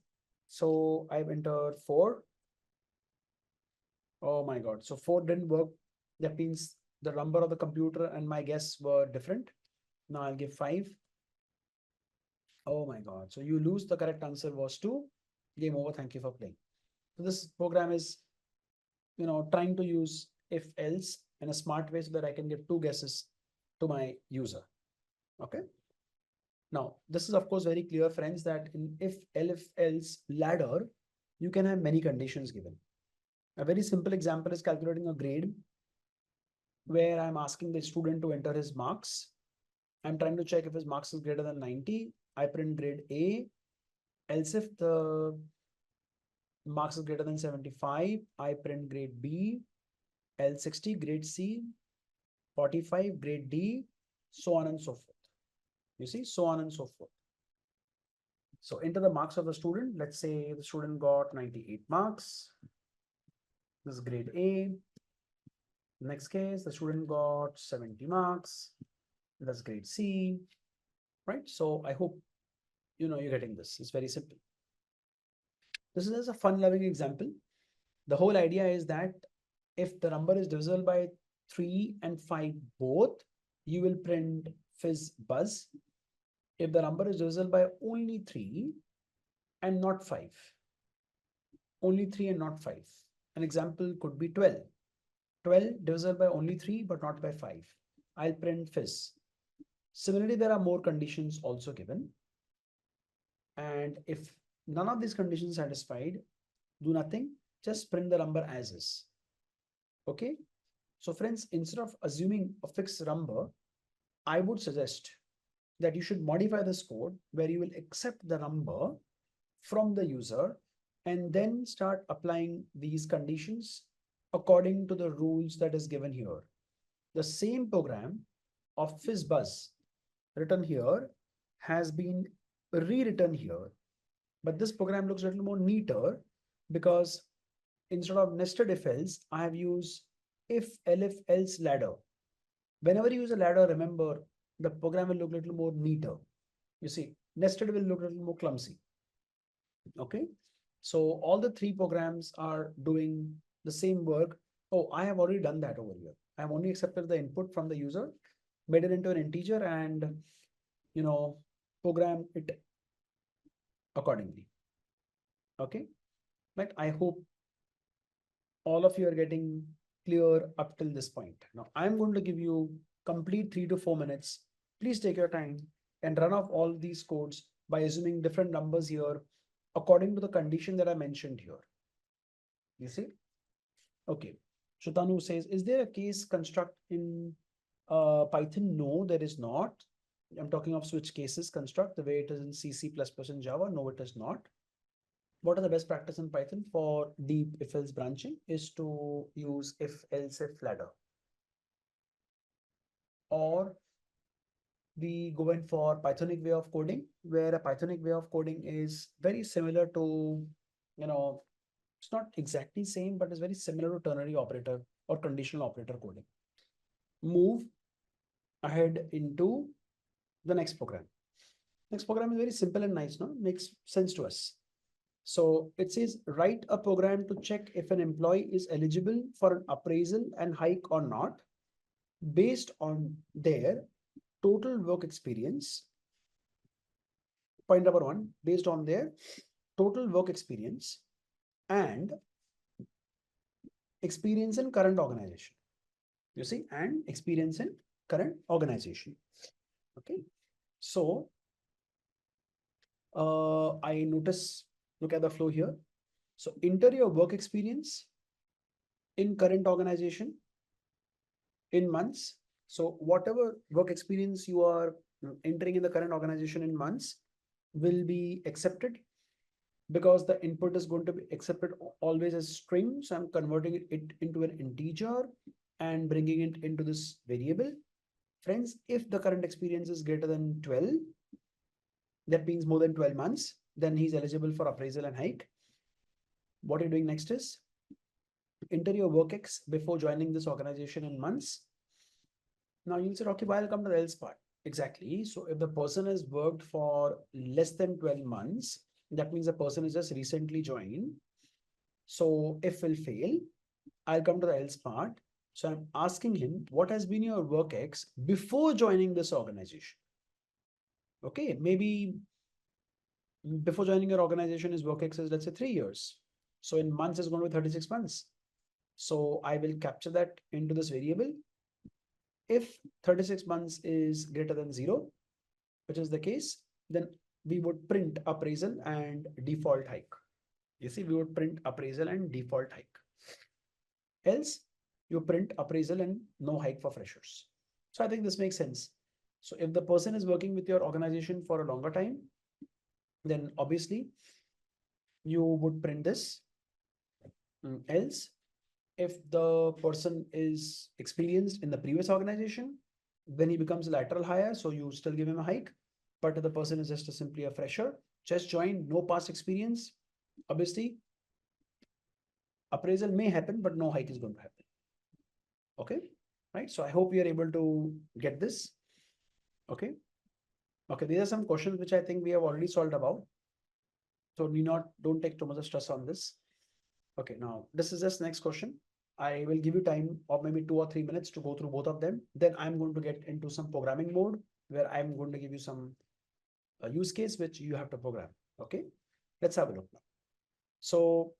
So I've entered 4. Oh my God. So 4 didn't work. That means the number of the computer and my guess were different. Now I'll give 5. Oh my God. So you lose. The correct answer was 2. Game over. Thank you for playing. So this program is, trying to use if else in a smart way so that I can give 2 guesses to my user. Okay. Now, this is of course very clear, friends, that in if else ladder, you can have many conditions given. A very simple example is calculating a grade where I'm asking the student to enter his marks. I'm trying to check if his marks is greater than 90. I print grade A. Else if the marks is greater than 75, I print grade B. Else 60, grade C. 45, grade D, so on and so forth. You see, so on and so forth. So enter the marks of the student. Let's say the student got 98 marks. This is grade A. Next case, the student got 70 marks. That's grade C, right? So I hope you're getting this. It's very simple. This is just a fun-loving example. The whole idea is that if the number is divisible by 3 and 5 both, you will print fizz buzz. if the number is divisible by only 3 and not 5. Only 3 and not 5. An example could be 12. 12 divisible by only 3 but not by 5. I'll print fizz. Similarly, there are more conditions also given. And if none of these conditions satisfied, do nothing, just print the number as is. Okay. So friends, instead of assuming a fixed number, I would suggest that you should modify this code where you will accept the number from the user and then start applying these conditions according to the rules that is given here. The same program of fizzbuzz written here has been rewritten here, but this program looks a little more neater because instead of nested if else, I have used if elif else ladder. Whenever you use a ladder, remember the program will look a little more neater. You see, nested will look a little more clumsy. Okay, so all the three programs are doing the same work. Oh, I have already done that over here. I have only accepted the input from the user, made it into an integer, and program it accordingly. Okay, right. I hope all of you are getting clear up till this point. Now I'm going to give you complete 3 to 4 minutes. Please take your time and run off all these codes by assuming different numbers here according to the condition that I mentioned here. You see? Okay. Shutanu says, is there a case construct in Python? No, there is not. I'm talking of switch cases construct the way it is in C, C++ and Java. No, it is not. What are the best practice in Python for deep if-else branching is to use if-else-if ladder. Or we go in for Pythonic way of coding, where a Pythonic way of coding is very similar to, it's not exactly same, but it's very similar to ternary operator or conditional operator coding. Move ahead into the next program. Next program is very simple and nice, no? Makes sense to us. So it says write a program to check if an employee is eligible for an appraisal and hike or not based on their total work experience. Point number 1, based on their total work experience and experience in current organization. You see, and experience in current organization. Okay. So I notice, look at the flow here. So enter your work experience in current organization in months. So whatever work experience you are entering in the current organization in months will be accepted because the input is going to be accepted always as string. So I'm converting it into an integer and bringing it into this variable. Friends, if the current experience is greater than 12, that means more than 12 months, then he's eligible for appraisal and hike. What you're doing next is enter your work-ex before joining this organization in months. Now you'll say, okay, why I'll come to the else part. Exactly. So if the person has worked for less than 12 months, that means the person is just recently joined. So if will fail, I'll come to the else part. So I'm asking him, what has been your work-ex before joining this organization? Okay, maybe before joining your organization, his work-ex is, let's say, 3 years. So in months, it's going to be 36 months. So I will capture that into this variable. If 36 months is greater than 0, which is the case, then we would print appraisal and default hike. You see, we would print appraisal and default hike. Else, you print appraisal and no hike for freshers. So I think this makes sense. So if the person is working with your organization for a longer time, then obviously you would print this. Else, if the person is experienced in the previous organization, then he becomes a lateral hire, so you still give him a hike. But if the person is just simply a fresher, just joined, no past experience, obviously appraisal may happen, but no hike is going to happen. Okay, right? So I hope you are able to get this. Okay. Okay, these are some questions which I think we have already solved about. So don't take too much stress on this. Okay, now this is just next question. I will give you time of maybe 2 or 3 minutes to go through both of them. Then I'm going to get into some programming mode where I'm going to give you some use case which you have to program. Okay, let's have a look now. So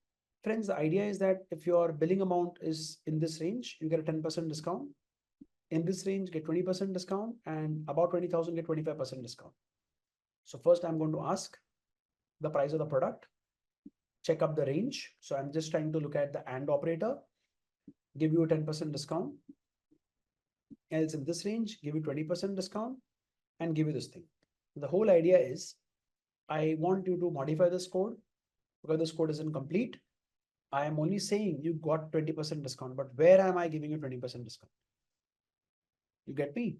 friends, the idea is that if your billing amount is in this range, you get a 10% discount. In this range, get 20% discount, and about 20,000 get 25% discount. So first I'm going to ask the price of the product, check up the range. So I'm just trying to look at the AND operator, give you a 10% discount. Else in this range, give you 20% discount and give you this thing. The whole idea is I want you to modify this code because this code is incomplete. I am only saying you got 20% discount, but where am I giving you 20% discount? You get me?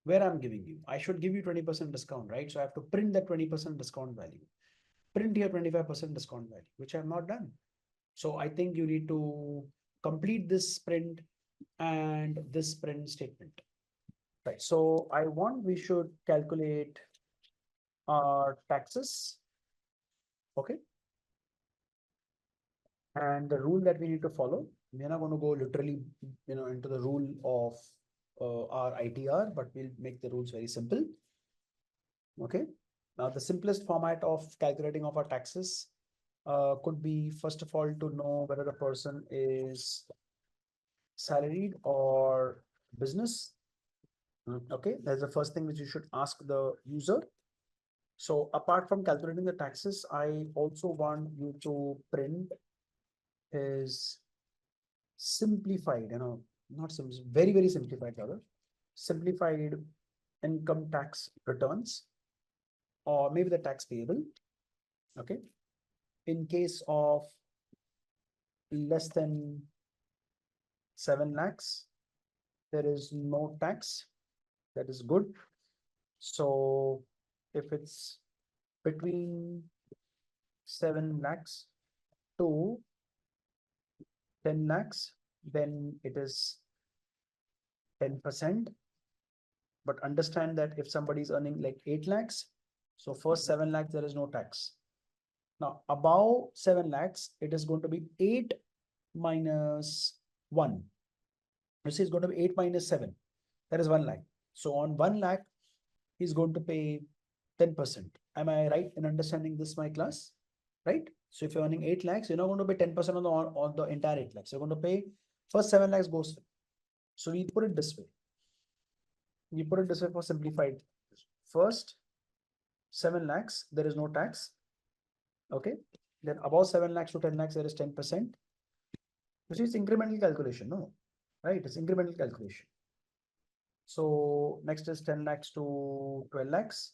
Where I'm giving you? I should give you 20% discount, right? So I have to print that 20% discount value. Print here 25% discount value, which I have not done. So I think you need to complete this print and this print statement. Right. So I want we should calculate our taxes. Okay. And the rule that we need to follow, we're not going to go literally, into the rule of our ITR, but we'll make the rules very simple. Okay. Now the simplest format of calculating of our taxes could be, first of all, to know whether the person is salaried or business. Okay, that's the first thing which you should ask the user. So apart from calculating the taxes, I also want you to print his simplified, not simple, very, very simplified rather, simplified income tax returns, or maybe the tax payable. Okay. In case of less than 7 lakhs, there is no tax. That is good. So if it's between 7 lakhs to 10 lakhs, then it is 10%. But understand that if somebody is earning like 8 lakhs, so first 7 lakhs, there is no tax. Now above 7 lakhs, it is going to be 8 minus 1. This is going to be 8 minus 7. That is 1 lakh. So on 1 lakh, he's going to pay 10%. Am I right in understanding this, my class? Right? So if you're earning 8 lakhs, you're not going to pay 10% on the entire 8 lakhs. You're going to pay first 7 lakhs goes. So we put it this way. We put it this way for simplified. First 7 lakhs, there is no tax. Okay. Then above 7 lakhs to 10 lakhs, there is 10%. Which is incremental calculation, no? Right? It's incremental calculation. So next is 10 lakhs to 12 lakhs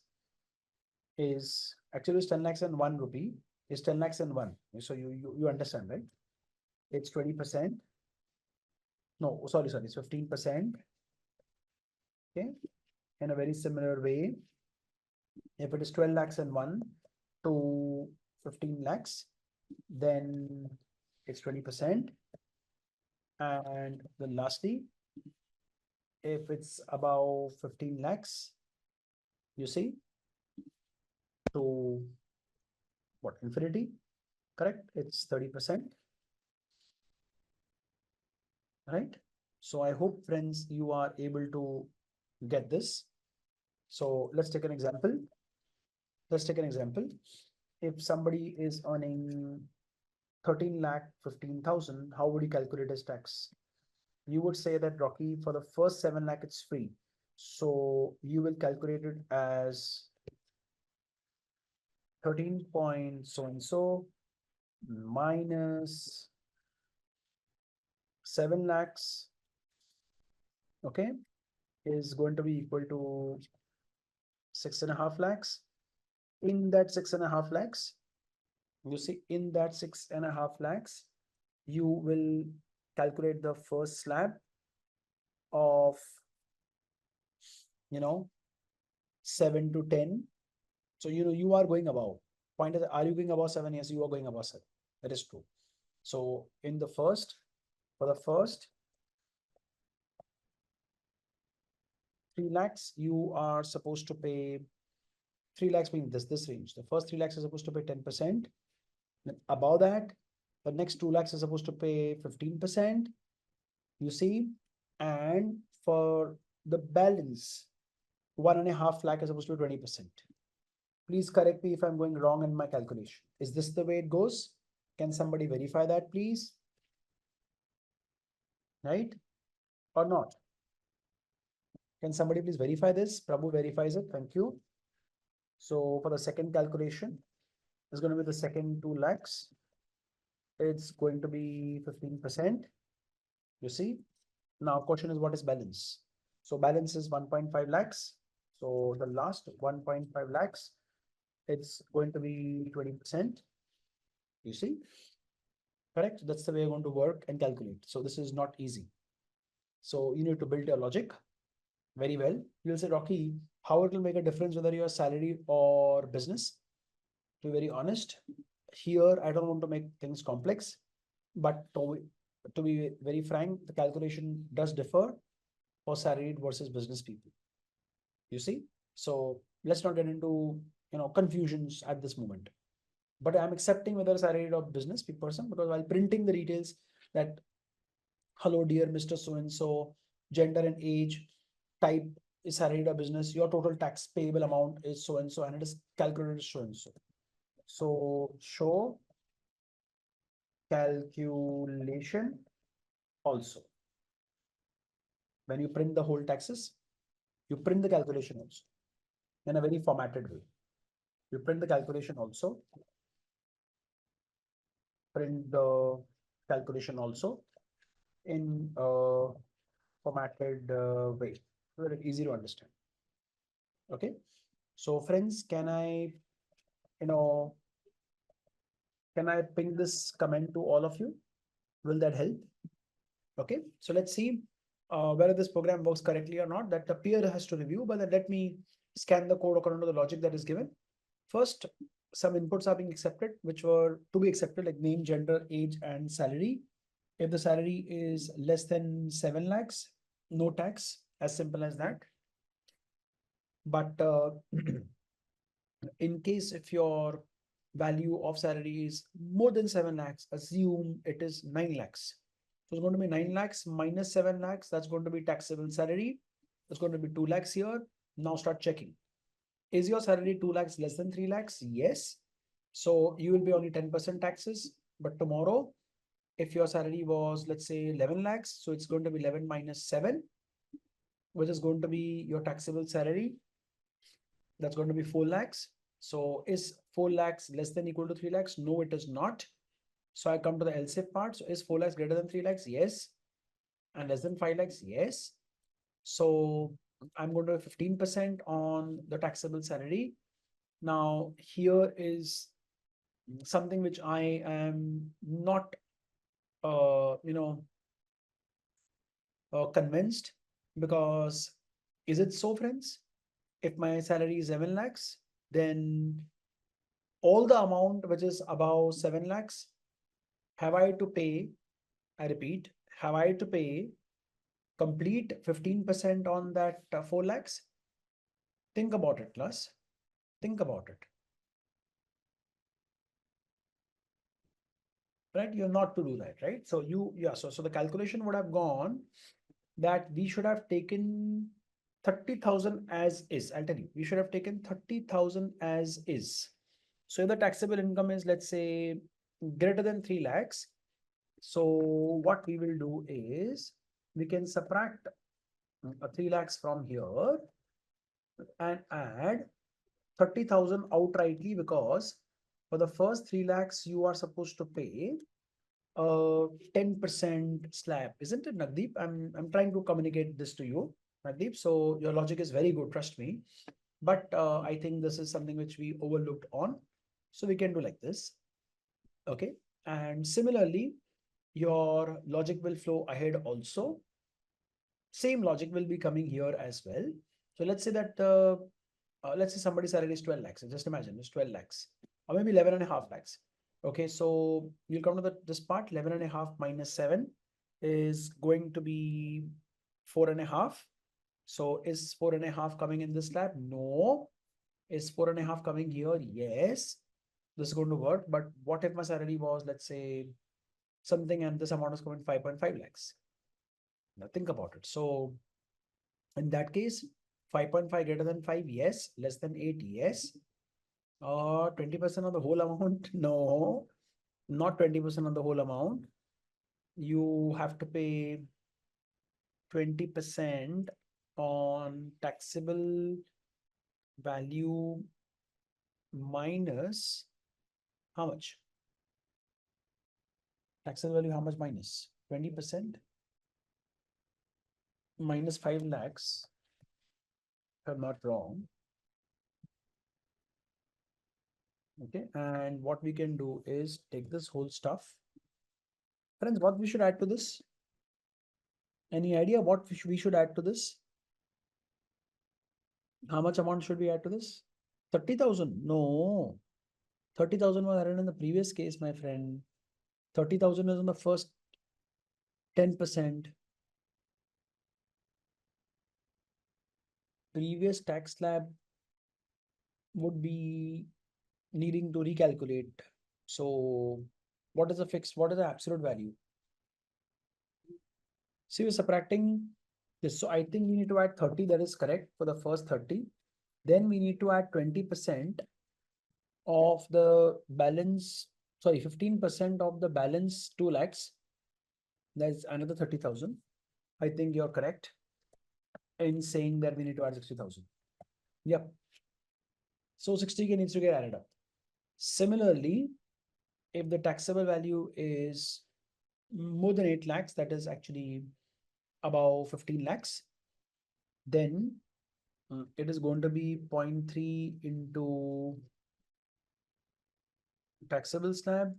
is actually 10 lakhs and 1 rupee is 10 lakhs and 1. So you understand, right? It's 20%. No, sorry, it's 15%. Okay. In a very similar way, if it is 12 lakhs and 1 to 15 lakhs, then it's 20%. And then lastly, if it's above 15 lakhs, you see, to what, infinity, correct? It's 30%, right? So I hope, friends, you are able to get this. So let's take an example. Let's take an example. If somebody is earning 13 lakh 15,000, how would you calculate his tax? You would say that, Rocky, for the first 7 lakh, it's free. So you will calculate it as 13 point so and so minus 7 lakhs, okay, is going to be equal to 6.5 lakhs. In that 6.5 lakhs, you see, in that 6.5 lakhs, you will calculate the first slab of 7 to 10. So you are going above. Point is, are you going above 7? Yes, you are going above 7. That is true. So in the first, for the first 3 lakhs, you are supposed to pay 3 lakhs means this range. The first 3 lakhs is supposed to pay 10%. Then above that, the next 2 lakhs is supposed to pay 15%. You see, and for the balance, 1.5 lakh is supposed to be 20%. Please correct me if I'm going wrong in my calculation. Is this the way it goes? Can somebody verify that, please? Right? Or not? Can somebody please verify this? Prabhu verifies it. Thank you. So for the second calculation, it's going to be the second 2 lakhs. It's going to be 15%. You see? Now question is, what is balance? So balance is 1.5 lakhs. So the last 1.5 lakhs, it's going to be 20%. You see? Correct? That's the way you're going to work and calculate. So this is not easy. So you need to build your logic very well. You'll say, Rocky, how it will make a difference whether you're salary or business? To be very honest, here I don't want to make things complex, but to be very frank, the calculation does differ for salaried versus business people. You see? So let's not get into confusions at this moment. But I'm accepting whether salaried or business person, because while printing the details that hello dear Mr. So and so, gender and age, type is salaried or business, your total tax payable amount is so and so, and it is calculated so and so. So show calculation also. When you print the whole taxes, you print the calculation also in a very formatted way. You print the calculation also, print the calculation also in a formatted way. Very easy to understand. Okay. So friends, can I ping this comment to all of you? Will that help? Okay. So let's see whether this program works correctly or not. That the peer has to review, but then let me scan the code according to the logic that is given. First, some inputs are being accepted, which were to be accepted, like name, gender, age, and salary. If the salary is less than 7 lakhs, no tax, as simple as that. But in case if your value of salary is more than 7 lakhs, assume it is 9 lakhs. So it's going to be 9 lakhs minus 7 lakhs. That's going to be taxable salary. It's going to be 2 lakhs here. Now start checking. Is your salary 2 lakhs less than 3 lakhs? Yes. So you will be only 10% taxes. But tomorrow, if your salary was, let's say, 11 lakhs, so it's going to be 11 minus 7, which is going to be your taxable salary. That's going to be 4 lakhs. So is 4 lakhs less than equal to 3 lakhs? No, it is not. So I come to the else if part. So is 4 lakhs greater than 3 lakhs? Yes. And less than 5 lakhs? Yes. So I'm going to have 15% on the taxable salary. Now here is something which I am not, convinced, because is it so, friends? If my salary is 7 lakhs, then all the amount which is above 7 lakhs, have I to pay, I repeat, have I to pay complete 15% on that 4 lakhs? Think about it, class. Think about it. Right? You're not to do that, right? So so the calculation would have gone that we should have taken 30,000 as is. I'll tell you, we should have taken 30,000 as is. So if the taxable income is, let's say, greater than 3 lakhs, so what we will do is we can subtract 3 lakhs from here and add 30,000 outrightly, because for the first 3 lakhs you are supposed to pay 10% slab, isn't it, Nagdeep? I'm trying to communicate this to you, Nagdeep. So your logic is very good, trust me. But I think this is something which we overlooked on. So we can do like this. Okay. And similarly, your logic will flow ahead also. Same logic will be coming here as well. So let's say that let's say somebody's salary is 12 lakhs. Just imagine it's 12 lakhs or maybe 11.5 lakhs. Okay, so you'll come to this part. 11.5 minus 7 is going to be 4.5. So is 4.5 coming in this slab? No. Is 4.5 coming here? Yes. This is going to work. But what if my salary was, let's say, something, and this amount is coming 5.5 lakhs? Now think about it. So in that case, 5.5 greater than 5, yes. Less than 8, yes. 20% of the whole amount? No, not 20% of the whole amount. You have to pay 20% on taxable value minus how much? Taxable value, how much minus? 20% minus 5 lakhs, if I'm not wrong. Okay, and what we can do is take this whole stuff. Friends, what we should add to this? Any idea what we should add to this? How much amount should we add to this? 30,000? No. 30,000 was added in the previous case, my friend. 30,000 is on the first 10%. Previous tax slab would be needing to recalculate. So what is the fixed? What is the absolute value? See, we're subtracting this. So I think we need to add 30. That is correct for the first 30. Then we need to add 20% of the balance. Sorry, 15% of the balance 2 lakhs. That's another 30,000. I think you're correct in saying that we need to add 60,000. Yep. So 60K needs to get added up. Similarly, if the taxable value is more than 8 lakhs, that is actually above 15 lakhs, then it is going to be 0.3 into taxable slab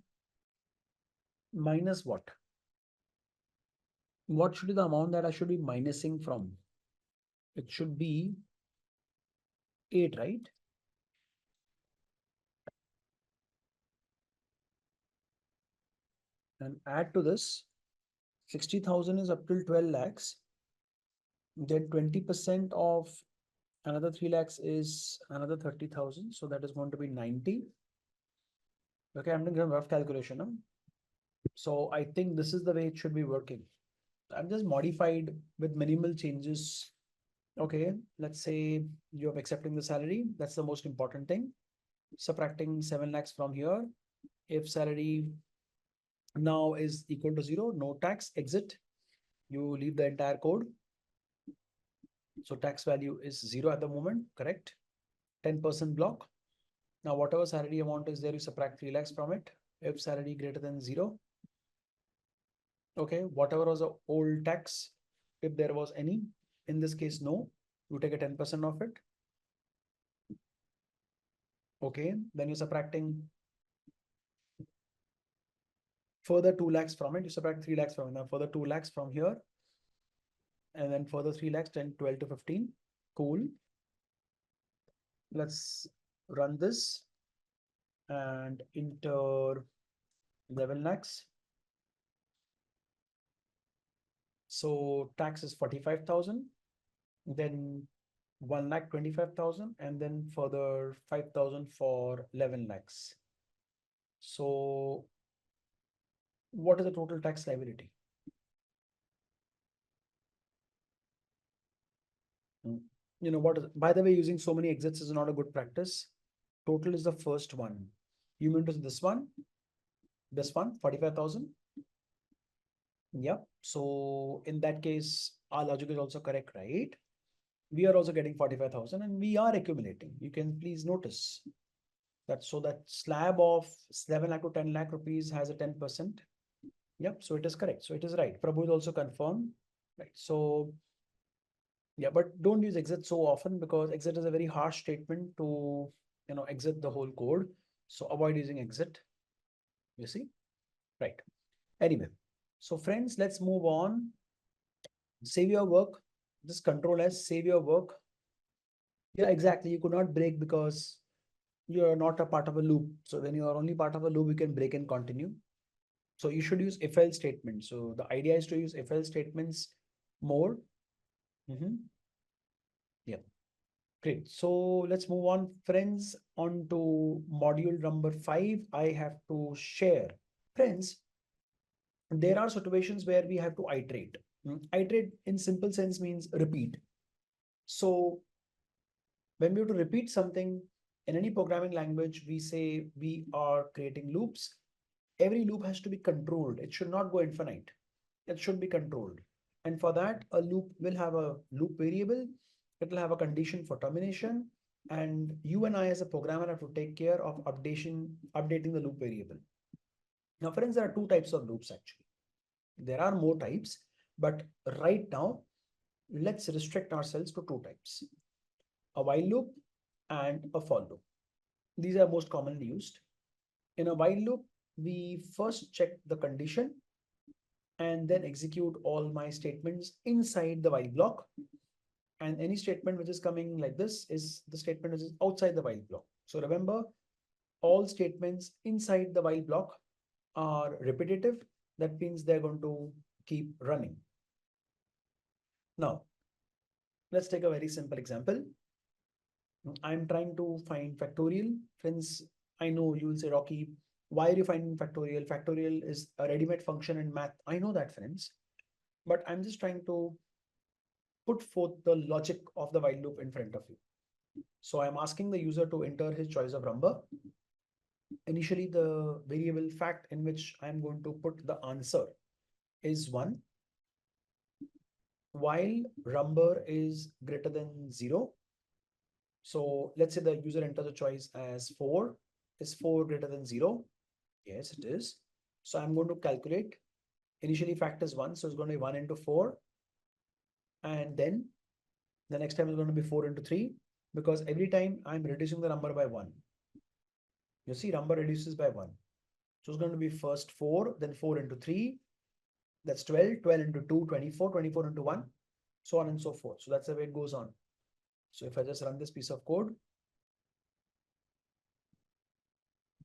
minus what? What should be the amount that I should be minusing from? It should be 8, right? And add to this, 60,000 is up till 12 lakhs. Then 20% of another 3 lakhs is another 30,000. So that is going to be 90. Okay, I'm doing a rough calculation. Huh? So I think this is the way it should be working. I've just modified with minimal changes. Okay, let's say you're accepting the salary. That's the most important thing. Subtracting 7 lakhs from here. If salary now is equal to 0, no tax, exit. You leave the entire code. So tax value is 0 at the moment, correct? 10% block. Now, whatever salary amount is there, you subtract 3 lakhs from it. If salary greater than 0, okay, whatever was the old tax, if there was any, in this case, no, you take a 10% of it. Okay, then you're subtracting further 2 lakhs from it. You subtract 3 lakhs from it. Now, further 2 lakhs from here. And then further 3 lakhs, 10, 12 to 15. Cool. Let's run this and enter 11 lakhs. So tax is 45,000, then 1,25,000, and then further 5,000 for 11 lakhs. So what is the total tax liability? You know what is, by the way, using so many exits is not a good practice. Total is the first one. You mean to this one, 45,000. Yep. So in that case, our logic is also correct, right? We are also getting 45,000 and we are accumulating. You can please notice that. So that slab of 7 lakh to 10 lakh rupees has a 10%. Yep. So it is correct. So it is right. Prabhu is also confirmed. Right. So yeah, but don't use exit so often because exit is a very harsh statement to, exit the whole code. So avoid using exit. You see? Right. Anyway, so friends, let's move on. Save your work. This control S, save your work. Yeah, exactly. You could not break because you're not a part of a loop. So when you are only part of a loop, you can break and continue. So you should use if else statements. So the idea is to use if else statements more. Yeah, great. So let's move on, friends, on to module number 5. I have to share. Friends, there are situations where we have to iterate. Iterate in simple sense means repeat. So when we have to repeat something, In any programming language, we say we are creating loops. Every loop has to be controlled. It should not go infinite. It should be controlled. And for that, a loop will have a loop variable. It will have a condition for termination. And you and I as a programmer have to take care of updating the loop variable. Now, friends, there are two types of loops actually. There are more types, but right now, let's restrict ourselves to two types: a while loop and a for loop. These are most commonly used. In a while loop, we first check the condition and then execute all my statements inside the while block. And any statement which is coming like this is the statement which is outside the while block. So remember, all statements inside the while block are repetitive. That means they're going to keep running. Now, let's take a very simple example. I'm trying to find factorial. Friends, I know you will say, Rocky, why are you finding factorial? Factorial is a ready-made function in math. I know that, friends, but I'm just trying to put forth the logic of the while loop in front of you. So I'm asking the user to enter his choice of number. Initially, the variable fact in which I'm going to put the answer is 1, while number is greater than 0. So let's say the user enters a choice as 4. Is 4 greater than 0? Yes, it is. So I'm going to calculate. Initially, fact is 1, so it's going to be 1 into 4. And then the next time is going to be 4 into 3, because every time I'm reducing the number by 1. You see, number reduces by 1. So it's going to be first 4, then 4 into 3. That's 12. 12 into 2, 24. 24 into 1, so on and so forth. So that's the way it goes on. So if I just run this piece of code,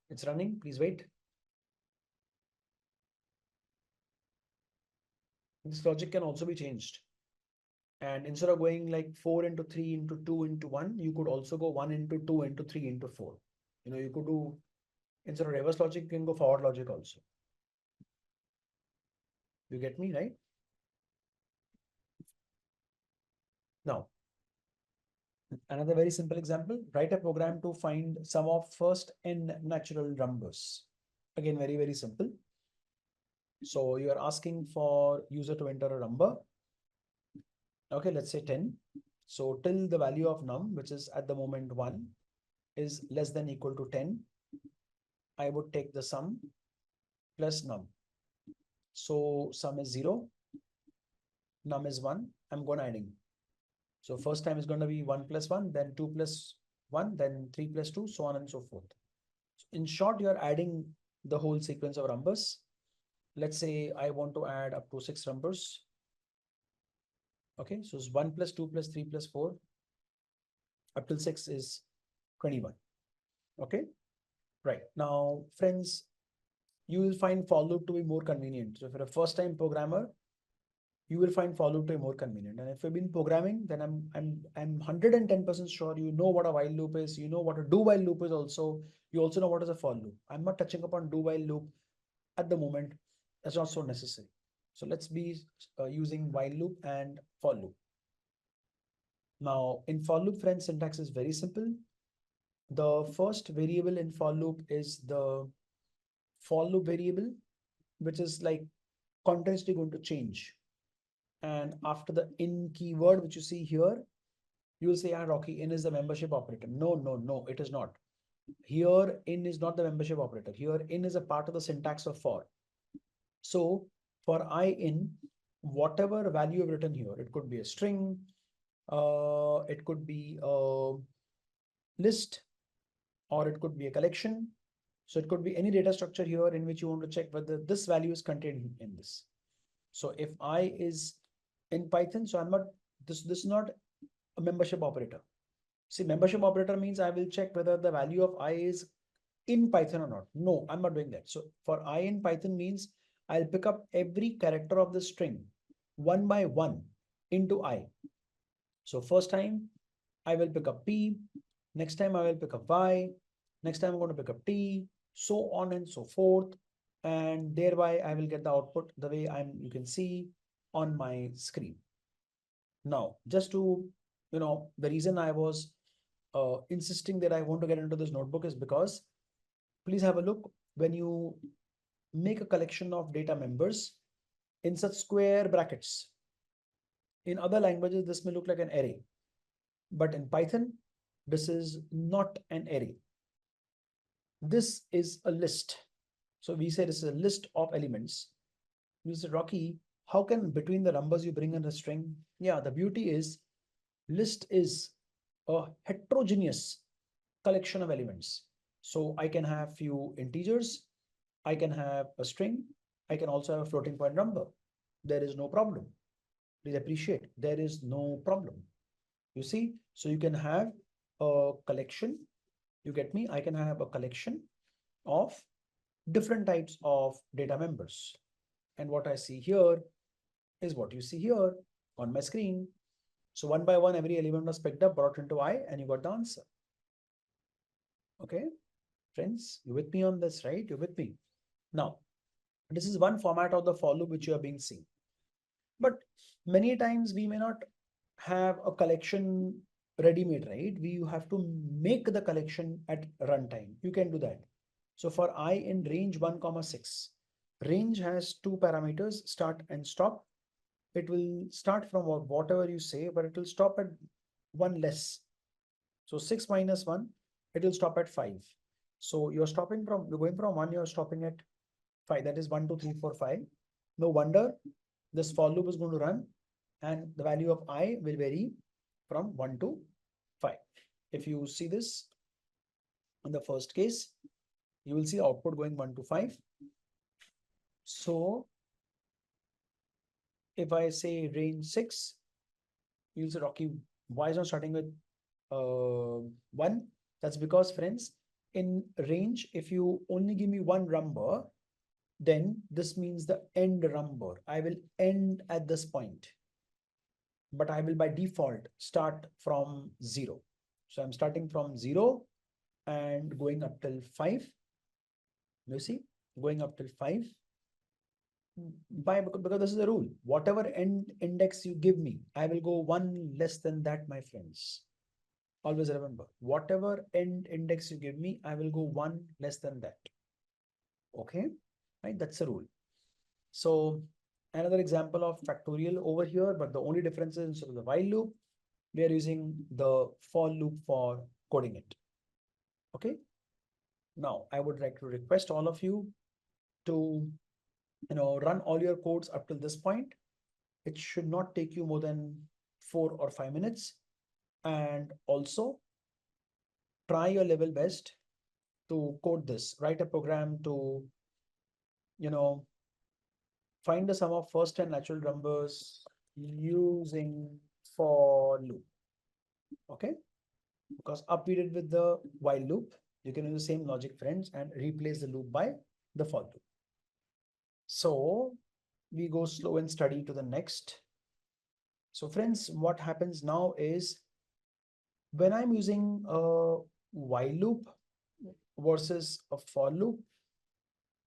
it's running. Please wait. This logic can also be changed. And instead of going like 4 into 3 into 2 into 1, you could also go 1 into 2 into 3 into 4. You could do, instead of reverse logic, you can go forward logic also. You get me, right? Now, another very simple example, write a program to find sum of first n natural numbers. Again, very, very simple. So you are asking for user to enter a number. Okay, let's say 10. So till the value of num, which is at the moment 1, is less than equal to 10, I would take the sum plus num. So sum is 0, num is 1, I'm going adding. So first time is going to be 1 plus 1, then 2 plus 1, then 3 plus 2, so on and so forth. So in short, you are adding the whole sequence of numbers. Let's say I want to add up to 6 numbers. Okay, so it's 1 plus 2 plus 3 plus 4 up till 6 is 21. Okay, right. Now, friends, you will find for loop to be more convenient. So if you're a first time programmer, you will find for loop to be more convenient. And if you've been programming, then I'm 110% sure you know what a while loop is, you know what a do while loop is also, you also know what is a for loop. I'm not touching upon do while loop at the moment. That's not so necessary. So let's be using while loop and for loop. Now in for loop, friends, syntax is very simple. The first variable in for loop is the for loop variable, which is like continuously going to change. And after the in keyword, which you see here, you will say, ah, Rocky, in is the membership operator. No, it is not. Here, in is not the membership operator. Here, in is a part of the syntax of for. So for I in, whatever value you've written here, it could be a string, it could be a list, or it could be a collection. So it could be any data structure here in which you want to check whether this value is contained in this. So if I is in Python, so I'm not, this is not a membership operator. See, membership operator means I will check whether the value of I is in Python or not. No, I'm not doing that. So for I in Python means I'll pick up every character of the string one by one into I. So first time I will pick up P, next time I will pick up Y, next time I'm going to pick up T, so on and so forth. And thereby I will get the output the way you can see on my screen. Now, just to, the reason I was insisting that I want to get into this notebook is because please have a look when you make a collection of data members in such square brackets. In other languages, this may look like an array, but in Python, this is not an array. This is a list. So we say this is a list of elements. You say, Rocky, how can between the numbers you bring in a string? Yeah, the beauty is list is a heterogeneous collection of elements. So I can have few integers, I can have a string, I can also have a floating point number. There is no problem. Please appreciate, there is no problem. You see, so you can have a collection. You get me? I can have a collection of different types of data members. And what I see here is what you see here on my screen. So one by one, every element was picked up, brought into I, and you got the answer. Okay, friends, you with me on this, right? You're with me. Now, this is one format of the for loop which you are being seen. But many times we may not have a collection ready-made, right? We have to make the collection at runtime. You can do that. So for I in range 1,6, range has two parameters, start and stop. It will start from whatever you say, but it will stop at one less. So 6 minus 1, it will stop at 5. So you're going from 1, you're stopping at 5. That is 1, 2, 3, 4, 5. No wonder this for loop is going to run and the value of I will vary from 1 to 5. If you see this in the first case, you will see output going 1 to 5. So if I say range 6, you'll say, Rocky, why is not starting with 1? That's because, friends, in range, if you only give me one number, then this means the end number. I will end at this point, but I will by default start from 0. So I'm starting from 0 and going up till 5. You see, going up till 5. Because this is the rule. Whatever end index you give me, I will go one less than that, my friends. Always remember, whatever end index you give me, I will go one less than that. Okay, right? That's the rule. So another example of factorial over here, but the only difference is instead of the while loop, we are using the for loop for coding it. Okay. Now I would like to request all of you to run all your codes up till this point. It should not take you more than 4 or 5 minutes. And also try your level best to code this. Write a program to, find the sum of first 10 natural numbers using for loop. Okay, because up we did with the while loop, you can use the same logic, friends, and replace the loop by the for loop. So we go slow and steady to the next. So friends, what happens now is when I'm using a while loop versus a for loop,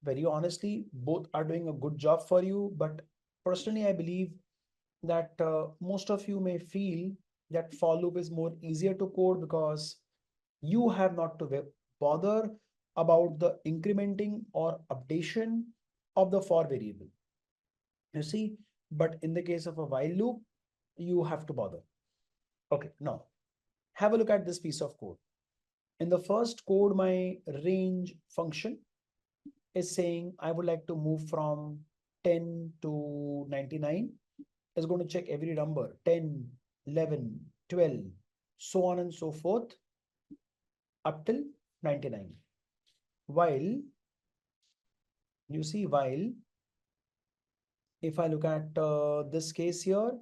very honestly, both are doing a good job for you. But personally, I believe that most of you may feel that for loop is more easier to code because you have not to bother about the incrementing or updation of the for variable. You see, but in the case of a while loop, you have to bother. Okay, now have a look at this piece of code. In the first code, my range function is saying I would like to move from 10 to 99. It's going to check every number 10, 11, 12, so on and so forth up till 99. While you see, while if I look at this case here,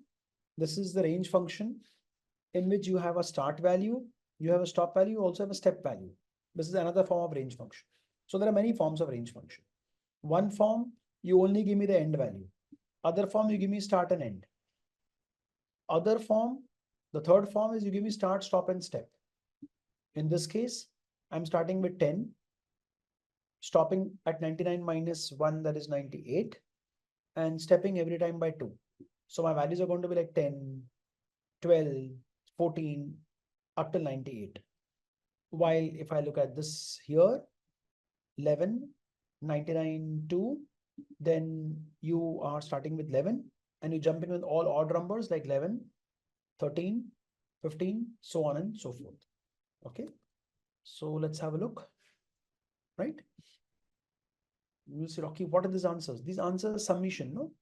this is the range function in which you have a start value, you have a stop value, you also have a step value. This is another form of range function. So there are many forms of range function. One form, you only give me the end value. Other form, you give me start and end. Other form, the third form is you give me start, stop, and step. In this case, I'm starting with 10, stopping at 99 minus 1, that is 98, and stepping every time by 2. So my values are going to be like 10, 12, 14, up till 98. While if I look at this here, 11, 99, 2, then you are starting with 11 and you jump in with all odd numbers like 11, 13, 15, so on and so forth. Okay. So let's have a look, right? You will see, Rocky, what are these answers? These answers are summation, no?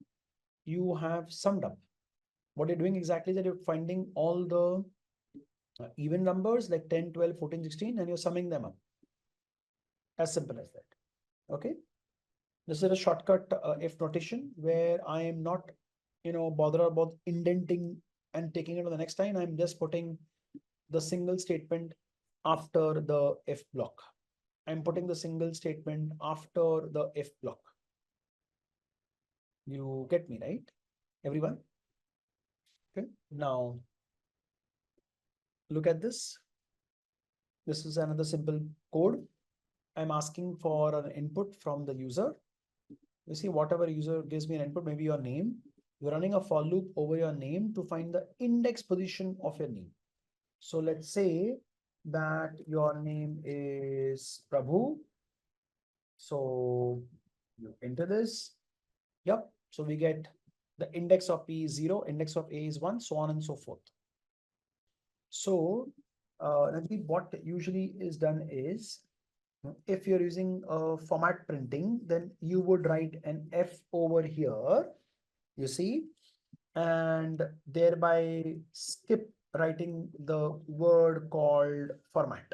You have summed up. What you're doing exactly is that you're finding all the even numbers like 10, 12, 14, 16, and you're summing them up. As simple as that. Okay. This is a shortcut if notation where I am not, bothered about indenting and taking it to the next line. I'm just putting the single statement after the if block. I'm putting the single statement after the if block. You get me, right? Everyone? Okay. Now, look at this. This is another simple code. I'm asking for an input from the user. You see, whatever user gives me an input, maybe your name. You're running a for loop over your name to find the index position of your name. So let's say that your name is Prabhu. So you enter this. Yep. So we get the index of P is 0, index of A is 1, so on and so forth. So what usually is done is, if you're using format printing, then you would write an F over here, you see, and thereby skip writing the word called format.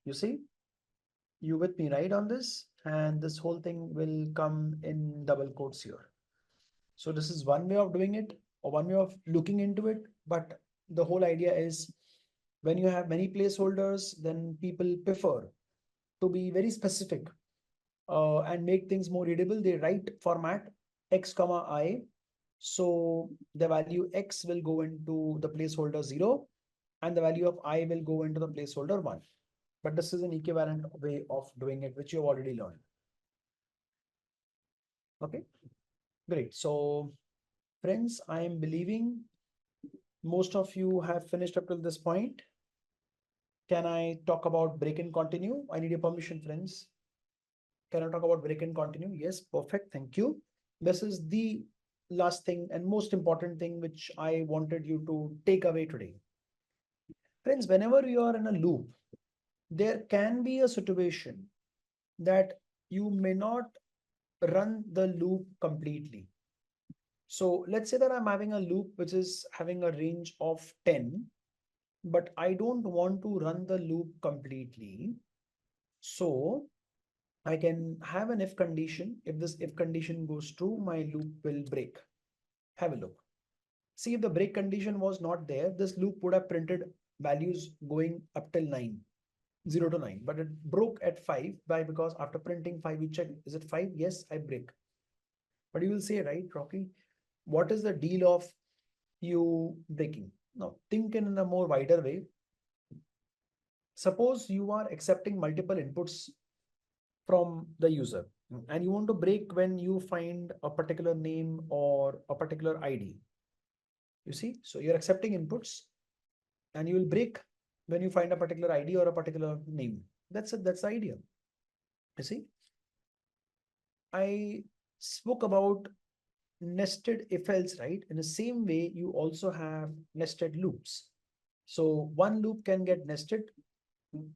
You see, you with me, right, on this? And this whole thing will come in double quotes here. So this is one way of doing it, or one way of looking into it. But the whole idea is, when you have many placeholders, then people prefer to be very specific and make things more readable. They write format x comma I. So the value x will go into the placeholder 0 and the value of I will go into the placeholder 1. But this is an equivalent way of doing it, which you've already learned. Okay, great. So friends, I am believing most of you have finished up till this point. Can I talk about break and continue? I need your permission, friends. Can I talk about break and continue? Yes, perfect. Thank you. This is the last thing and most important thing which I wanted you to take away today. Friends, whenever you are in a loop, there can be a situation that you may not run the loop completely. So let's say that I'm having a loop which is having a range of 10, but I don't want to run the loop completely. So I can have an if condition. If this if condition goes true, my loop will break. Have a look. See, if the break condition was not there, this loop would have printed values going up till 9, 0 to 9, but it broke at 5 because after printing 5, we check, is it 5? Yes, I break. But you will say, right, Rocky, what is the deal of you breaking? Now, think in a more wider way. Suppose you are accepting multiple inputs from the user and you want to break when you find a particular name or a particular ID. You see, so you're accepting inputs and you will break when you find a particular ID or a particular name. That's it. That's the idea. You see, I spoke about nested if else, right? In the same way, you also have nested loops. So one loop can get nested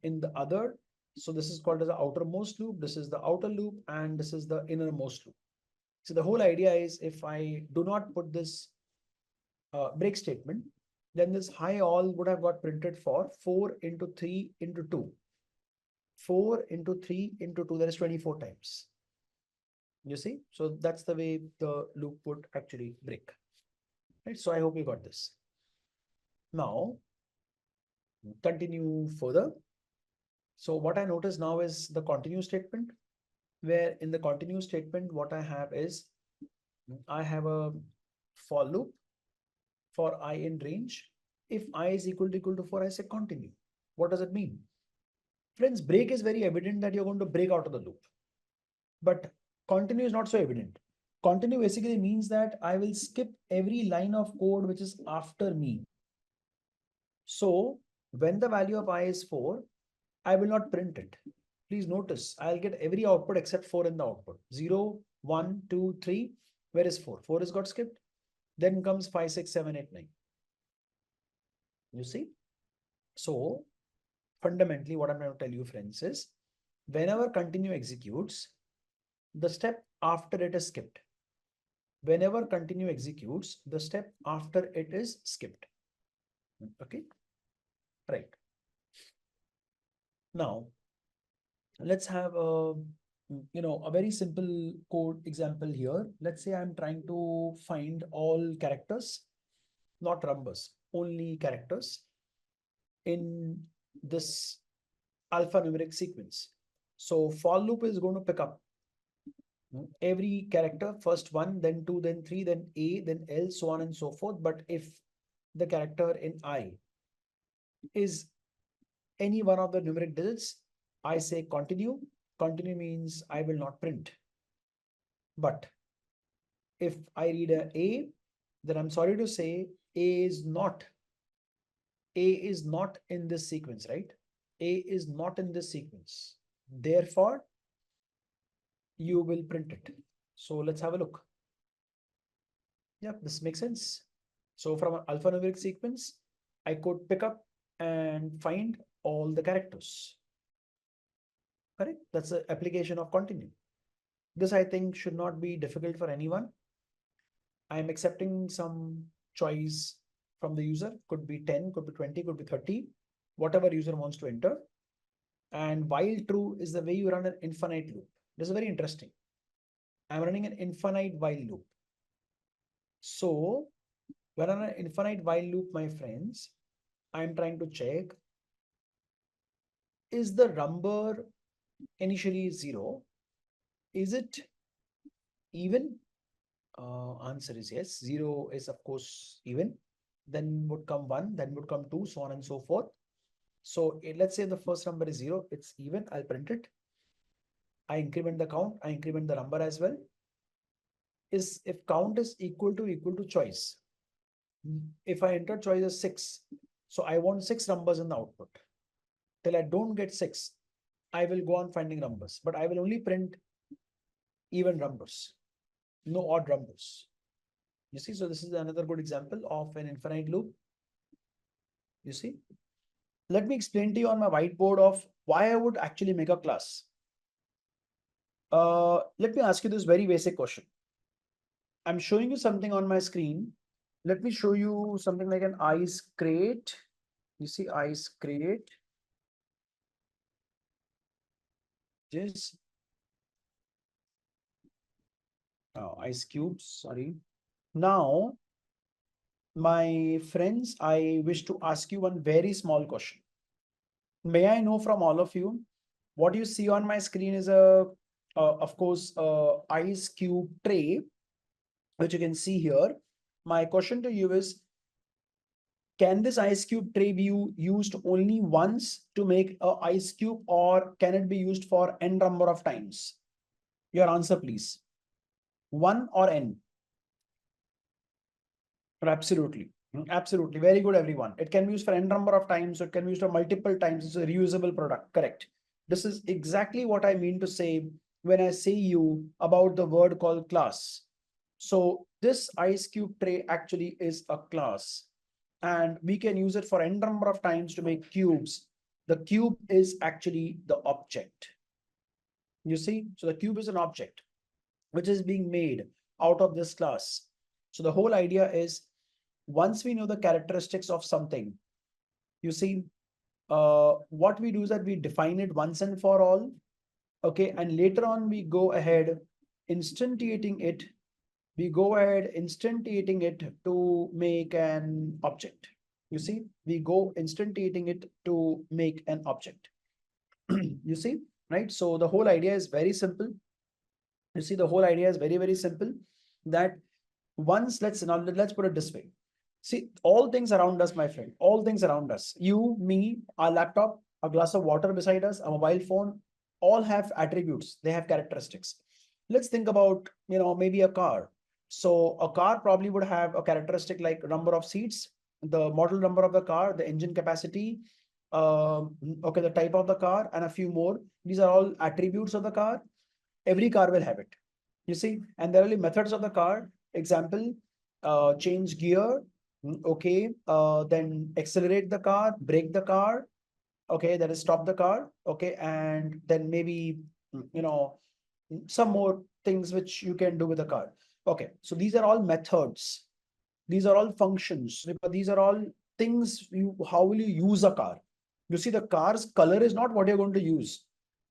in the other. So this is called as the outermost loop. This is the outer loop and this is the innermost loop. So the whole idea is, if I do not put this break statement, then this high all would have got printed for 4 into 3 into 2. 4 into 3 into 2, that is 24 times. You see, so that's the way the loop would actually break. Right, so I hope you got this. Now, continue further. So what I notice now is the continue statement, where in the continue statement, what I have is, I have a for loop for I in range. If I is equal to 4, I say continue. What does it mean? Friends, break is very evident that you're going to break out of the loop. But continue is not so evident. Continue basically means that I will skip every line of code which is after me. So When the value of I is 4, I will not print it. Please notice, I'll get every output except 4 in the output. 0, 1, 2, 3. Where is 4? 4 has got skipped. Then comes 5, 6, 7, 8, 9. You see? So fundamentally, what I'm going to tell you, friends, is whenever continue executes, the step after it is skipped. Whenever continue executes, the step after it is skipped. Okay, right. Now, let's have a very simple code example here. Let's say I'm trying to find all characters, not numbers, only characters in this alphanumeric sequence. So for loop is going to pick up every character, first 1, then 2, then 3, then A, then L, so on and so forth. But if the character in I is any one of the numeric digits, I say continue. Continue means I will not print. But if I read A, then I'm sorry to say A is not in this sequence, right? A is not in this sequence. Therefore, you will print it. So let's have a look. Yep, this makes sense. So from an alphanumeric sequence, I could pick up and find all the characters. Correct? That's the application of continue. This, I think, should not be difficult for anyone. I'm accepting some choice from the user. Could be 10, could be 20, could be 30, whatever user wants to enter. And while true is the way you run an infinite loop. This is very interesting. I'm running an infinite while loop. So when I run an infinite while loop, my friends, I'm trying to check, is the number initially 0? Is it even? Answer is yes. 0 is of course even. Then would come 1, then would come 2, so on and so forth. So let's say the first number is 0, it's even, I'll print it. I increment the count, I increment the number as well. If count is equal to choice, if I enter choice as 6, so I want 6 numbers in the output. Till I don't get 6, I will go on finding numbers, but I will only print even numbers, no odd numbers. You see, so this is another good example of an infinite loop. You see, let me explain to you on my whiteboard of why I would actually make a class. Let me ask you this very basic question. I'm showing you something on my screen. Let me show you something like an ice crate. You see, ice crate. Just ice cubes, sorry. Now, my friends, I wish to ask you one very small question. May I know from all of you, what you see on my screen is of course, ice cube tray, which you can see here. My question to you is, can this ice cube tray be used only once to make a ice cube, or can it be used for n number of times? Your answer, please. 1 or n? Absolutely. Absolutely. Very good, everyone. It can be used for n number of times. So it can be used for multiple times. It's a reusable product. Correct. This is exactly what I mean to say when I say you about the word called class. So this ice cube tray actually is a class, and we can use it for n number of times to make cubes. The cube is actually the object. You see, so the cube is an object which is being made out of this class. So the whole idea is, once we know the characteristics of something, you see, what we do is that we define it once and for all. Okay, and later on we go ahead instantiating it. We go ahead instantiating it to make an object. You see, we go instantiating it to make an object. You see, right? So the whole idea is very simple. You see, the whole idea is very, very simple, that once, let's put it this way. See, all things around us, my friend, all things around us, you, me, our laptop, a glass of water beside us, a mobile phone, all have attributes. They have characteristics. Let's think about, maybe a car. So a car probably would have a characteristic like number of seats, the model number of the car, the engine capacity, Okay, the type of the car and a few more. These are all attributes of the car. Every car will have it. You see, and there are only methods of the car. Example, change gear. Okay, then accelerate the car, brake the car. Okay, that is stop the car. Okay, and then maybe some more things which you can do with the car. Okay, so these are all methods. These are all functions. These are all things. How will you use a car? You see, the car's color is not what you're going to use.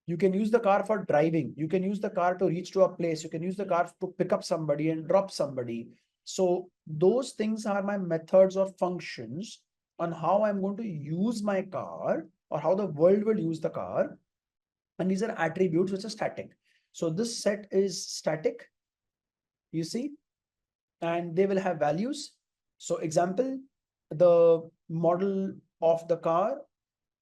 You can use the car for driving. You can use the car to reach to a place. You can use the car to pick up somebody and drop somebody. So those things are my methods or functions on how I'm going to use my car or how the world will use the car. And these are attributes which are static. So this set is static, you see, and they will have values. So example, the model of the car.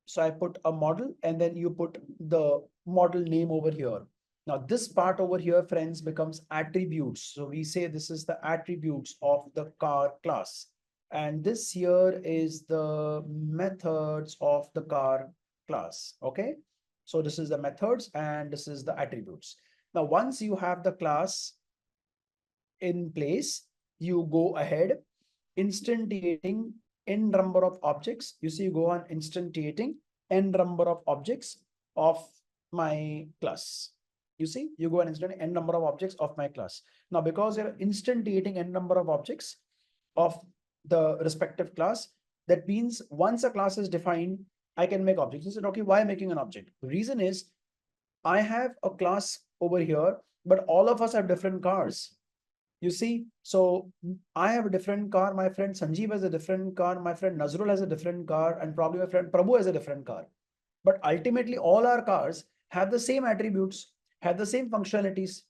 So I put a model and then you put the model name over here. Now this part over here, friends, becomes attributes. So we say this is the attributes of the car class. And this here is the methods of the car class. Okay. So this is the methods and this is the attributes. Now, once you have the class in place, you go ahead instantiating n number of objects. You see, you go on instantiating n number of objects of my class. You see, you go and instant n number of objects of my class. Now, because you're instantiating n number of objects of the respective class, that means once a class is defined, I can make objects. You said, okay, why making an object? The reason is I have a class over here, but all of us have different cars. You see, so I have a different car. My friend Sanjeev has a different car. My friend Nazrul has a different car, and probably my friend Prabhu has a different car. But ultimately, all our cars have the same attributes, have the same functionalities.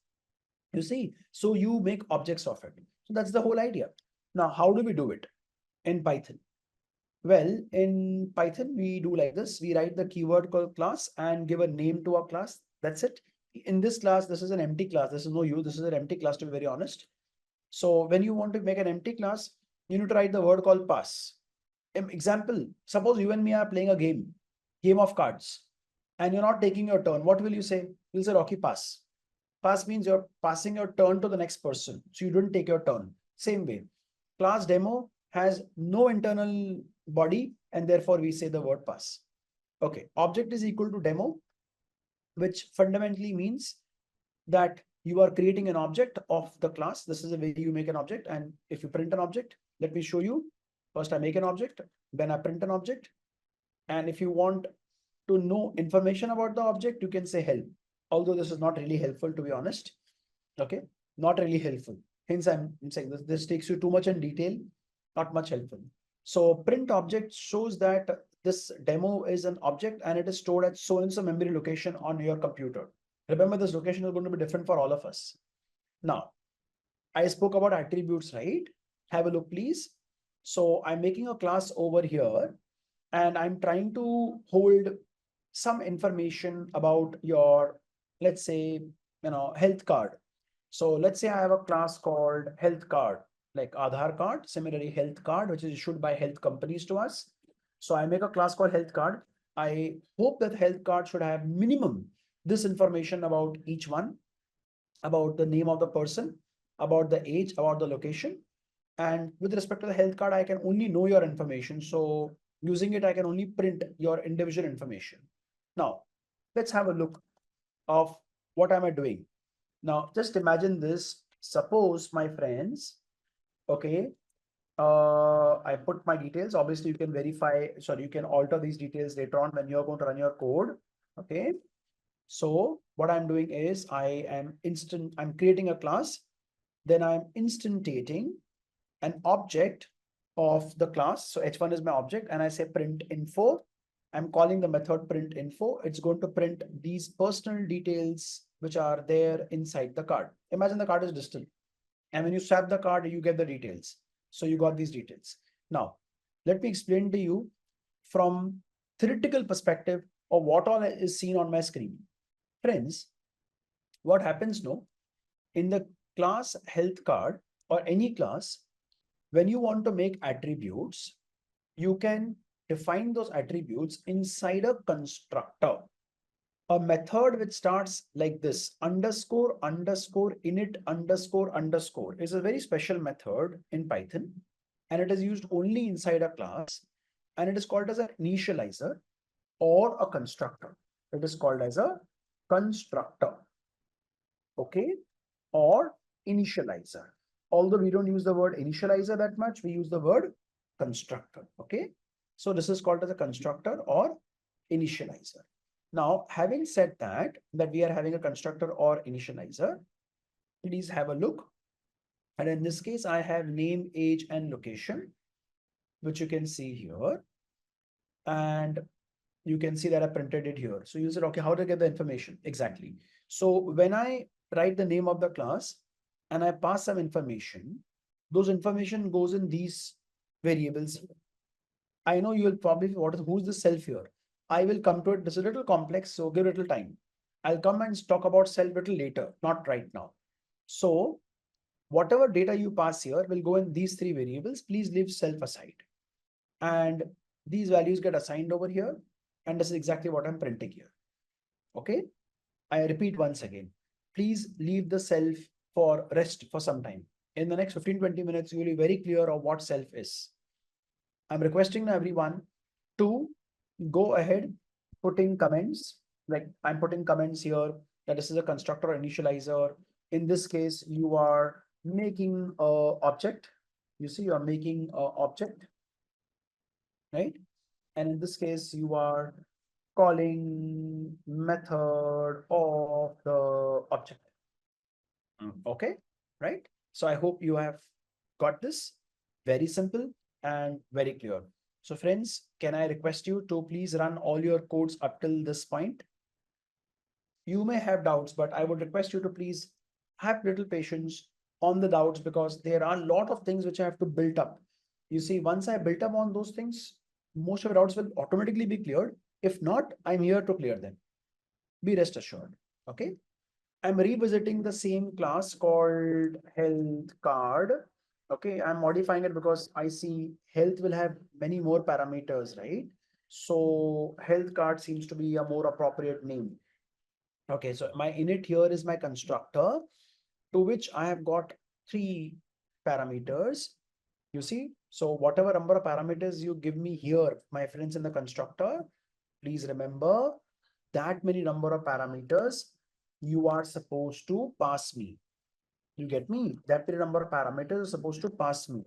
You see, so you make objects of it. So that's the whole idea. Now, how do we do it in Python? Well, in Python, we do like this. We write the keyword called class and give a name to our class. That's it. In this class, this is an empty class. This is no use. This is an empty class, to be very honest. So when you want to make an empty class, you need to write the word called pass. Example, suppose you and me are playing a game of cards, and you're not taking your turn. What will you say? You'll say, Rocky, pass. Pass means you're passing your turn to the next person. So you didn't take your turn. Same way, class demo has no internal body, and therefore we say the word pass. Okay, object is equal to demo, which fundamentally means that you are creating an object of the class. This is the way you make an object. And if you print an object, let me show you. First, I make an object, then I print an object. And if you want to know information about the object, you can say help. Although this is not really helpful, to be honest. Okay, not really helpful. Hence, I'm saying this takes you too much in detail, not much helpful. So print object shows that this demo is an object and it is stored at so and so memory location on your computer. Remember, this location is going to be different for all of us. Now, I spoke about attributes, right? Have a look, please. So I'm making a class over here and I'm trying to hold some information about your, let's say, health card. So let's say I have a class called health card, like Aadhaar card, similarly health card, which is issued by health companies to us. So I make a class called health card. I hope that health card should have minimum this information about each one, about the name of the person, about the age, about the location. And with respect to the health card, I can only know your information. So using it, I can only print your individual information. Now, let's have a look of what am I doing. Now, just imagine this. Suppose, my friends, okay, I put my details. Obviously, you can verify, sorry, you can alter these details later on when you're going to run your code. Okay. So what I'm doing is I'm creating a class, then I'm instantiating an object of the class. So h1 is my object and I say print info. I'm calling the method print info. It's going to print these personal details which are there inside the card. Imagine the card is digital. And when you swap the card, you get the details. So you got these details. Now, let me explain to you from theoretical perspective of what all is seen on my screen. Friends, what happens now in the class health card or any class, when you want to make attributes, you can define those attributes inside a constructor. A method which starts like this, underscore, underscore, init, underscore, underscore, is a very special method in Python, and it is used only inside a class, and it is called as an initializer or a constructor. It is called as a constructor, okay, or initializer. Although we don't use the word initializer that much, we use the word constructor, okay. So this is called as a constructor or initializer. Now, having said that we are having a constructor or initializer, please have a look. And in this case, I have name, age, and location, which you can see here. And you can see that I printed it here. So you said, okay, how to get the information? Exactly. So when I write the name of the class and I pass some information, those information goes in these variables. I know you will probably, who's the self here? I will come to it. This is a little complex, so give it a little time. I'll come and talk about self a little later, not right now. So whatever data you pass here will go in these three variables. Please leave self aside. And these values get assigned over here. And this is exactly what I'm printing here. Okay. I repeat once again, please leave the self for rest for some time. In the next 15-20 minutes, you will be very clear of what self is. I'm requesting everyone to go ahead, putting comments, like I'm putting comments here that this is a constructor or initializer. In this case, you are making a object. You see, you are making a object, right? And in this case, you are calling method of the object. Okay, right? So I hope you have got this. Very simple and very clear. So friends, can I request you to please run all your codes up till this point? You may have doubts, but I would request you to please have little patience on the doubts, because there are a lot of things which I have to build up. You see, once I built up on those things, most of your doubts will automatically be cleared. If not, I'm here to clear them. Be rest assured. Okay. I'm revisiting the same class called health card. Okay, I'm modifying it because I see health will have many more parameters, right? So health card seems to be a more appropriate name. Okay, so my init here is my constructor, to which I have got three parameters. You see, so whatever number of parameters you give me here, my friends, in the constructor, please remember that many number of parameters you are supposed to pass me. You get me? That many number of parameters are supposed to pass me.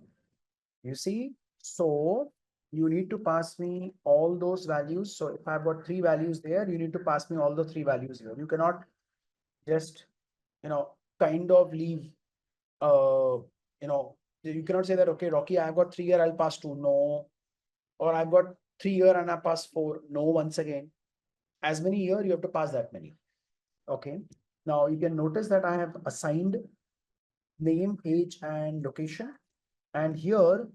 You see, so you need to pass me all those values. So if I've got three values there, you need to pass me all the three values here. You cannot just, kind of leave, you cannot say that, okay, Rocky, I've got 3 here, I'll pass 2. No. Or I've got 3 here and I pass 4. No, once again, as many here, you have to pass that many. Okay. Now you can notice that I have assigned name, age, and location. And here,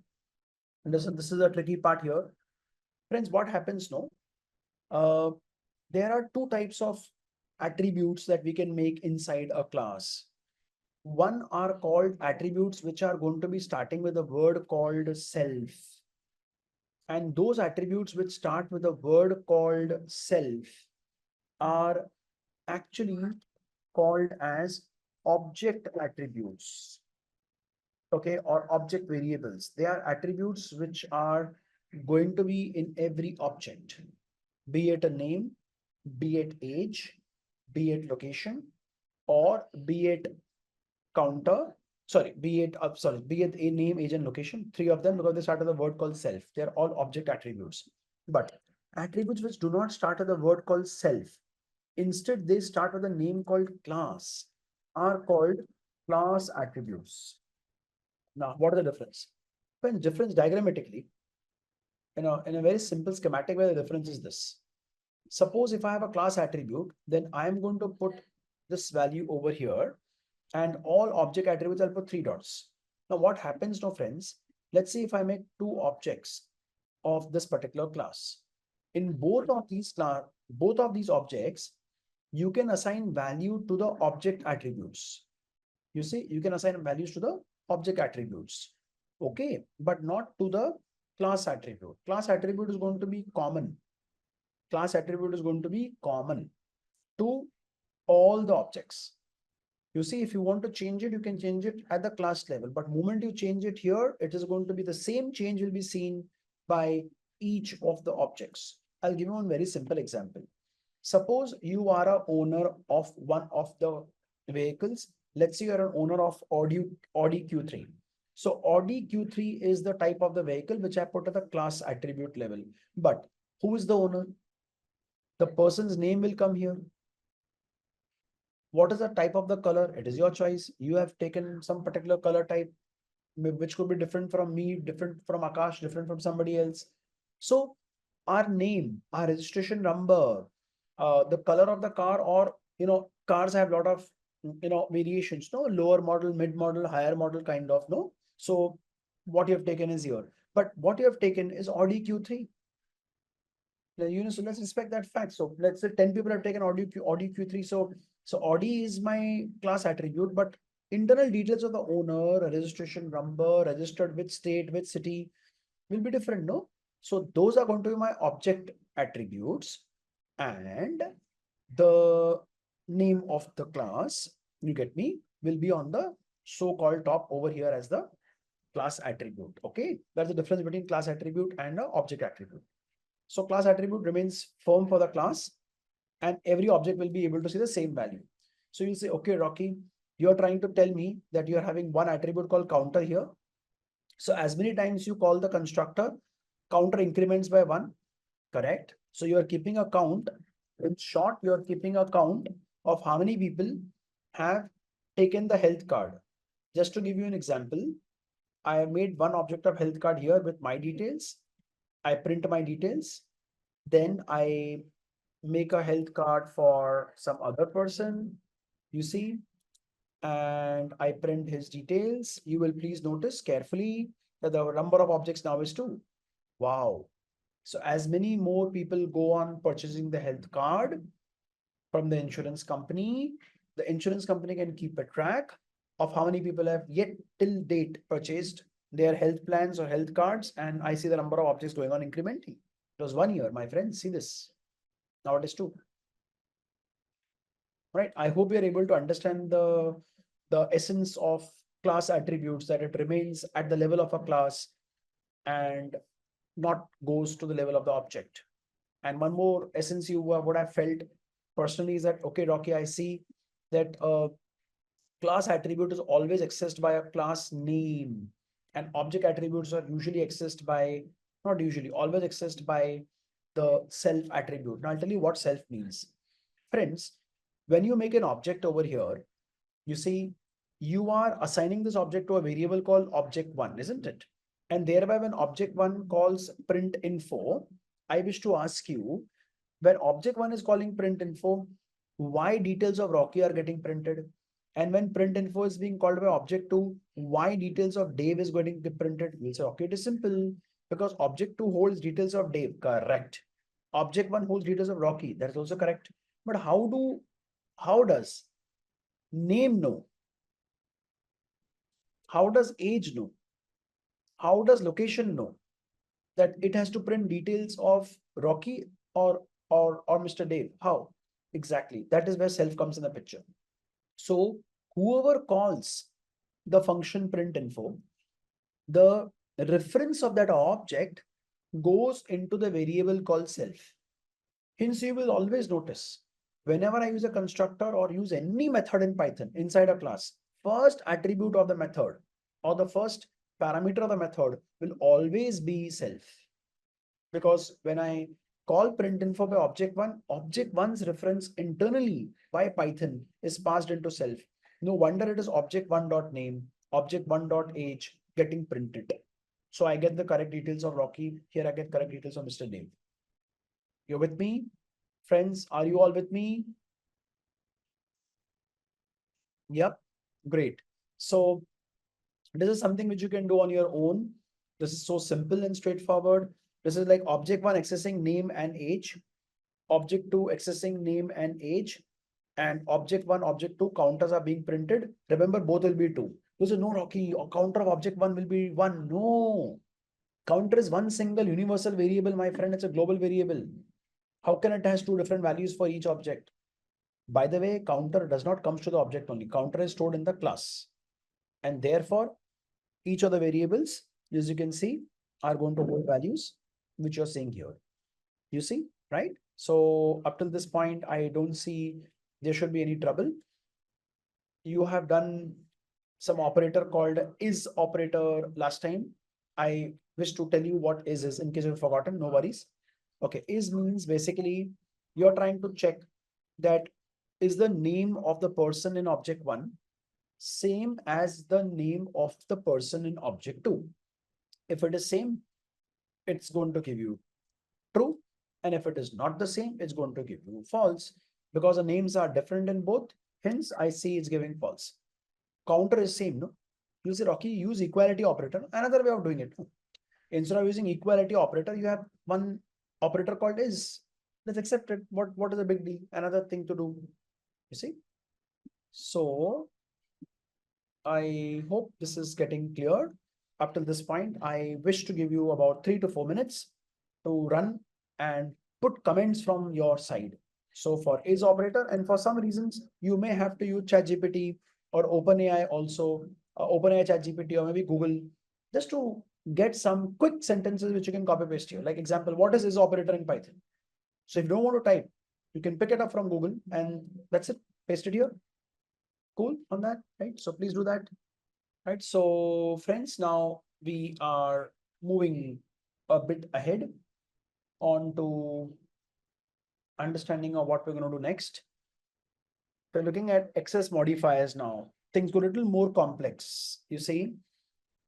this is a tricky part here. Friends, what happens now? There are two types of attributes that we can make inside a class. One are called attributes which are going to be starting with a word called self. And those attributes which start with a word called self are actually called as object attributes. Okay, or object variables. They are attributes which are going to be in every object, be it a name, be it age, be it location, or be it counter. Be it a name, age, and location. Three of them, because they start with a word called self. They're all object attributes. But attributes which do not start with a word called self, instead they start with a name called class, are called class attributes. Now, what are the difference? When difference diagrammatically, in a very simple schematic way, the difference is this. Suppose if I have a class attribute, then I am going to put this value over here, and all object attributes, I'll put 3 dots. Now, what happens now, friends? Let's say if I make 2 objects of this particular class. In both of these objects, you can assign value to the object attributes. You see, you can assign values to the object attributes. Okay, but not to the class attribute. Class attribute is going to be common. Class attribute is going to be common to all the objects. You see, if you want to change it, you can change it at the class level. But moment you change it here, it is going to be the same change will be seen by each of the objects. I'll give you one very simple example. Suppose you are a owner of one of the vehicles. Let's say you're an owner of Audi Q3. So Audi Q3 is the type of the vehicle which I put at the class attribute level. But who is the owner? The person's name will come here. What is the type of the color? It is your choice. You have taken some particular color type, which could be different from me, different from Akash, different from somebody else. So our name, our registration number, the color of the car, or cars have a lot of variations. No, lower model, mid model, higher model, kind of. No, so what you have taken is here, but what you have taken is Audi Q3. So let's respect that fact. So let's say 10 people have taken Audi Q3. So Audi is my class attribute, but internal details of the owner, registration number, registered which state, which city will be different, no? So those are going to be my object attributes, and the name of the class, you get me, will be on the so-called top over here as the class attribute. Okay, that's the difference between class attribute and the object attribute. So class attribute remains firm for the class, and every object will be able to see the same value. So you'll say, okay, Rocky, you're trying to tell me that you're having one attribute called counter here. So as many times you call the constructor, counter increments by 1, correct? So you are keeping a count. In short, you are keeping a count of how many people have taken the health card. Just to give you an example, I have made one object of health card here with my details. I print my details. Then I make a health card for some other person, you see, and I print his details. You will please notice carefully that the number of objects now is 2. Wow. So as many more people go on purchasing the health card from the insurance company can keep a track of how many people have yet till date purchased their health plans or health cards, and I see the number of objects going on incrementing. It was 1 year, my friends. See this. Now it is 2. Right. I hope you're able to understand the essence of class attributes, that it remains at the level of a class and not goes to the level of the object. And one more essence what I felt personally is that, okay, Rocky, I see that class attribute is always accessed by a class name, and object attributes are usually accessed by, not usually, always accessed by the self attribute. Now I'll tell you what self means. Friends, when you make an object over here, you see, you are assigning this object to a variable called object1, isn't it? And thereby when object1 calls print info, I wish to ask you, when object1 is calling print info, why details of Rocky are getting printed? And when print info is being called by object2, why details of Dave is getting printed? We'll say, okay, it is simple, because object2 holds details of Dave, correct. Object1 holds details of Rocky, that is also correct. But how does name know? How does age know? How does location know that it has to print details of Rocky or Mr. Dave? How? Exactly. That is where self comes in the picture. So whoever calls the function print info, the reference of that object goes into the variable called self. Hence, you will always notice whenever I use a constructor or use any method in Python inside a class, first attribute of the method or the first parameter of the method will always be self. Because when I call print info by object1, object1's reference internally by Python is passed into self. No wonder it is object1.name, object1.age getting printed. So I get the correct details of Rocky. Here I get correct details of Mr. Dave. You're with me? Friends, are you all with me? Yep, great. So this is something which you can do on your own. This is so simple and straightforward. This is like object1 accessing name and age, object2 accessing name and age, and object1, object2 counters are being printed. Remember, both will be 2. You say, no, Rocky, a counter of object1 will be 1. No. Counter is one single universal variable, my friend. It's a global variable. How can it has two different values for each object? By the way, counter does not come to the object only. Counter is stored in the class. And therefore, each of the variables, as you can see, are going to hold values, which you're seeing here. You see, right? So up till this point, I don't see there should be any trouble. You have done some operator called is operator last time. I wish to tell you what is in case you've forgotten, no worries. Okay, is means basically you're trying to check that is the name of the person in object 1 same as the name of the person in object 2. If it is same, it's going to give you true. And if it is not the same, it's going to give you false because the names are different in both. Hence, I see it's giving false. Counter is same, no? You say, Rocky, use equality operator. Another way of doing it. Instead of using equality operator, you have one operator called is. Let's accept it. What is the big deal? Another thing to do. You see? So I hope this is getting clear. Up till this point, I wish to give you about 3 to 4 minutes to run and put comments from your side. So for is operator, and for some reasons, you may have to use ChatGPT or OpenAI also, OpenAI ChatGPT or maybe Google, just to get some quick sentences which you can copy paste here. Like example, what is operator in Python? So if you don't want to type, you can pick it up from Google and that's it, paste it here. Cool on that, right? So please do that. Right. So friends, now we are moving a bit ahead on to understanding of what we're going to do next. We're looking at excess modifiers now. Things go a little more complex, you see.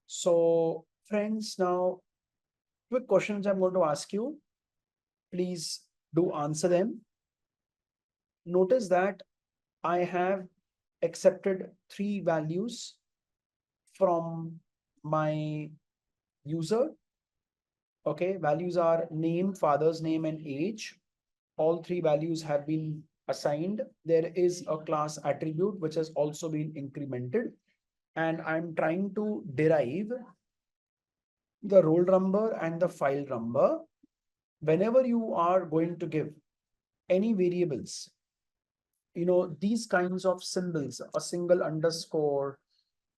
So friends, now quick questions I'm going to ask you. Please do answer them. Notice that I have accepted 3 values from my user. Okay, values are name, father's name, and age. All 3 values have been assigned. There is a class attribute which has also been incremented. And I'm trying to derive the roll number and the file number. Whenever you are going to give any variables, these kinds of symbols, a single underscore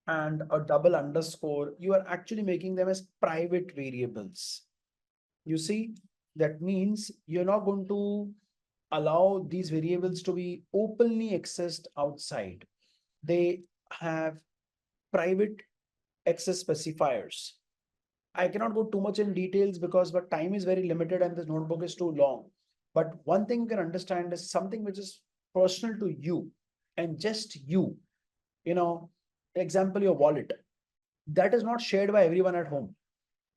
and a double underscore, you are actually making them as private variables. You see, that means you're not going to allow these variables to be openly accessed outside. They have private access specifiers. I cannot go too much in details because the time is very limited and this notebook is too long. But one thing you can understand is something which is personal to you and just you. Example, your wallet. That is not shared by everyone at home.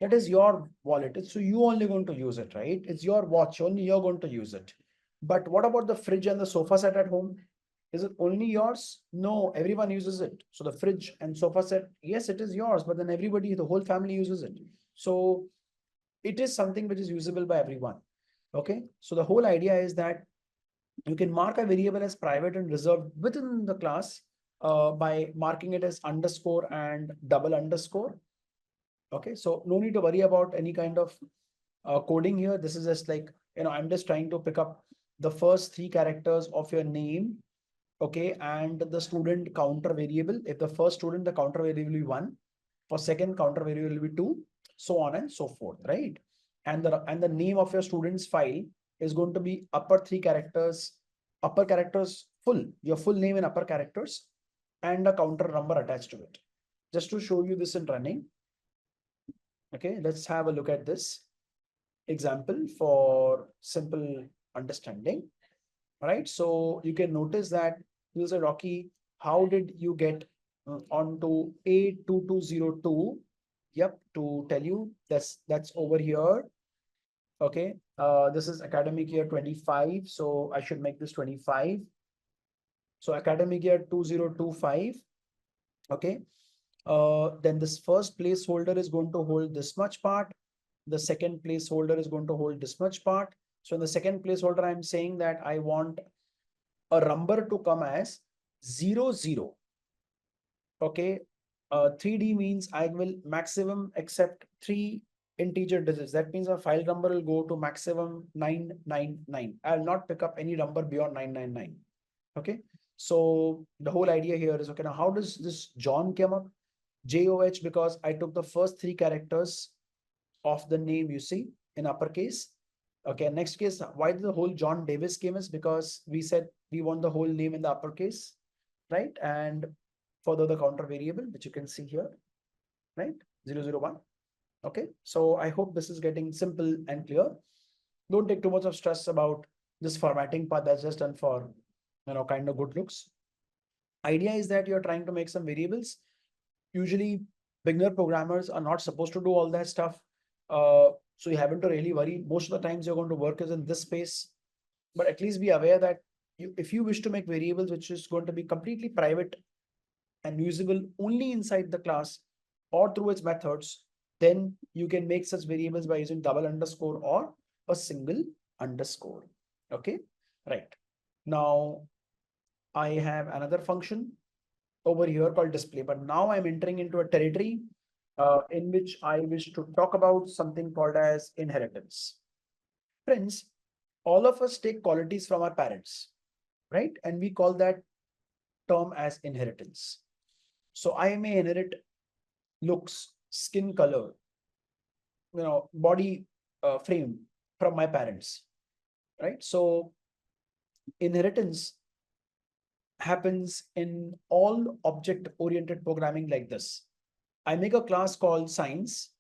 That is your wallet. So you only going to use it, right? It's your watch. Only you're going to use it. But what about the fridge and the sofa set at home? Is it only yours? No, everyone uses it. So the fridge and sofa set, yes, it is yours, but then everybody, the whole family uses it. So it is something which is usable by everyone. Okay. So the whole idea is that you can mark a variable as private and reserved within the class by marking it as underscore and double underscore. Okay. So no need to worry about any kind of coding here. This is just like, I'm just trying to pick up the first 3 characters of your name. Okay. And the student counter variable. If the first student, the counter variable will be 1. For second, counter variable will be 2, so on and so forth, right? And the name of your student's file is going to be upper 3 characters, upper characters full, your full name in upper characters, and a counter number attached to it. Just to show you this in running. Okay, let's have a look at this example for simple understanding. All right, so you can notice that you'll say, Rocky, how did you get onto A2202? Yep, to tell you that's over here. Okay, this is academic year 25, so I should make this 25. So academic year 2025. Okay, then this first placeholder is going to hold this much part. The second placeholder is going to hold this much part. So in the second placeholder, I'm saying that I want a number to come as 0, 0. Okay, 3D means I will maximum accept 3 integer digits. That means our file number will go to maximum 999. I'll not pick up any number beyond 999. Okay. So the whole idea here is, okay, now how does this John come up? JOH, because I took the first three characters of the name you see in uppercase. Okay, next case, why the whole John Davis came is because we said we want the whole name in the uppercase, right? And further the counter variable, which you can see here, right? 001. Okay, so I hope this is getting simple and clear. Don't take too much of stress about this formatting part. That's just done for, kind of good looks. Idea is that you're trying to make some variables. Usually beginner programmers are not supposed to do all that stuff. So you haven't to really worry. Most of the times you're going to work is in this space, but at least be aware that if you wish to make variables, which is going to be completely private and usable only inside the class or through its methods, then you can make such variables by using double underscore or a single underscore. Okay, right. Now I have another function over here called display, but now I'm entering into a territory in which I wish to talk about something called as inheritance. Friends, all of us take qualities from our parents, right? And we call that term as inheritance. So I may inherit looks, skin color, body frame from my parents, right? So inheritance happens in all object-oriented programming like this. I make a class called science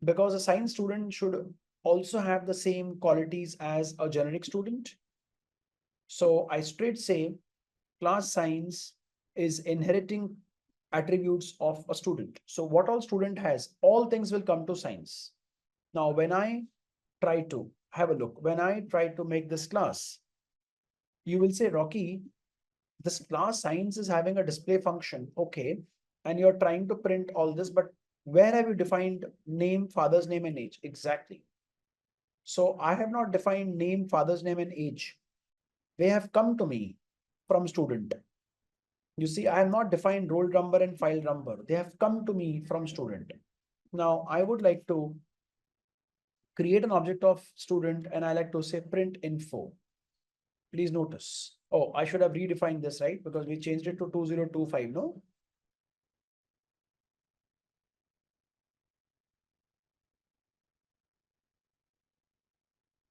because a science student should also have the same qualities as a generic student. So I straight say class science is inheriting attributes of a student. So what all student has, all things will come to science. Now, when I try to have a look, when I try to make this class, you will say, Rocky, this class science is having a display function. Okay. And you're trying to print all this, but where have you defined name, father's name, and age? Exactly. So I have not defined name, father's name, and age. They have come to me from student. You see, I have not defined roll number and file number. They have come to me from student. Now I would like to create an object of student and I like to say print info. Please notice. Oh, I should have redefined this, right? Because we changed it to 2025, no?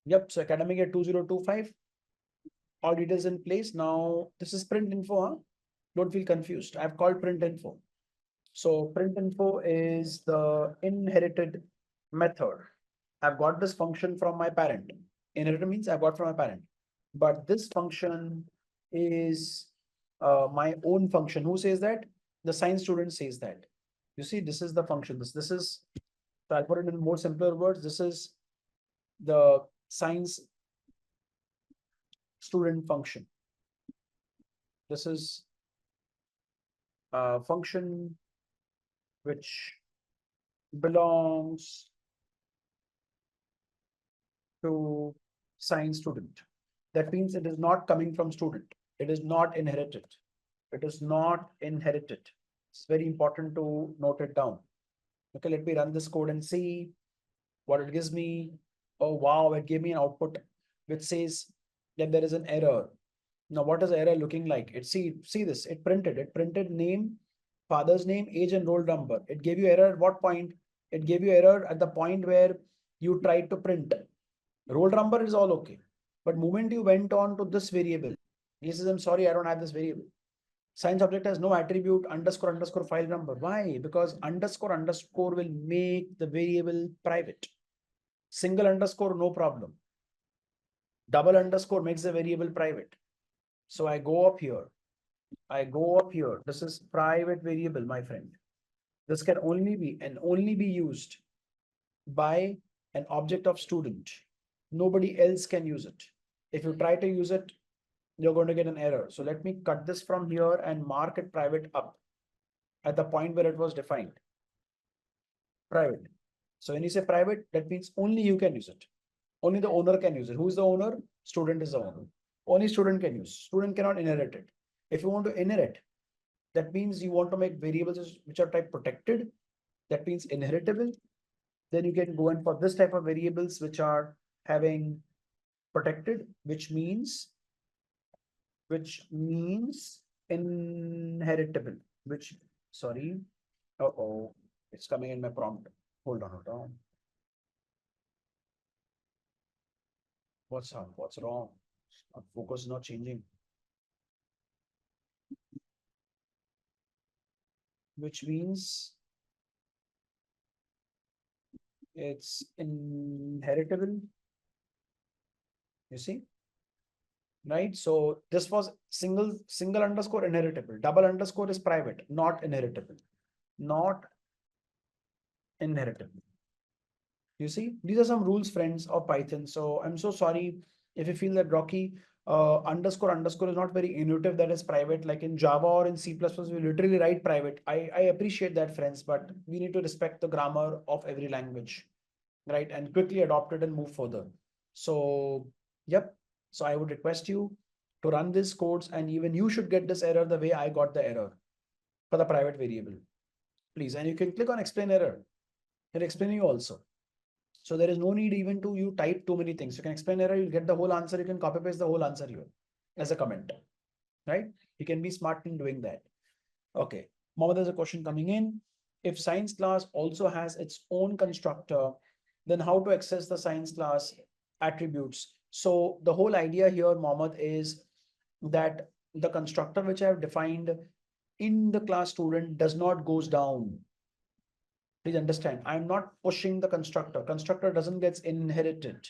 Yep, so academic at 2025. All details in place. Now this is print info, huh? Don't feel confused. I've called print info. So print info is the inherited method. I've got this function from my parent. Inherited means I've got from my parent. But this function is my own function. Who says that? The science student says that. You see, this is the function. This is, so I'll put it in more simpler words. This is the science student function. This is a function which belongs to science student. That means it is not coming from student. It is not inherited. It is not inherited. It's very important to note it down. Okay, let me run this code and see what it gives me. Oh, wow, it gave me an output which says that there is an error. Now, what is the error looking like? See this, it printed name, father's name, age, and roll number. It gave you error at what point? It gave you error at the point where you tried to print. Roll number is all okay. But moment you went on to this variable, he says, I'm sorry, I don't have this variable. Science object has no attribute underscore file number. Why? Because underscore will make the variable private. Single underscore, no problem. Double underscore makes the variable private. So I go up here. This is private variable, my friend. This can only be used by an object of student. Nobody else can use it. If you try to use it, you're going to get an error. So let me cut this from here and mark it private up at the point where it was defined. Private. So when you say private, that means only you can use it. Only the owner can use it. Who is the owner? Student is the owner. Only student can use. Student cannot inherit it. If you want to inherit, that means you want to make variables which are type protected. That means inheritable. Then you can go in for this type of variables which are having protected, which means inheritable, sorry, it's coming in my prompt. Hold on. What's up? What's wrong? Our focus is not changing. Which means it's inheritable. You see? Right? So this was single underscore inheritable. Double underscore is private, not inheritable. Not inheritable. You see, these are some rules, friends, of Python. So I'm so sorry if you feel that Rocky underscore is not very intuitive, that is private. Like in Java or in C++, we literally write private. I appreciate that, friends, but we need to respect the grammar of every language, right? And quickly adopt it and move further. So, yep. So I would request you to run these codes, and even you should get this error the way I got the error for the private variable, please. And you can click on explain error. It'll explain you also. So there is no need even to you type too many things. You can explain error, you'll get the whole answer. You can copy paste the whole answer here as a comment, right? You can be smart in doing that. Okay. Mohammed, there's a question coming in. If science class also has its own constructor, then how to access the science class attributes? So the whole idea here, Mohammed, is that the constructor which I have defined in the class student does not goes down. Please understand, I'm not pushing the constructor. Constructor doesn't get inherited.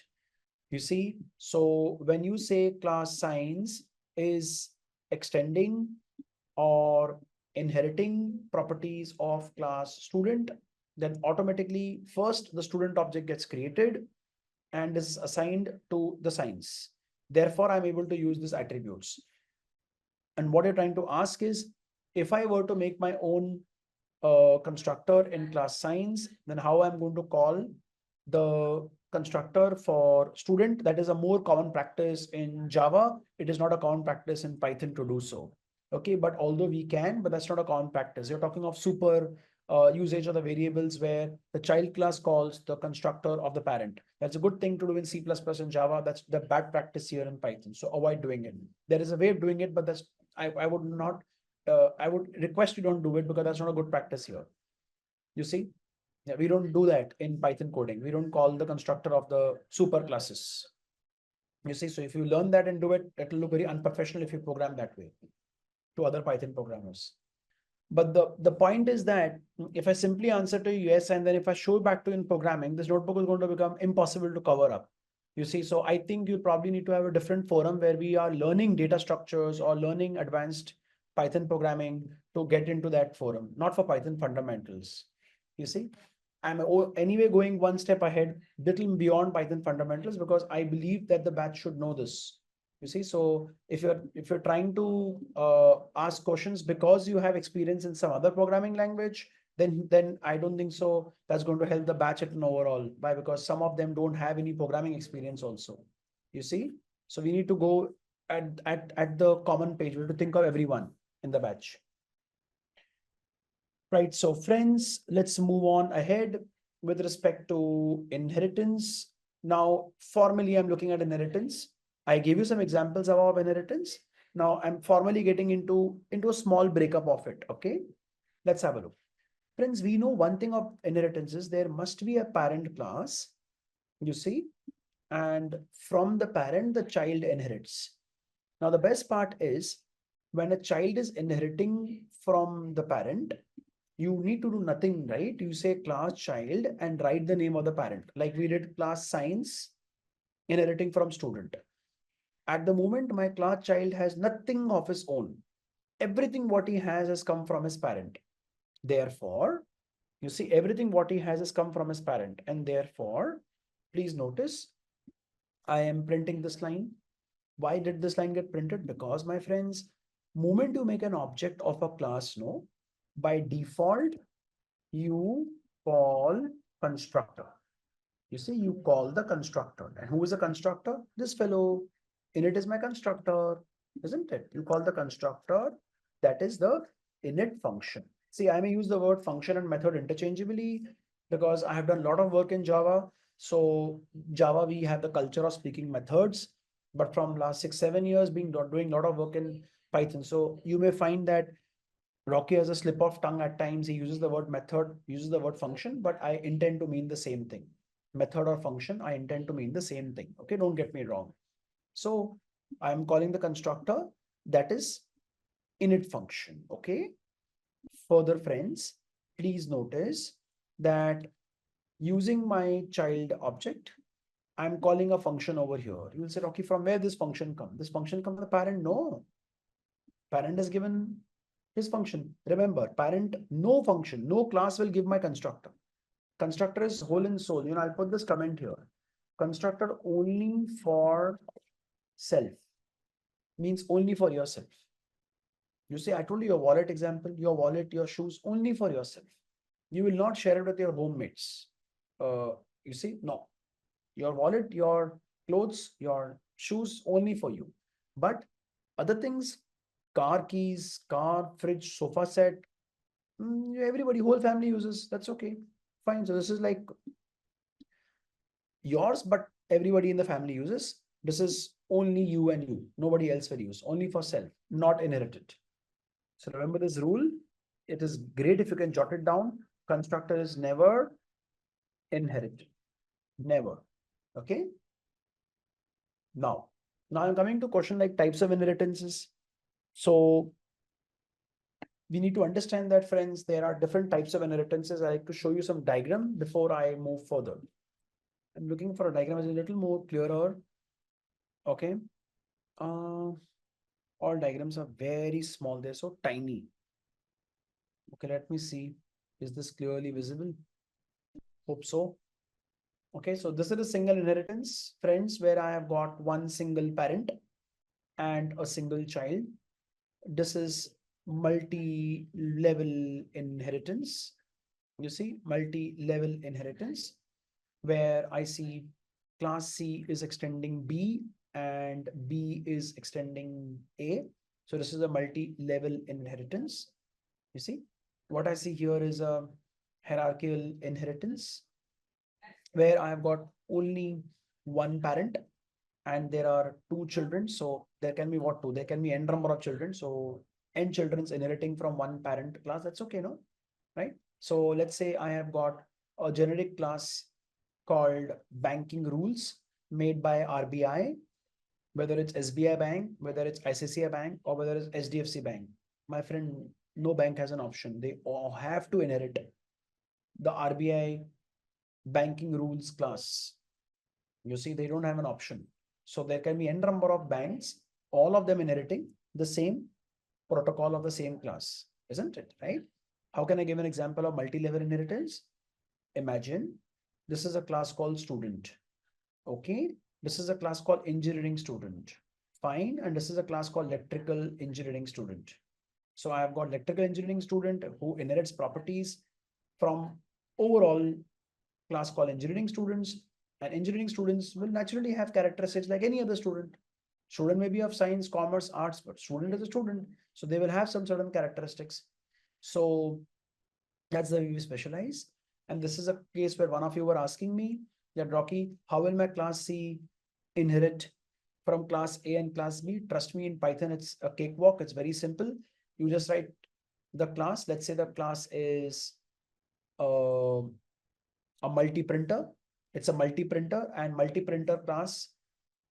You see, so when you say class science is extending or inheriting properties of class student, then automatically first the student object gets created and is assigned to the science. Therefore, I'm able to use these attributes. And what you're trying to ask is, if I were to make my own constructor in class science, then how I'm going to call the constructor for student? That is a more common practice in Java. It is not a common practice in Python to do so. Okay, but although we can, but that's not a common practice. You're talking of super usage of the variables where the child class calls the constructor of the parent. That's a good thing to do in C++ and Java. That's the bad practice here in Python. So avoid doing it. There is a way of doing it, but I would not I would request you don't do it, because that's not a good practice here. You see, yeah, we don't do that in Python coding. We don't call the constructor of the super classes. You see, so if you learn that and do it, it will look very unprofessional if you program that way to other Python programmers. But the point is that if I simply answer to yes, and then if I show back to you in programming, this notebook is going to become impossible to cover up. You see, so I think you probably need to have a different forum where we are learning data structures or learning advanced Python programming to get into that forum, not for Python fundamentals. You see, I'm anyway going one step ahead, little beyond Python fundamentals, because I believe that the batch should know this. You see, so if you're trying to ask questions because you have experience in some other programming language, then I don't think so that's going to help the batch at an overall. Why? Because some of them don't have any programming experience also. You see, so we need to go at the common page. We have to think of everyone in the batch. Right. So friends, let's move on ahead with respect to inheritance. Now, formally, I'm looking at inheritance. I gave you some examples of inheritance. Now I'm formally getting into a small breakup of it. Okay, let's have a look. Friends, we know one thing of inheritance is there must be a parent class, you see, and from the parent, the child inherits. Now, the best part is when a child is inheriting from the parent, you need to do nothing, right? You say class child and write the name of the parent, like we did class science inheriting from student. At the moment, my class child has nothing of his own. Everything what he has come from his parent. Therefore, you see, everything what he has come from his parent. And therefore, please notice, I am printing this line. Why did this line get printed? Because, my friends, moment you make an object of a class, no, by default, you call constructor. You see, you call the constructor. And who is a constructor? This fellow. Init is my constructor, isn't it? You call the constructor, that is the init function. See, I may use the word function and method interchangeably. because I have done a lot of work in Java. So Java, we have the culture of speaking methods, but from last 6, 7 years, doing a lot of work in Python. So you may find that Rocky has a slip of tongue at times. He uses the word method, uses the word function, but I intend to mean the same thing. Method or function, I intend to mean the same thing. Okay, don't get me wrong. So I'm calling the constructor that is init function. Okay. Further, friends, please notice that using my child object, I'm calling a function over here. You will say, Rocky, from where this function come? This function come from the parent? No. Parent is given his function. Remember, parent, no function, no class will give my constructor. Constructor is whole and soul. I'll put this comment here. Constructor only for self means only for yourself. You see, I told you your wallet example, your wallet, your shoes, only for yourself. You will not share it with your homemates. You see, no. Your wallet, your clothes, your shoes, only for you. But other things, car keys, car, fridge, sofa set, everybody, whole family uses. That's okay. Fine. So this is like yours, but everybody in the family uses. This is only you and you. Nobody else will use. Only for self, not inherited. So remember this rule. It is great if you can jot it down. Constructor is never inherited. Never. Okay. Now I'm coming to question like types of inheritances. So we need to understand that, friends, there are different types of inheritances. I like to show you some diagram before I move further. I'm looking for a diagram is a little more clearer. Okay. All diagrams are very small. They're so tiny. Okay, let me see. Is this clearly visible? Hope so. Okay, so this is a single inheritance, friends, where I have got one single parent and a single child. This is multi-level inheritance. You see, multi-level inheritance, where I see class C is extending B and B is extending A. So this is a multi-level inheritance. You see, what I see here is a hierarchical inheritance where I have got only one parent and there are two children. So there can be what two? There can be n number of children. So n children's inheriting from one parent class. That's okay, no? Right? So let's say I have got a generic class called banking rules made by RBI, whether it's SBI Bank, whether it's ICICI Bank, or whether it's HDFC Bank. My friend, no bank has an option. They all have to inherit the RBI banking rules class. You see, they don't have an option. So there can be n number of banks, all of them inheriting the same protocol of the same class, isn't it? Right? How can I give an example of multi-level inheritance? Imagine this is a class called student. Okay. This is a class called engineering student. Fine. And this is a class called electrical engineering student. So I have got electrical engineering student who inherits properties from overall class called engineering students. And engineering students will naturally have characteristics like any other student. Student may be of science, commerce, arts, but student is a student. So they will have some certain characteristics. So that's the way we specialize. And this is a case where one of you were asking me that, Rocky, how will my class C inherit from class A and class B? Trust me, in Python, it's a cakewalk. It's very simple. You just write the class. Let's say the class is a multi-printer. It's a multi-printer and multi-printer class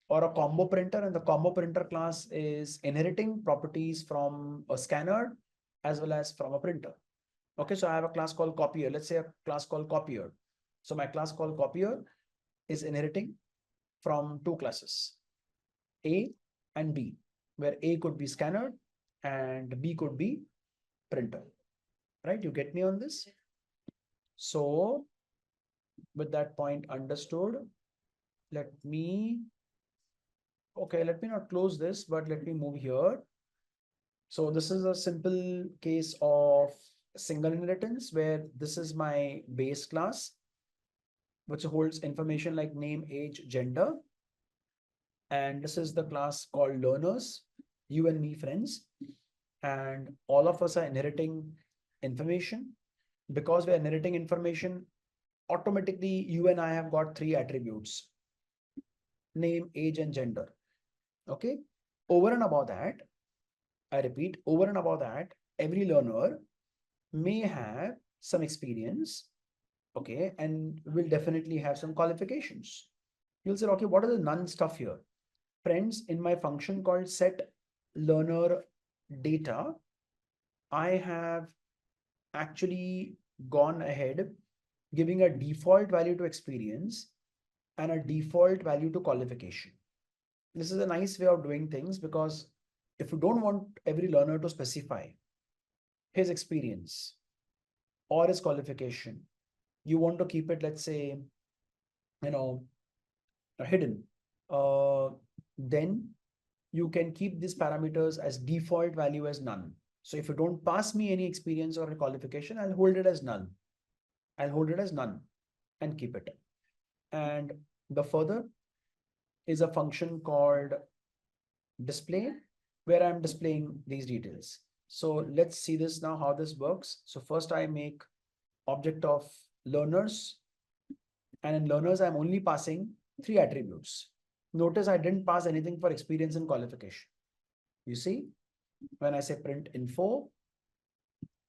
or a combo printer, and the combo printer class is inheriting properties from a scanner as well as from a printer. Okay, so I have a class called copier. Let's say a class called copier. So my class called copier is inheriting from two classes, A and B, where A could be scanner and B could be printer. Right? You get me on this? So with that point understood, let me not close this, but let me move here. So this is a simple case of single inheritance where this is my base class, which holds information like name, age, gender. And this is the class called learners, you and me, friends. And all of us are inheriting information. Because we're inheriting information, automatically you and I have got three attributes: name, age, and gender. Okay. Over and above that, I repeat, over and above that, every learner may have some experience, okay, and will definitely have some qualifications. You'll say, okay, what are the none stuff here? Friends, in my function called set learner data, I have actually gone ahead giving a default value to experience and a default value to qualification. This is a nice way of doing things, because if you don't want every learner to specify his experience or his qualification, you want to keep it, let's say, you know, hidden, uh, then you can keep these parameters as default value as none. So if you don't pass me any experience or a qualification, I'll hold it as null. I'll hold it as none and keep it. And the further is a function called display, where I'm displaying these details. So let's see this now, how this works. So first I make object of learners, and in learners, I'm only passing three attributes. Notice I didn't pass anything for experience and qualification. You see, when I say print info,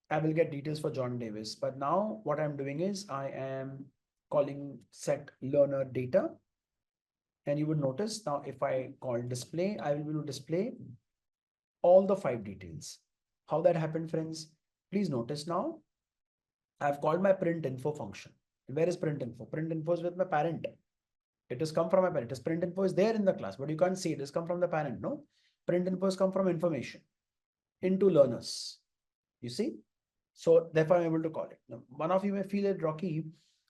I will get details for John Davis. But now what I'm doing is I am calling set learner data. And you would notice now if I call display, I will be able to display all the five details. How that happened, friends? Please notice now, I've called my print info function. Where is print info? Print info is with my parent. It has come from my parent. This print info is there in the class, but you can't see it. It's come from the parent, no? Print info has come from information into learners. You see? So therefore, I'm able to call it. Now, one of you may feel it, Rocky,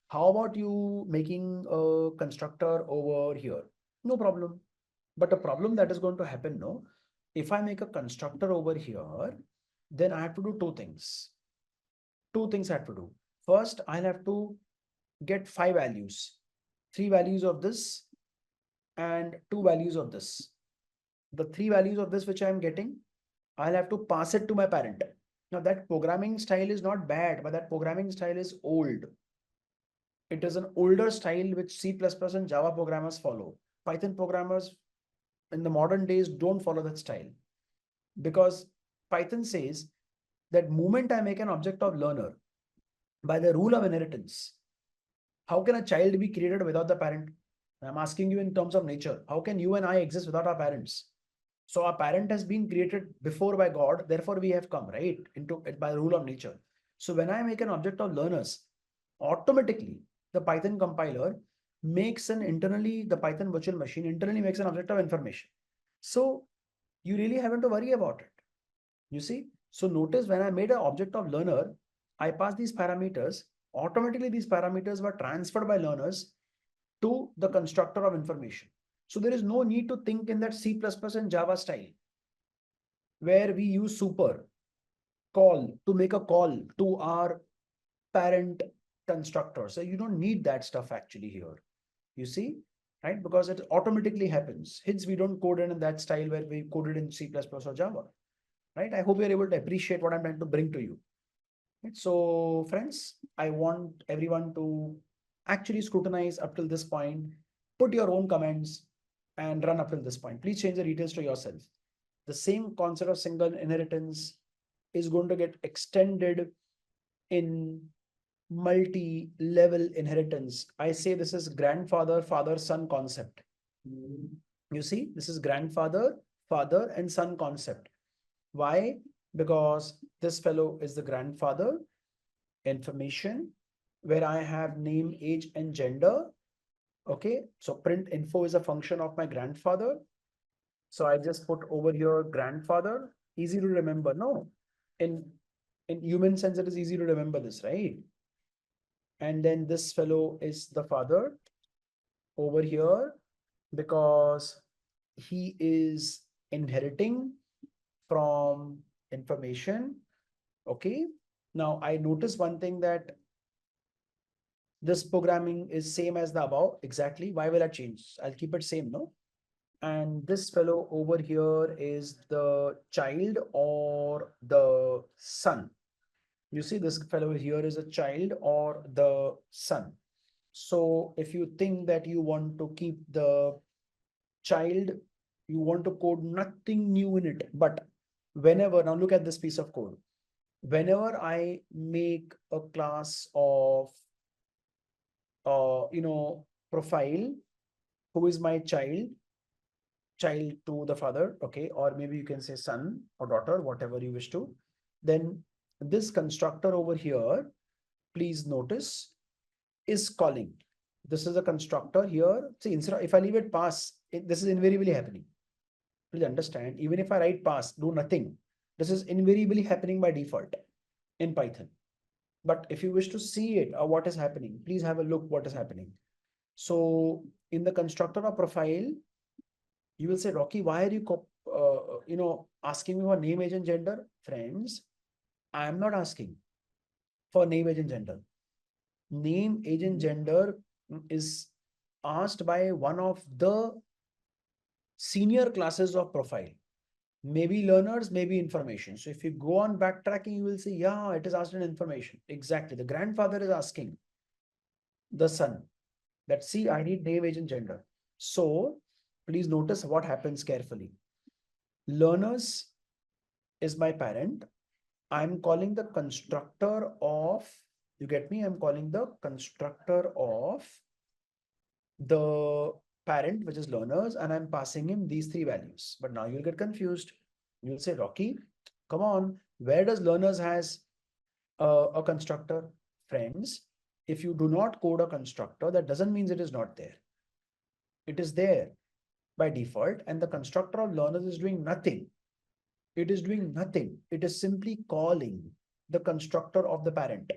how about you making a constructor over here? No problem. But a problem that is going to happen, no? If I make a constructor over here, then I have to do two things. Two things I have to do. First, I'll have to get five values, three values of this and two values of this. The three values of this which I'm getting, I'll have to pass it to my parent. Now that programming style is not bad, but that programming style is old. It is an older style which C++ and Java programmers follow. Python programmers in the modern days don't follow that style, because Python says that moment I make an object of learner by the rule of inheritance, how can a child be created without the parent? I'm asking you in terms of nature. How can you and I exist without our parents? So our parent has been created before by God, therefore we have come, right, into it by the rule of nature. So when I make an object of learners, automatically the Python compiler makes the Python virtual machine internally makes an object of information. So you really haven't to worry about it. You see? So notice when I made an object of learner, I passed these parameters. Automatically, these parameters were transferred by learners to the constructor of information. So there is no need to think in that C++ and Java style, where we use super call to make a call to our parent constructor. So you don't need that stuff actually here. You see, right? Because it automatically happens. Hence, we don't code it in that style where we coded in C++ or Java, right? I hope you're able to appreciate what I'm trying to bring to you. Right? So friends, I want everyone to actually scrutinize up till this point, put your own comments and run up till this point. Please change the details to yourself. The same concept of single inheritance is going to get extended in multi-level inheritance. I say this is grandfather, father, son concept. You see, this is grandfather, father, and son concept. Why? Because this fellow is the grandfather, information, where I have name, age, and gender. Okay, so print info is a function of my grandfather. So I just put over here grandfather, easy to remember. No, in human sense, it is easy to remember this, right? And then this fellow is the father over here, because he is inheriting from information. Okay. Now I notice one thing, that this programming is same as the above. Exactly. Why will I change? I'll keep it same, no? And this fellow over here is the child or the son. You see, this fellow here is a child or the son. So if you think that you want to keep the child, you want to code nothing new in it, but whenever, now look at this piece of code. Whenever I make a class of, profile, who is my child to the father, okay, or maybe you can say son or daughter, whatever you wish to, then this constructor over here, please notice, is calling. This is a constructor here. See, instead of, if I leave it pass, this is invariably happening. Please understand, even if I write pass, do nothing, this is invariably happening by default in Python. But if you wish to see it or what is happening, please have a look what is happening. So in the constructor of profile, you will say, Rocky, why are you asking me for name, age, and gender? Friends, I am not asking for name, age, and gender. Name, age, and gender is asked by one of the senior classes of profile. Maybe learners, maybe information. So if you go on backtracking, you will see, yeah, it is asked in information. Exactly. The grandfather is asking the son that, see, I need name, age, and gender. So please notice what happens carefully. Learners is my parent. I'm calling the constructor of, you get me? I'm calling the constructor of the parent, which is learners, and I'm passing him these three values. But now you'll get confused. You'll say, Rocky, come on, where does learners has a constructor? Friends, if you do not code a constructor, that doesn't mean it is not there. It is there by default, and the constructor of learners is doing nothing. It is doing nothing. It is simply calling the constructor of the parent.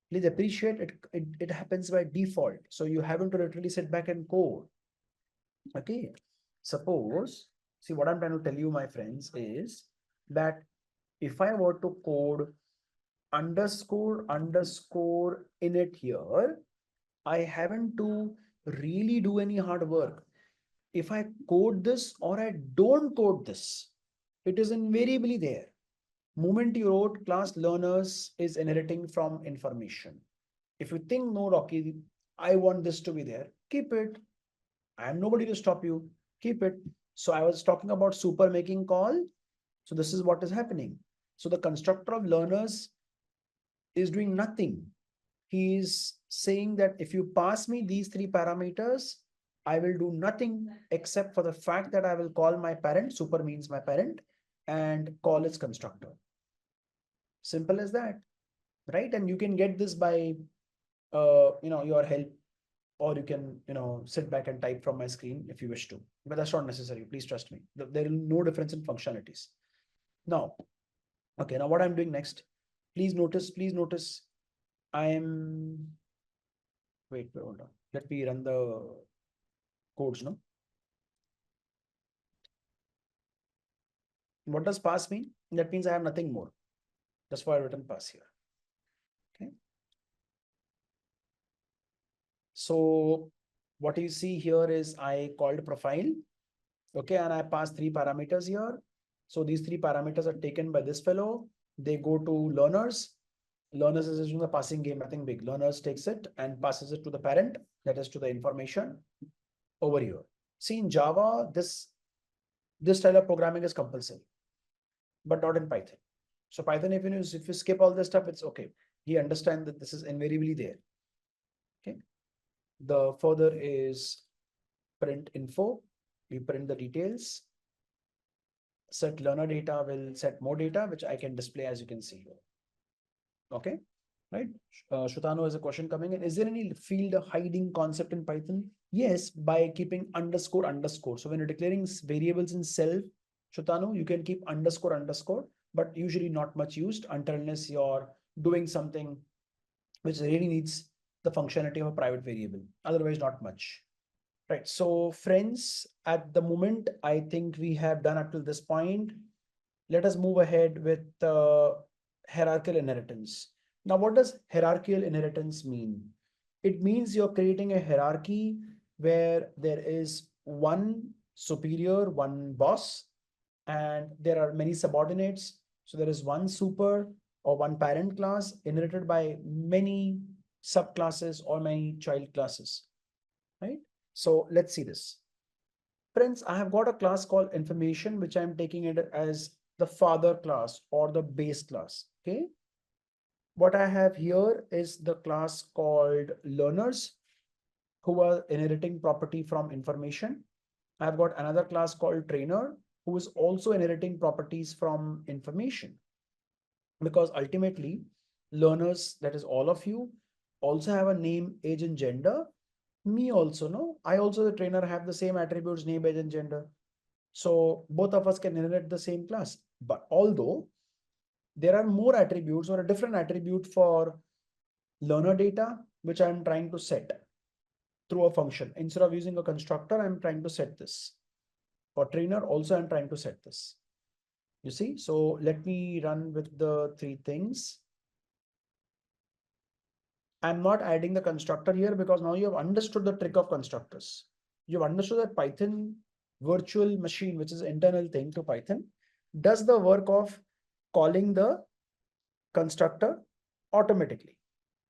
Please appreciate it. It happens by default. So you haven't to literally sit back and code. Okay. Suppose, see what I'm trying to tell you, my friends, is that if I were to code underscore init here, I haven't to really do any hard work. If I code this or I don't code this, it is invariably there. Moment you wrote class learners is inheriting from information. If you think, no, Rocky, I want this to be there, keep it. I am nobody to stop you. Keep it. So I was talking about super making call. So this is what is happening. So the constructor of learners is doing nothing. He is saying that if you pass me these three parameters, I will do nothing except for the fact that I will call my parent, super means my parent, and call its constructor. Simple as that, right? And you can get this by, your help, or you can, sit back and type from my screen if you wish to, but that's not necessary. Please trust me. There is no difference in functionalities. Now, okay, now what I'm doing next, please notice, I am, wait, hold on. Let me run the codes, no? What does pass mean? That means I have nothing more. That's why I written pass here. Okay. So what you see here is I called profile. Okay, and I pass three parameters here. So these three parameters are taken by this fellow. They go to learners. Learners is using the passing game, nothing big. Learners takes it and passes it to the parent, that is to the information over here. See, in Java, this style of programming is compulsory, but not in Python. So Python, if you skip all this stuff, it's okay. He understands that this is invariably there. Okay. The further is print info. We print the details. Set learner data will set more data, which I can display as you can see here. Okay, right? Shutano has a question coming in. Is there any field hiding concept in Python? Yes, by keeping underscore. So when you're declaring variables in self, Shutano, you can keep underscore, but usually not much used unless you're doing something which really needs the functionality of a private variable. Otherwise, not much. Right. So friends, at the moment, I think we have done up till this point. Let us move ahead with hierarchical inheritance. Now, what does hierarchical inheritance mean? It means you're creating a hierarchy where there is one superior, one boss, and there are many subordinates. So there is one super or one parent class inherited by many subclasses or many child classes, right? So let's see this. Friends, I have got a class called information, which I'm taking it as the father class or the base class. Okay. What I have here is the class called learners, who are inheriting property from information. I've got another class called trainer, who is also inheriting properties from information. Because ultimately, learners, that is all of you, also have a name, age, and gender. Me also, no? I also, the trainer, have the same attributes, name, age, and gender. So both of us can inherit the same class. But although there are more attributes or a different attribute for learner data, which I'm trying to set through a function. Instead of using a constructor, I'm trying to set this. For trainer, also I'm trying to set this. You see, so let me run with the three things. I'm not adding the constructor here because now you have understood the trick of constructors. You've understood that Python virtual machine, which is internal thing to Python, does the work of calling the constructor automatically.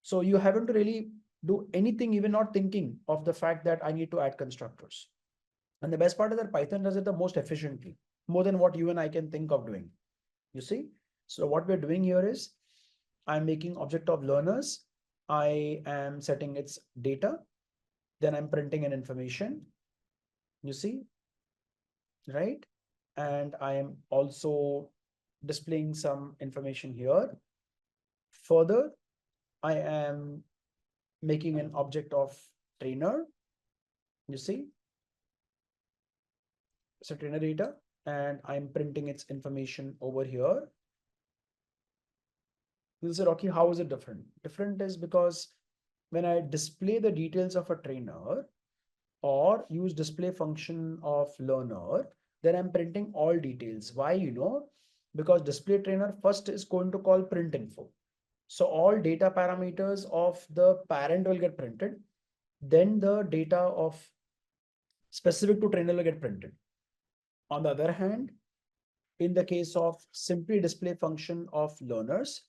So you haven't to really do anything, even not thinking of the fact that I need to add constructors. And the best part is that Python does it the most efficiently, more than what you and I can think of doing. You see? So what we're doing here is I'm making object of learners. I am setting its data. Then I'm printing an information. You see? Right? And I am also displaying some information here. Further, I am making an object of trainer. You see? It's a trainer data, and I'm printing its information over here. You'll say, Rocky, how is it different? Different is because when I display the details of a trainer or use display function of learner, then I'm printing all details. Why? Because display trainer first is going to call print info. So all data parameters of the parent will get printed. Then the data of specific to trainer will get printed. On the other hand, in the case of simply display function of learners,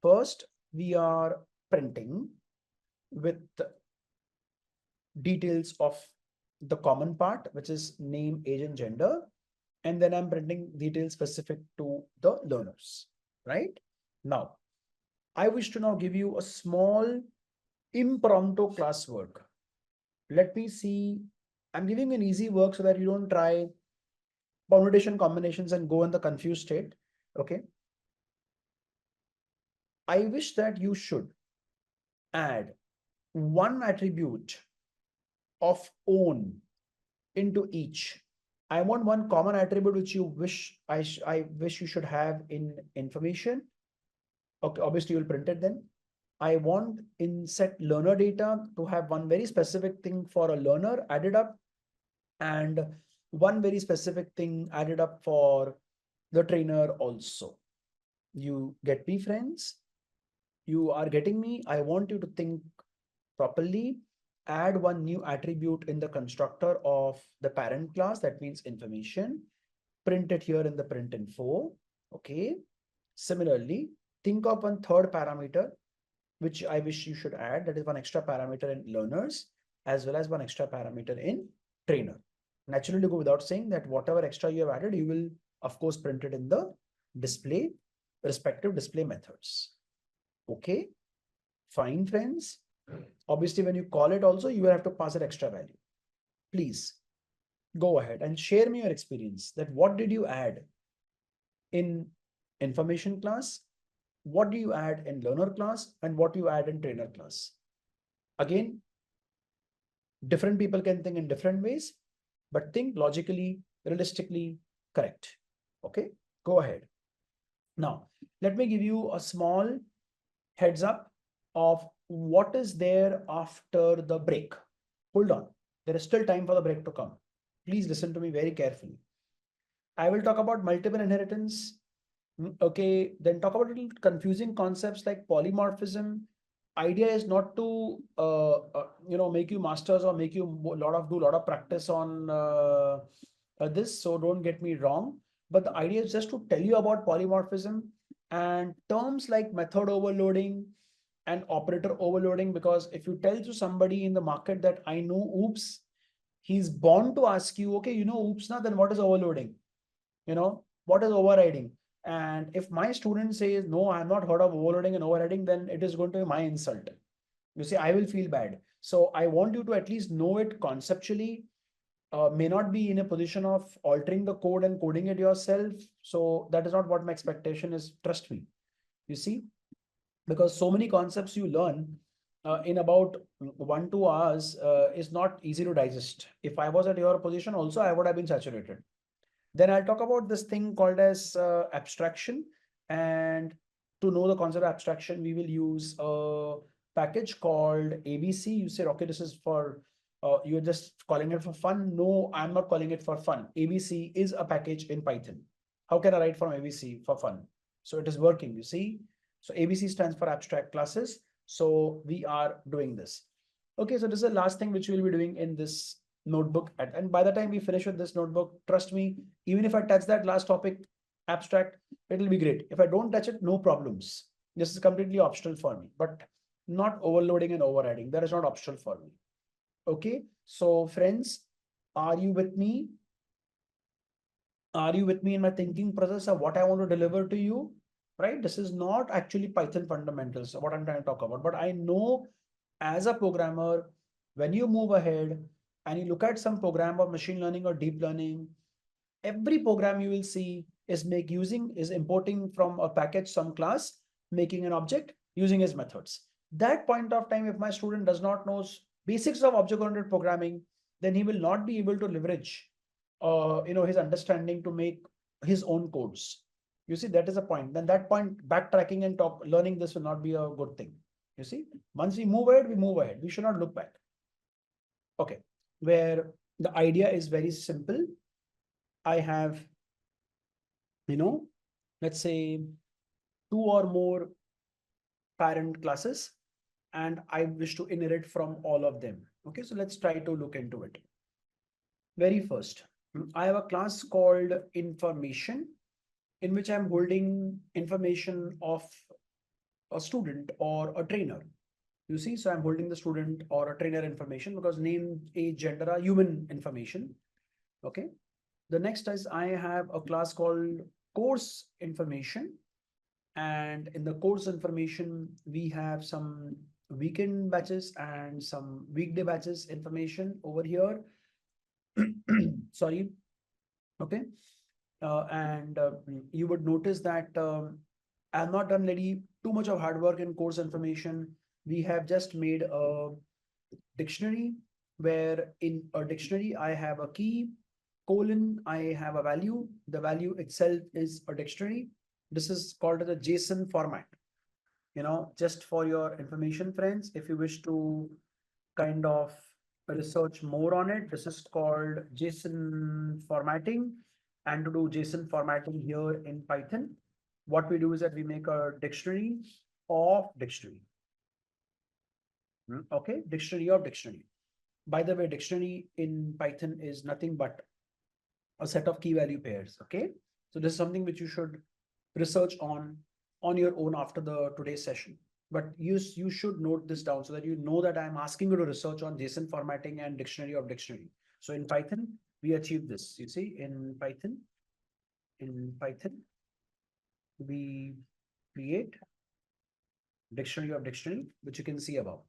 first we are printing with details of the common part, which is name, age, and gender. And then I'm printing details specific to the learners, right? Now, I wish to now give you a small impromptu class work. Let me see. I'm giving an easy work so that you don't try permutation combinations and go in the confused state. Okay. I wish that you should add one attribute of own into each. I want one common attribute which you wish I wish you should have in information. Okay, obviously you'll print it then. I want in set learner data to have one very specific thing for a learner added up and one very specific thing added up for the trainer also. You get me, friends? You are getting me? I want you to think properly. Add one new attribute in the constructor of the parent class, that means information. Print it here in the print info. Okay. Similarly, think of one third parameter, which I wish you should add. That is one extra parameter in learners, as well as one extra parameter in trainer. Naturally, go without saying that whatever extra you have added, you will, of course, print it in the display, respective display methods. Okay. Fine, friends. Obviously, when you call it also, you will have to pass it extra value. Please go ahead and share me your experience that what did you add in information class, what do you add in learner class, and what do you add in trainer class. Again, different people can think in different ways, but think logically, realistically correct. Okay, go ahead. Now, let me give you a small heads up of what is there after the break. Hold on, there is still time for the break to come. Please listen to me very carefully. I will talk about multiple inheritance. Okay, then talk about little confusing concepts like polymorphism. Idea is not to make you masters or make you do a lot of practice on this. So don't get me wrong. But the idea is just to tell you about polymorphism and terms like method overloading and operator overloading, because if you tell to somebody in the market that I know oops, he's bound to ask you, okay, you know oops now, then what is overloading? What is overriding? And if my student says, no, I'm not heard of overloading and overriding, then it is going to be my insult. You see, I will feel bad. So I want you to at least know it conceptually. May not be in a position of altering the code and coding it yourself. So that is not what my expectation is. Trust me. You see, because so many concepts you learn in about 1-2 hours is not easy to digest. If I was at your position also, I would have been saturated. Then I'll talk about this thing called as abstraction. And to know the concept of abstraction, we will use a package called ABC. You say, okay, this is for, you're just calling it for fun. No, I'm not calling it for fun. ABC is a package in Python. How can I write from ABC for fun? So it is working, you see. So ABC stands for abstract classes. So we are doing this. Okay, so this is the last thing which we'll be doing in this notebook. And by the time we finish with this notebook, trust me, even if I touch that last topic, abstract, it'll be great. If I don't touch it, no problems. This is completely optional for me, but not overloading and overriding. That is not optional for me. Okay, so friends, are you with me? Are you with me in my thinking process of what I want to deliver to you? Right? This is not actually Python fundamentals, what I'm trying to talk about, but I know as a programmer, when you move ahead and you look at some program of machine learning or deep learning, every program you will see is importing from a package, some class, making an object, using his methods. That point of time, if my student does not know basics of object-oriented programming, then he will not be able to leverage his understanding to make his own codes. You see, that is a point. Then that point, backtracking and learning this will not be a good thing. You see, once we move ahead, we move ahead. We should not look back. Okay, where the idea is very simple. I have, let's say 2 or more parent classes, and I wish to inherit from all of them. Okay, so let's try to look into it. Very first, I have a class called information, in which I'm holding information of a student or a trainer. You see, so I'm holding the student or a trainer information because name, age, gender are human information. Okay. The next is I have a class called course information. And in the course information, we have some weekend batches and some weekday batches information over here. Sorry. Okay. And you would notice that I have not done really too much of hard work in course information. We have just made a dictionary, where in a dictionary, I have a key, colon, I have a value. The value itself is a dictionary. This is called the JSON format. Just for your information, friends, if you wish to kind of research more on it, this is called JSON formatting. And to do JSON formatting here in Python, what we do is that we make a dictionary of dictionary. Okay, dictionary of dictionary. By the way, dictionary in Python is nothing but a set of key value pairs. Okay, so this is something which you should research on your own after the today's session. But you should note this down so that you know that I'm asking you to research on JSON formatting and dictionary of dictionary. So in Python, we achieve this. You see, in Python, we create dictionary of dictionary, which you can see above.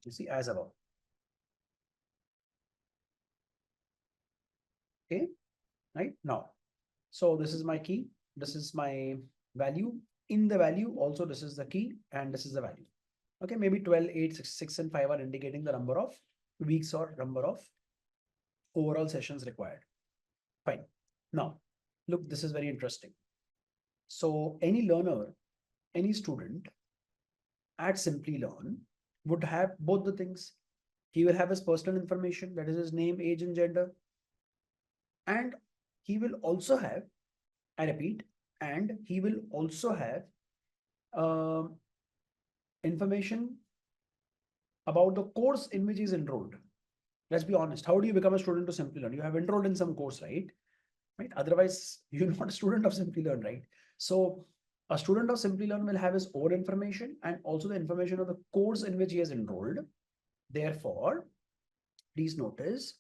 You see as above. Okay, right now. So this is my key. This is my value. In the value, also this is the key and this is the value. Okay, maybe 12, 8, 6, and 5 are indicating the number of weeks or number of overall sessions required. Fine. Now, look, this is very interesting. So any learner, any student at Simplilearn would have both the things. He will have his personal information, that is his name, age, and gender. And he will also have, I repeat, and he will also have information about the course in which he is enrolled. Let's be honest. How do you become a student to Simplilearn? You have enrolled in some course, right? Otherwise, you're not a student of Simplilearn, right? So A student of Simplilearn will have his own information and also the information of the course in which he has enrolled. Therefore, please notice,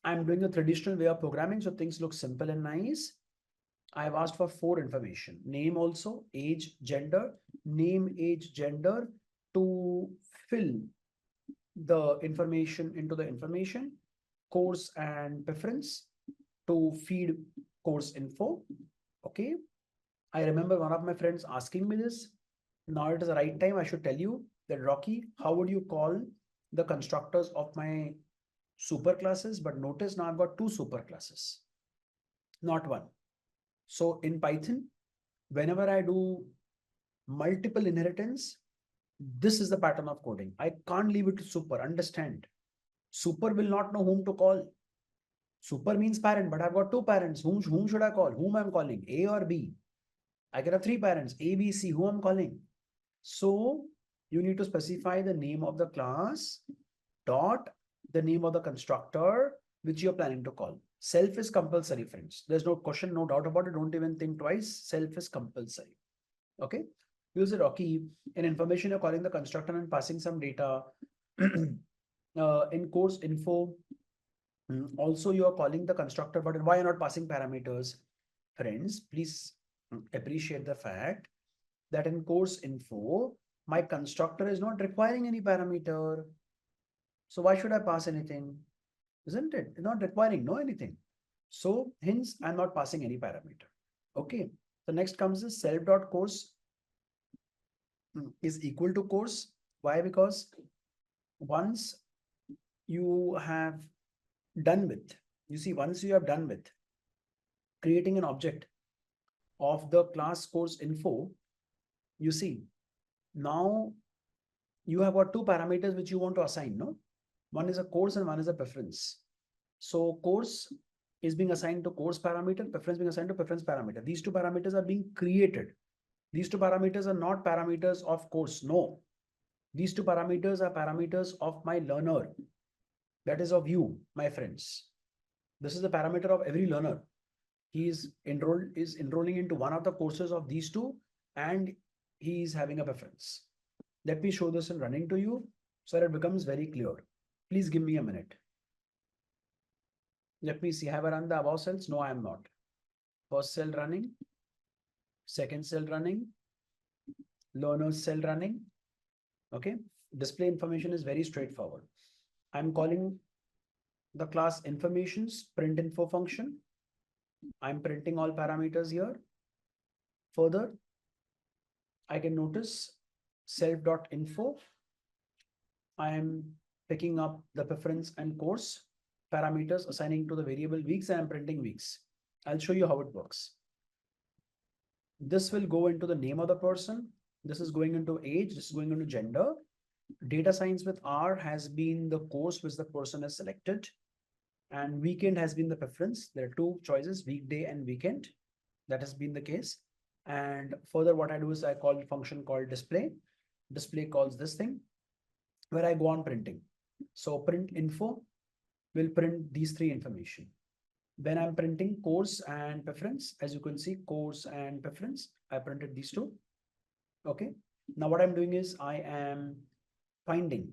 I'm doing a traditional way of programming, so things look simple and nice. I've asked for 4 information: name also, age, gender, name, age, gender, to fill the information into the information, course and preference to feed course info. Okay. I remember one of my friends asking me this. Now it is the right time. I should tell you that, Rocky, how would you call the constructors of my super classes? But notice now I've got 2 super classes, not 1. So in Python, whenever I do multiple inheritance, this is the pattern of coding. I can't leave it to super. Understand? Super will not know whom to call. Super means parent, but I've got 2 parents. Whom should I call? Whom I'm calling? A or B? I can have 3 parents, A, B, C. Who I'm calling? So you need to specify the name of the class dot the name of the constructor which you're planning to call. Self is compulsory, friends. There's no question, no doubt about it. Don't even think twice. Self is compulsory. Okay. You'll say, Rocky, in information, you're calling the constructor and passing some data. In course info, also you are calling the constructor, but why you're not passing parameters? Friends, please appreciate the fact that in course info, my constructor is not requiring any parameter. So why should I pass anything? Isn't it? It's not requiring no anything. So hence I'm not passing any parameter. Okay. The next comes is self.course is equal to course. Why? Because once you have done with, you see, once you have done with creating an object of the class course info, you see, now you have got 2 parameters which you want to assign, no? One is a course and one is a preference. So course is being assigned to course parameter, preference being assigned to preference parameter. These 2 parameters are being created. These 2 parameters are not parameters of course. No, these 2 parameters are parameters of my learner. That is of you, my friends. This is the parameter of every learner. He is enrolling into one of the courses of these 2, and he is having a preference. Let me show this in running to you so that it becomes very clear. Please give me a minute. Let me see. Have I run the above cells? No, I am not. First cell running, second cell running, learner's cell running. Okay. Display information is very straightforward. I'm calling the class informations print info function. I'm printing all parameters here. Further, I can notice self.info. I am picking up the preference and course parameters, assigning to the variable weeks, and I'm printing weeks. I'll show you how it works. This will go into the name of the person. This is going into age. This is going into gender. Data science with R has been the course which the person has selected, and weekend has been the preference. There are 2 choices, weekday and weekend. That has been the case. And further, what I do is I call a function called display. Display calls this thing where I go on printing. So print info will print these 3 information. When I'm printing course and preference, as you can see, course and preference, I printed these 2. Okay. Now what I'm doing is I am finding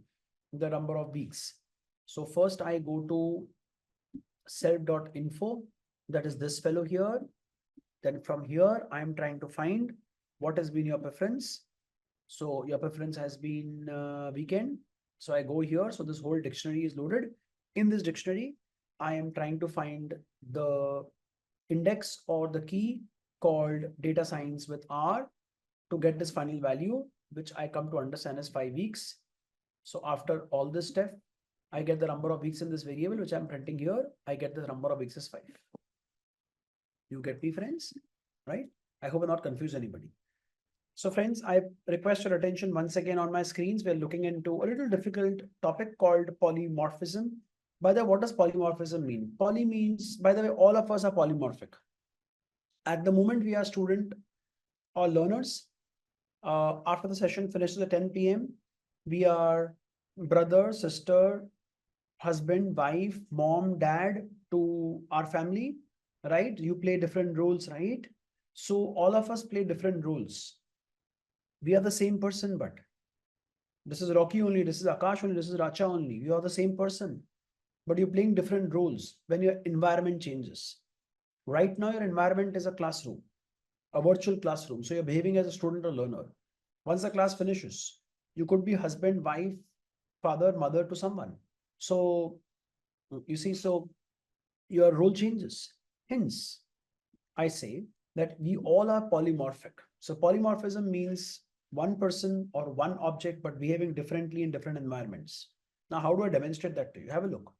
the number of weeks. So first I go to self.info, that is this fellow here. Then from here, I'm trying to find what has been your preference. So your preference has been weekend. So I go here. So this whole dictionary is loaded. In this dictionary, I am trying to find the index or the key called data science with R to get this final value, which I come to understand as 5 weeks. So after all this step, I get the number of weeks in this variable, which I'm printing here. I get the number of weeks as 5. You get me, friends? Right? I hope I not confuse anybody. So friends, I request your attention once again on my screens. We're looking into a little difficult topic called polymorphism. By the way, what does polymorphism mean? Poly means, by the way, all of us are polymorphic. At the moment, we are student or learners. After the session finishes at 10 p.m., we are brother, sister, husband, wife, mom, dad to our family, right? You play different roles, right? So all of us play different roles. We are the same person, but this is Rocky only, this is Akash only, this is Racha only. You are the same person, but you're playing different roles when your environment changes. Right now, your environment is a classroom, a virtual classroom. So you're behaving as a student or learner. Once the class finishes, you could be husband, wife, father, mother to someone. So you see, so your role changes. Hence, I say that we all are polymorphic. So polymorphism means one person or one object, but behaving differently in different environments. Now, how do I demonstrate that to you? Have a look.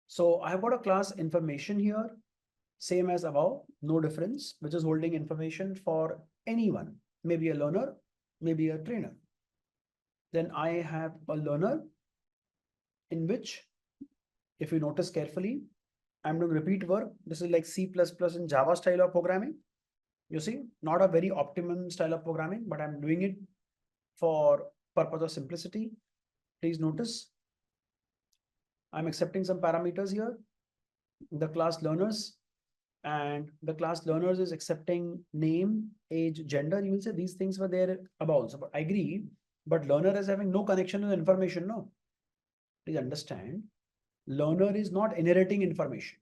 So I have got a class information here, same as above, no difference, which is holding information for anyone, maybe a learner, maybe a trainer. Then I have a learner in which, if you notice carefully, I'm doing repeat work. This is like C++ and Java style of programming. You see, not a very optimum style of programming, but I'm doing it for purpose of simplicity. Please notice, I'm accepting some parameters here. The class learners, and the class learners is accepting name, age, gender. You will say these things were there above. So, but I agree, but learner is having no connection with information. No, please understand, learner is not inheriting information.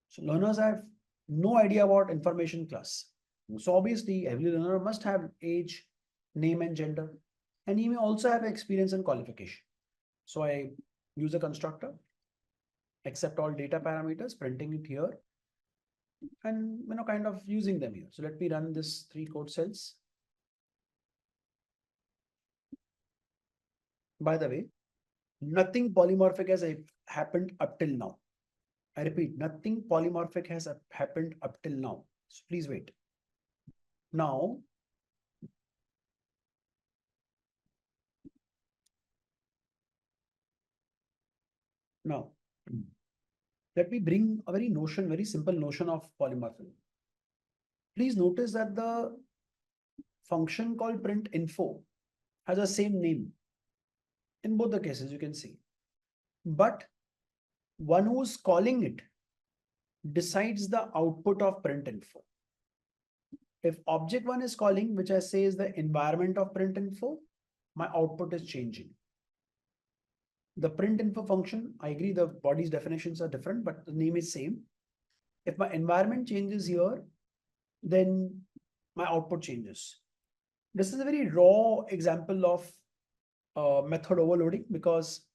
So learners have no idea about information class. So obviously every learner must have age, name and gender, and he may also have experience and qualification. So I use a constructor, accept all data parameters, printing it here, and kind of using them here. So let me run this 3 code cells. By the way, nothing polymorphic has happened up till now. I repeat, nothing polymorphic has happened up till now. So please wait. Now, let me bring a very simple notion of polymorphism. Please notice that the function called print info has the same name in both the cases, you can see. But one who's calling it decides the output of print info. If object one is calling, which I say is the environment of print info, my output is changing. The print info function, I agree the body's definitions are different, but the name is same. If my environment changes here, then my output changes. This is a very raw example of method overloading, because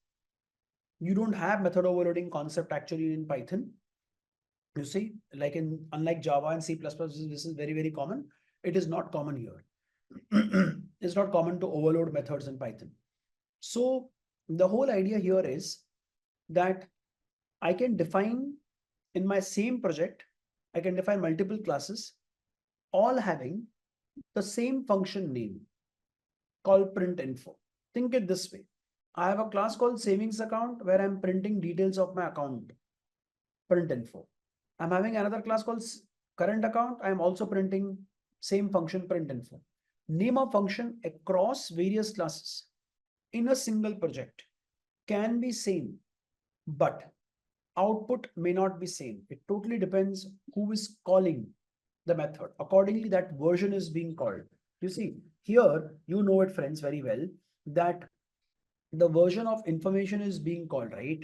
you don't have method overloading concept actually in Python. You see, like unlike Java and C++, this is very common. It is not common here. It's not common to overload methods in Python. So the whole idea here is that I can define in my same project, I can define multiple classes, all having the same function name called print info. Think it this way. I have a class called savings account where I'm printing details of my account, print info. I'm having another class called current account. I'm also printing same function, print info. Name of function across various classes in a single project can be same, but output may not be same. It totally depends who is calling the method. Accordingly, that version is being called. You see, here, you know it, friends, very well, that the version of information is being called, right?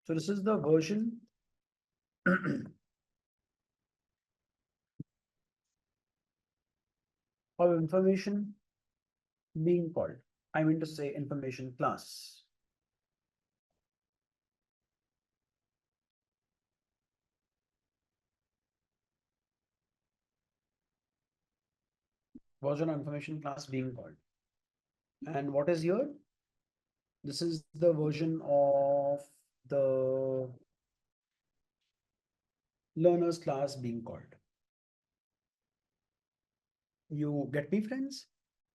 So this is the version of information being called. I mean to say information class. Version of information class being called. And what is here? This is the version of the learners class being called. You get me, friends?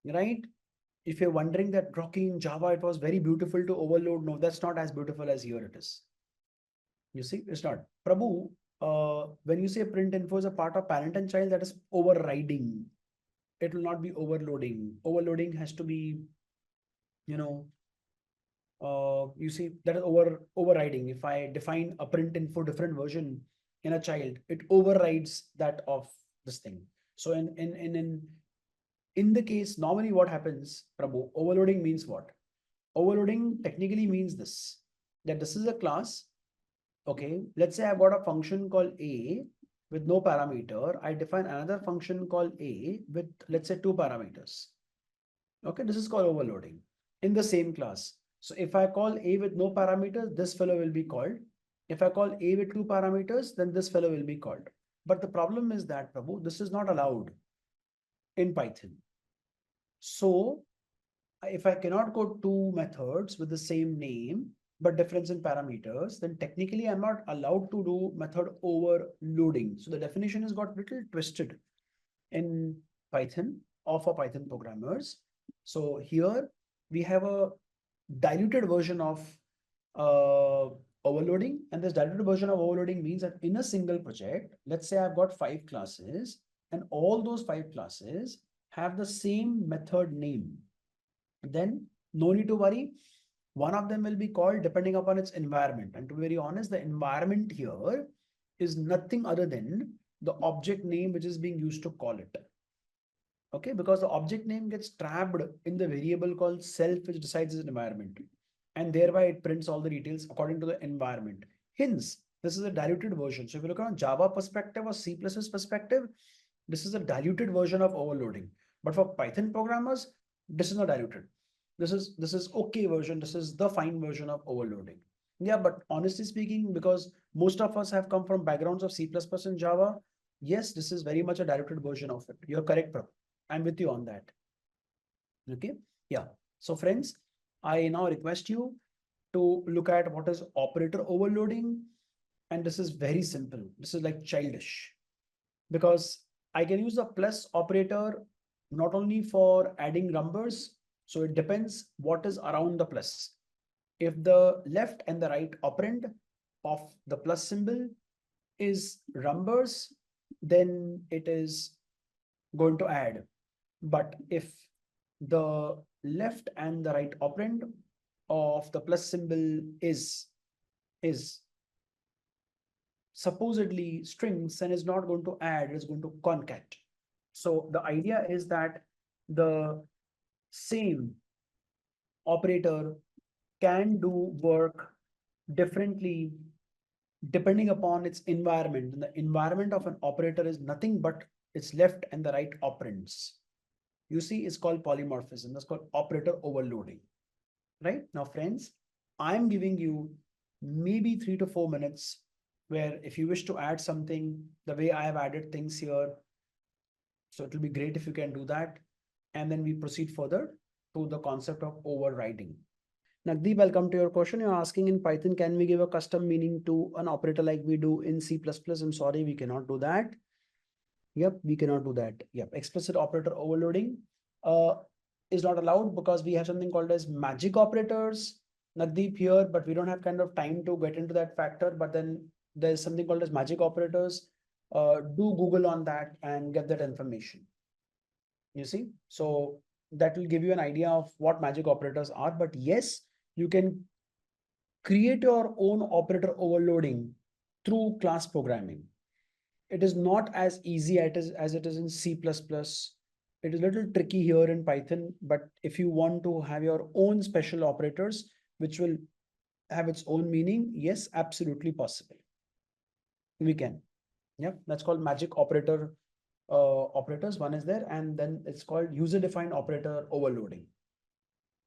Right? If you're wondering that Rocky in Java, it was very beautiful to overload. No, that's not as beautiful as here it is. You see, it's not. Prabhu, when you say print info is a part of parent and child, that is overriding. It will not be overloading. Overloading has to be, you see, that is overriding. If I define a print info different version in a child, it overrides that of this thing. So in the case, normally what happens, Prabhu, overloading means what? Overloading technically means this, that this is a class. Okay, let's say I've got a function called a with no parameter. I define another function called a with, let's say, 2 parameters. Okay, this is called overloading in the same class. So if I call a with no parameters, this fellow will be called. If I call a with 2 parameters, then this fellow will be called. But the problem is that, Prabhu, this is not allowed in Python. So if I cannot go 2 methods with the same name, but difference in parameters, then technically I'm not allowed to do method overloading. So the definition has got little twisted in Python or for Python programmers. So here we have a diluted version of overloading, and this diluted version of overloading means that in a single project, let's say I've got 5 classes, and all those 5 classes have the same method name. Then no need to worry. One of them will be called depending upon its environment. And to be very honest, the environment here is nothing other than the object name which is being used to call it. Okay, because the object name gets trapped in the variable called self, which decides its environment. And thereby it prints all the details according to the environment. Hence, this is a diluted version. So if you look on Java perspective or C++ perspective, this is a diluted version of overloading. But for Python programmers, this is not diluted. This is okay version. This is the fine version of overloading. Yeah, but honestly speaking, because most of us have come from backgrounds of C++ and Java, yes, this is very much a diluted version of it. You're correct, bro. I'm with you on that. Okay. Yeah. So friends, I now request you to look at what is operator overloading. And this is very simple. This is like childish, because I can use the plus operator not only for adding numbers. So it depends what is around the plus. If the left and the right operand of the plus symbol is numbers, then it is going to add. But if the left and the right operand of the plus symbol is supposedly strings, and is not going to add, it's going to concat. So the idea is that the same operator can do work differently depending upon its environment. And the environment of an operator is nothing but its left and the right operands. You see, it's called polymorphism. That's called operator overloading. Right now, friends, I'm giving you maybe 3 to 4 minutes where if you wish to add something the way I have added things here, so it will be great if you can do that. And then we proceed further to the concept of overriding. Nagdeep, I'll come to your question. You're asking in Python, can we give a custom meaning to an operator like we do in C++? I'm sorry, we cannot do that. Yep, we cannot do that. Yep, explicit operator overloading is not allowed because we have something called as magic operators, Nagdeep, here, but we don't have kind of time to get into that factor. But then there's something called as magic operators. Do Google on that and get that information. You see, so that will give you an idea of what magic operators are. But yes, you can create your own operator overloading through class programming. It is not as easy as it is in C++. It is a little tricky here in Python, but if you want to have your own special operators, which will have its own meaning, yes, absolutely possible. We can. Yeah, that's called magic operator operators. One is there, and then it's called user-defined operator overloading.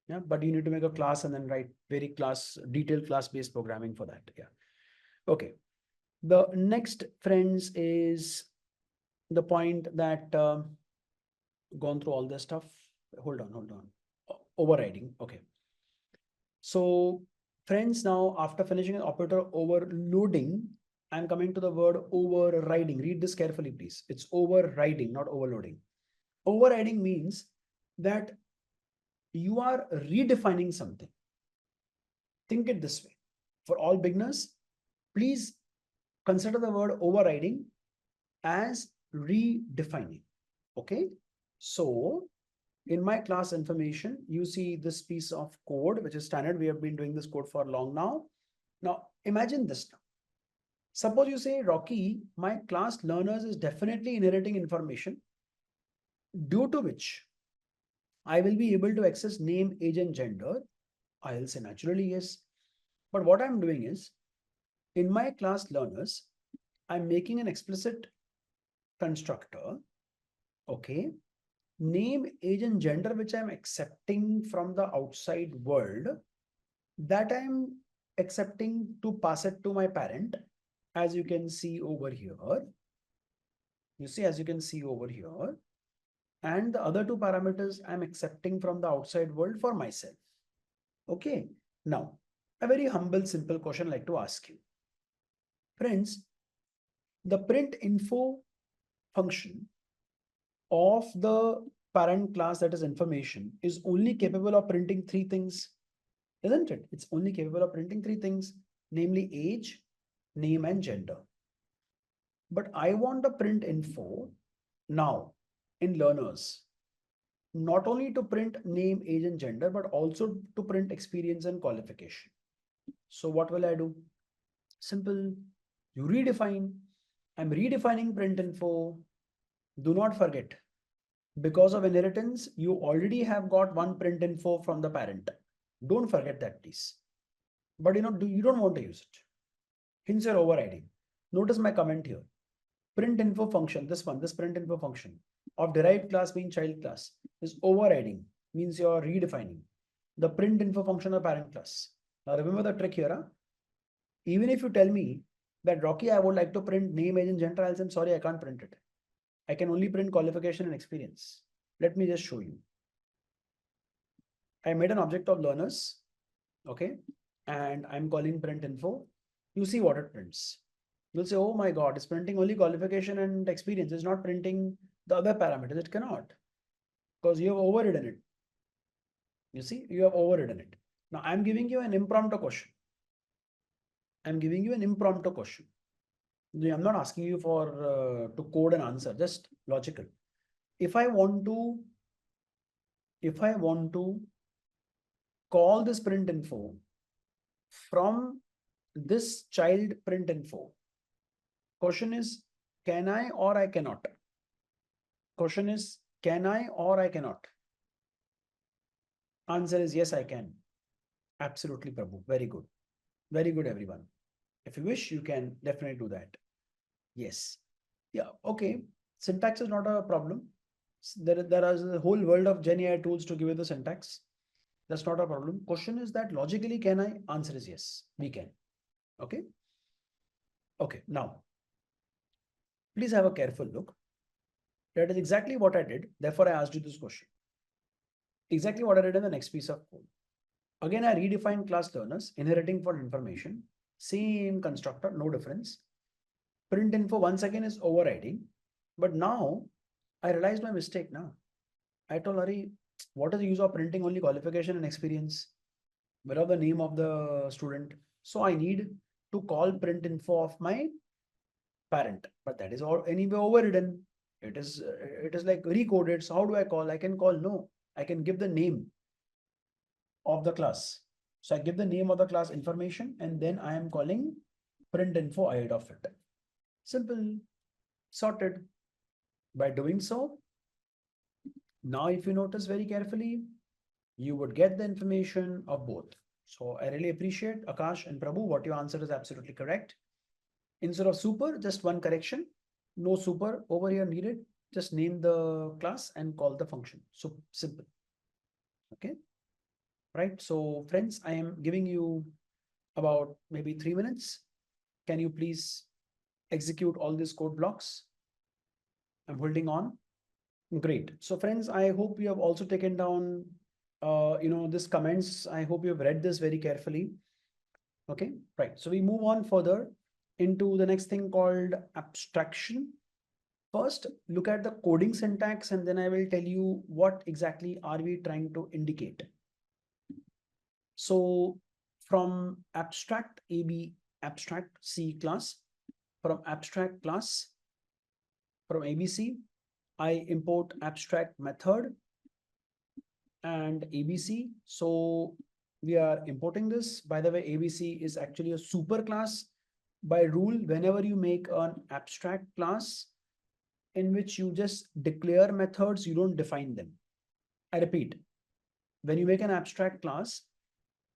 Yeah, but you need to make a class and then write very detailed class-based programming for that. Yeah. Okay. The next, friends, is the point that gone through all this stuff. Hold on. Overriding. Okay. So, friends, now after finishing an operator overloading, I'm coming to the word overriding. Read this carefully, please. It's overriding, not overloading. Overriding means that you are redefining something. Think it this way. For all beginners, please consider the word overriding as redefining. Okay. So in my class information, you see this piece of code, which is standard. We have been doing this code for long now. Now imagine this now. Suppose you say, Rocky, my class learners is definitely inheriting information due to which I will be able to access name, age, and gender. I'll say naturally yes. But what I'm doing is, in my class learners, I'm making an explicit constructor, okay, name, age, and gender, which I'm accepting from the outside world, that I'm accepting to pass it to my parent, as you can see over here. You see, as you can see over here. And the other two parameters I'm accepting from the outside world for myself. Okay. Now, a very humble, simple question I'd like to ask you. Friends, the print info function of the parent class, that is information, is only capable of printing three things, isn't it? It's only capable of printing three things, namely age, name, and gender. But I want the print info now in learners, not only to print name, age, and gender, but also to print experience and qualification. So what will I do? Simple. You redefine. I'm redefining print info. Do not forget, because of inheritance, you already have got one print info from the parent. Don't forget that, please. But you don't want to use it. Hence you're overriding. Notice my comment here. Print info function, this print info function of derived class being child class is overriding, means you're redefining the print info function of parent class. Now remember the trick here. Huh? Even if you tell me that, Rocky, I would like to print name, age, and gender, I'll say, I'm sorry, I can't print it. I can only print qualification and experience. Let me just show you. I made an object of learners, okay, and I'm calling print info. You see what it prints. You'll say, oh my God, it's printing only qualification and experience. It's not printing the other parameters. It cannot, because you have overridden it. You see, you have overridden it. Now I'm giving you an impromptu question. I'm giving you an impromptu question. I'm not asking you for to code an answer, just logical. If I want to call this print info from this child print info, question is, can I or I cannot? Question is, can I or I cannot? Answer is yes, I can. Absolutely, Prabhu. Very good. Very good, everyone. If you wish, you can definitely do that. Yes. Yeah. Okay. Syntax is not a problem. There is a whole world of Gen AI tools to give you the syntax. That's not a problem. Question is that logically, can I? Answer is yes, we can. Okay. Okay. Now, please have a careful look. That is exactly what I did. Therefore, I asked you this question. Exactly what I did in the next piece of code. Again, I redefined class learners, inheriting for information, same constructor, no difference. Print info once again is overriding. But now I realized my mistake now. I told Hari, what is the use of printing only qualification and experience? Where are the name of the student? So I need to call print info of my parent, but that is all anyway overridden. It is like recoded. So how do I call? I can call no. I can give the name of the class. So I give the name of the class information, and then I am calling print info ahead of it. Simple, sorted. By doing so, now if you notice very carefully, you would get the information of both. So I really appreciate Akash and Prabhu. What you answered is absolutely correct. Instead of super, just one correction. No super over here needed. Just name the class and call the function. So simple. Okay. Right. So friends, I am giving you about maybe 3 minutes. Can you please execute all these code blocks? I'm holding on. Great. So friends, I hope you have also taken down, this comments. I hope you have read this very carefully. Okay, right. So we move on further into the next thing called abstraction. First, look at the coding syntax, and then I will tell you what exactly are we trying to indicate. So from abstract abstract C class, from abstract class, from ABC, I import abstract method and ABC. So we are importing this. By the way, ABC is actually a super class by rule, whenever you make an abstract class in which you just declare methods, you don't define them. I repeat, when you make an abstract class,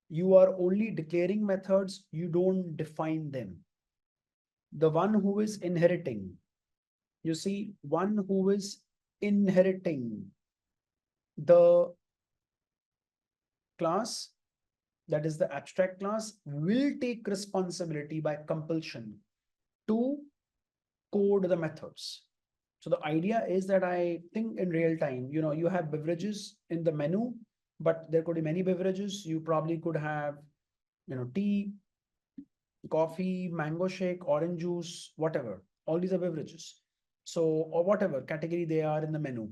you are only declaring methods, you don't define them. The one who is inheriting, you see, one who is inheriting the class, that is the abstract class, will take responsibility by compulsion to code the methods. So the idea is that I think in real time, you have beverages in the menu, but there could be many beverages. You probably could have, tea, coffee, mango shake, orange juice, whatever. All these are beverages. So, or whatever category they are in the menu.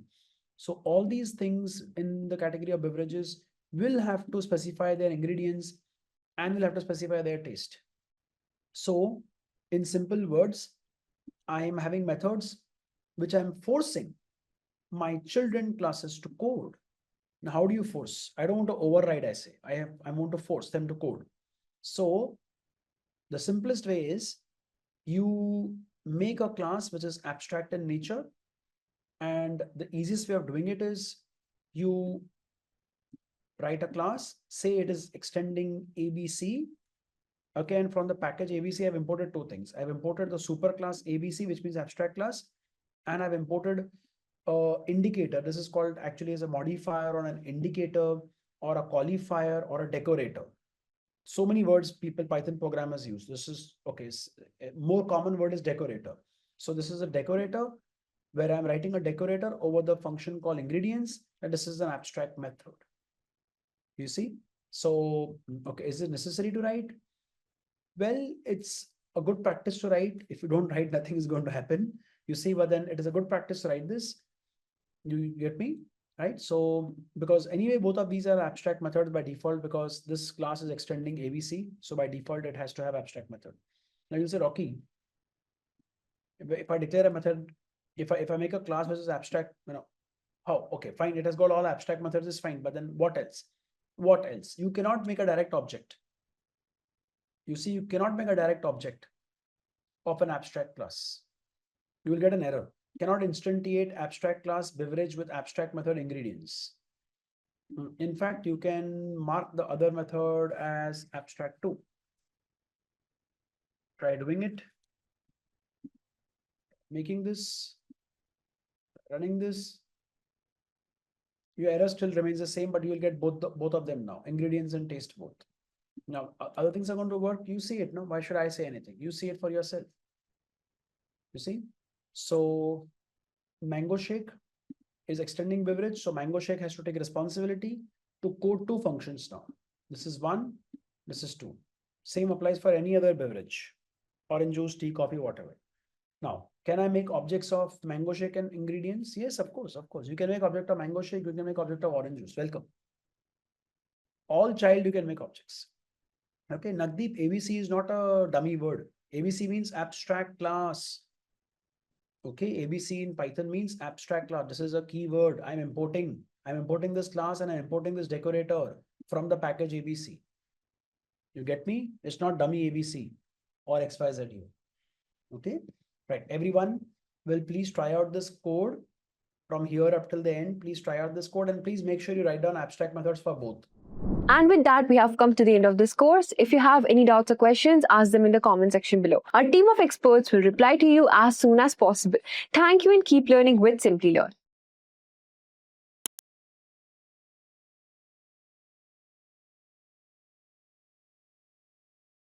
So all these things in the category of beverages will have to specify their ingredients and will have to specify their taste. So in simple words, I am having methods which I'm forcing my children classes to code. Now, how do you force? I don't want to override, I say. I want to force them to code. So the simplest way is you make a class which is abstract in nature. And the easiest way of doing it is you write a class, say it is extending ABC. Okay, and from the package ABC, I've imported two things. I've imported the super class ABC, which means abstract class, and I've imported indicator. This is called actually as a modifier or an indicator or a qualifier or a decorator. So many words Python programmers use. This is, okay, a more common word is decorator. So this is a decorator where I'm writing a decorator over the function called ingredients, and this is an abstract method. You see? So, okay, is it necessary to write? Well, it's a good practice to write. If you don't write, nothing is going to happen. You see, but then it is a good practice to write this. You get me? Right? So, because anyway, both of these are abstract methods by default because this class is extending ABC. So by default, it has to have abstract method. Now you'll say, Rocky, if I declare a method, if I make a class which is abstract, how? Okay, fine. It has got all abstract methods, is fine. But then what else? What else? You cannot make a direct object. You see, you cannot make a direct object of an abstract class. You will get an error. Cannot instantiate abstract class beverage with abstract method ingredients. In fact, you can mark the other method as abstract too. Try doing it. Making this, running this. Your error still remains the same, but you will get both of them now, ingredients and taste both. Now, other things are going to work. You see it, no? Why should I say anything? You see it for yourself. You see? So, mango shake is extending beverage. So, mango shake has to take responsibility to code two functions now. This is one, this is two. Same applies for any other beverage, orange juice, tea, coffee, whatever. Now, can I make objects of mango shake and ingredients? Yes, of course, of course. You can make object of mango shake, you can make object of orange juice. Welcome. All child, you can make objects. Okay, Nagdeep, ABC is not a dummy word. ABC means abstract class. Okay, ABC in Python means abstract class. This is a keyword I'm importing. I'm importing this class and I'm importing this decorator from the package ABC. You get me? It's not dummy ABC or XYZ. Okay, right. Everyone will please try out this code from here up till the end. Please try out this code and please make sure you write down abstract methods for both.
And with that, we have come to the end of this course. If you have any doubts or questions, ask them in the comment section below. Our team of experts will reply to you as soon as possible. Thank you and keep learning with Simplilearn.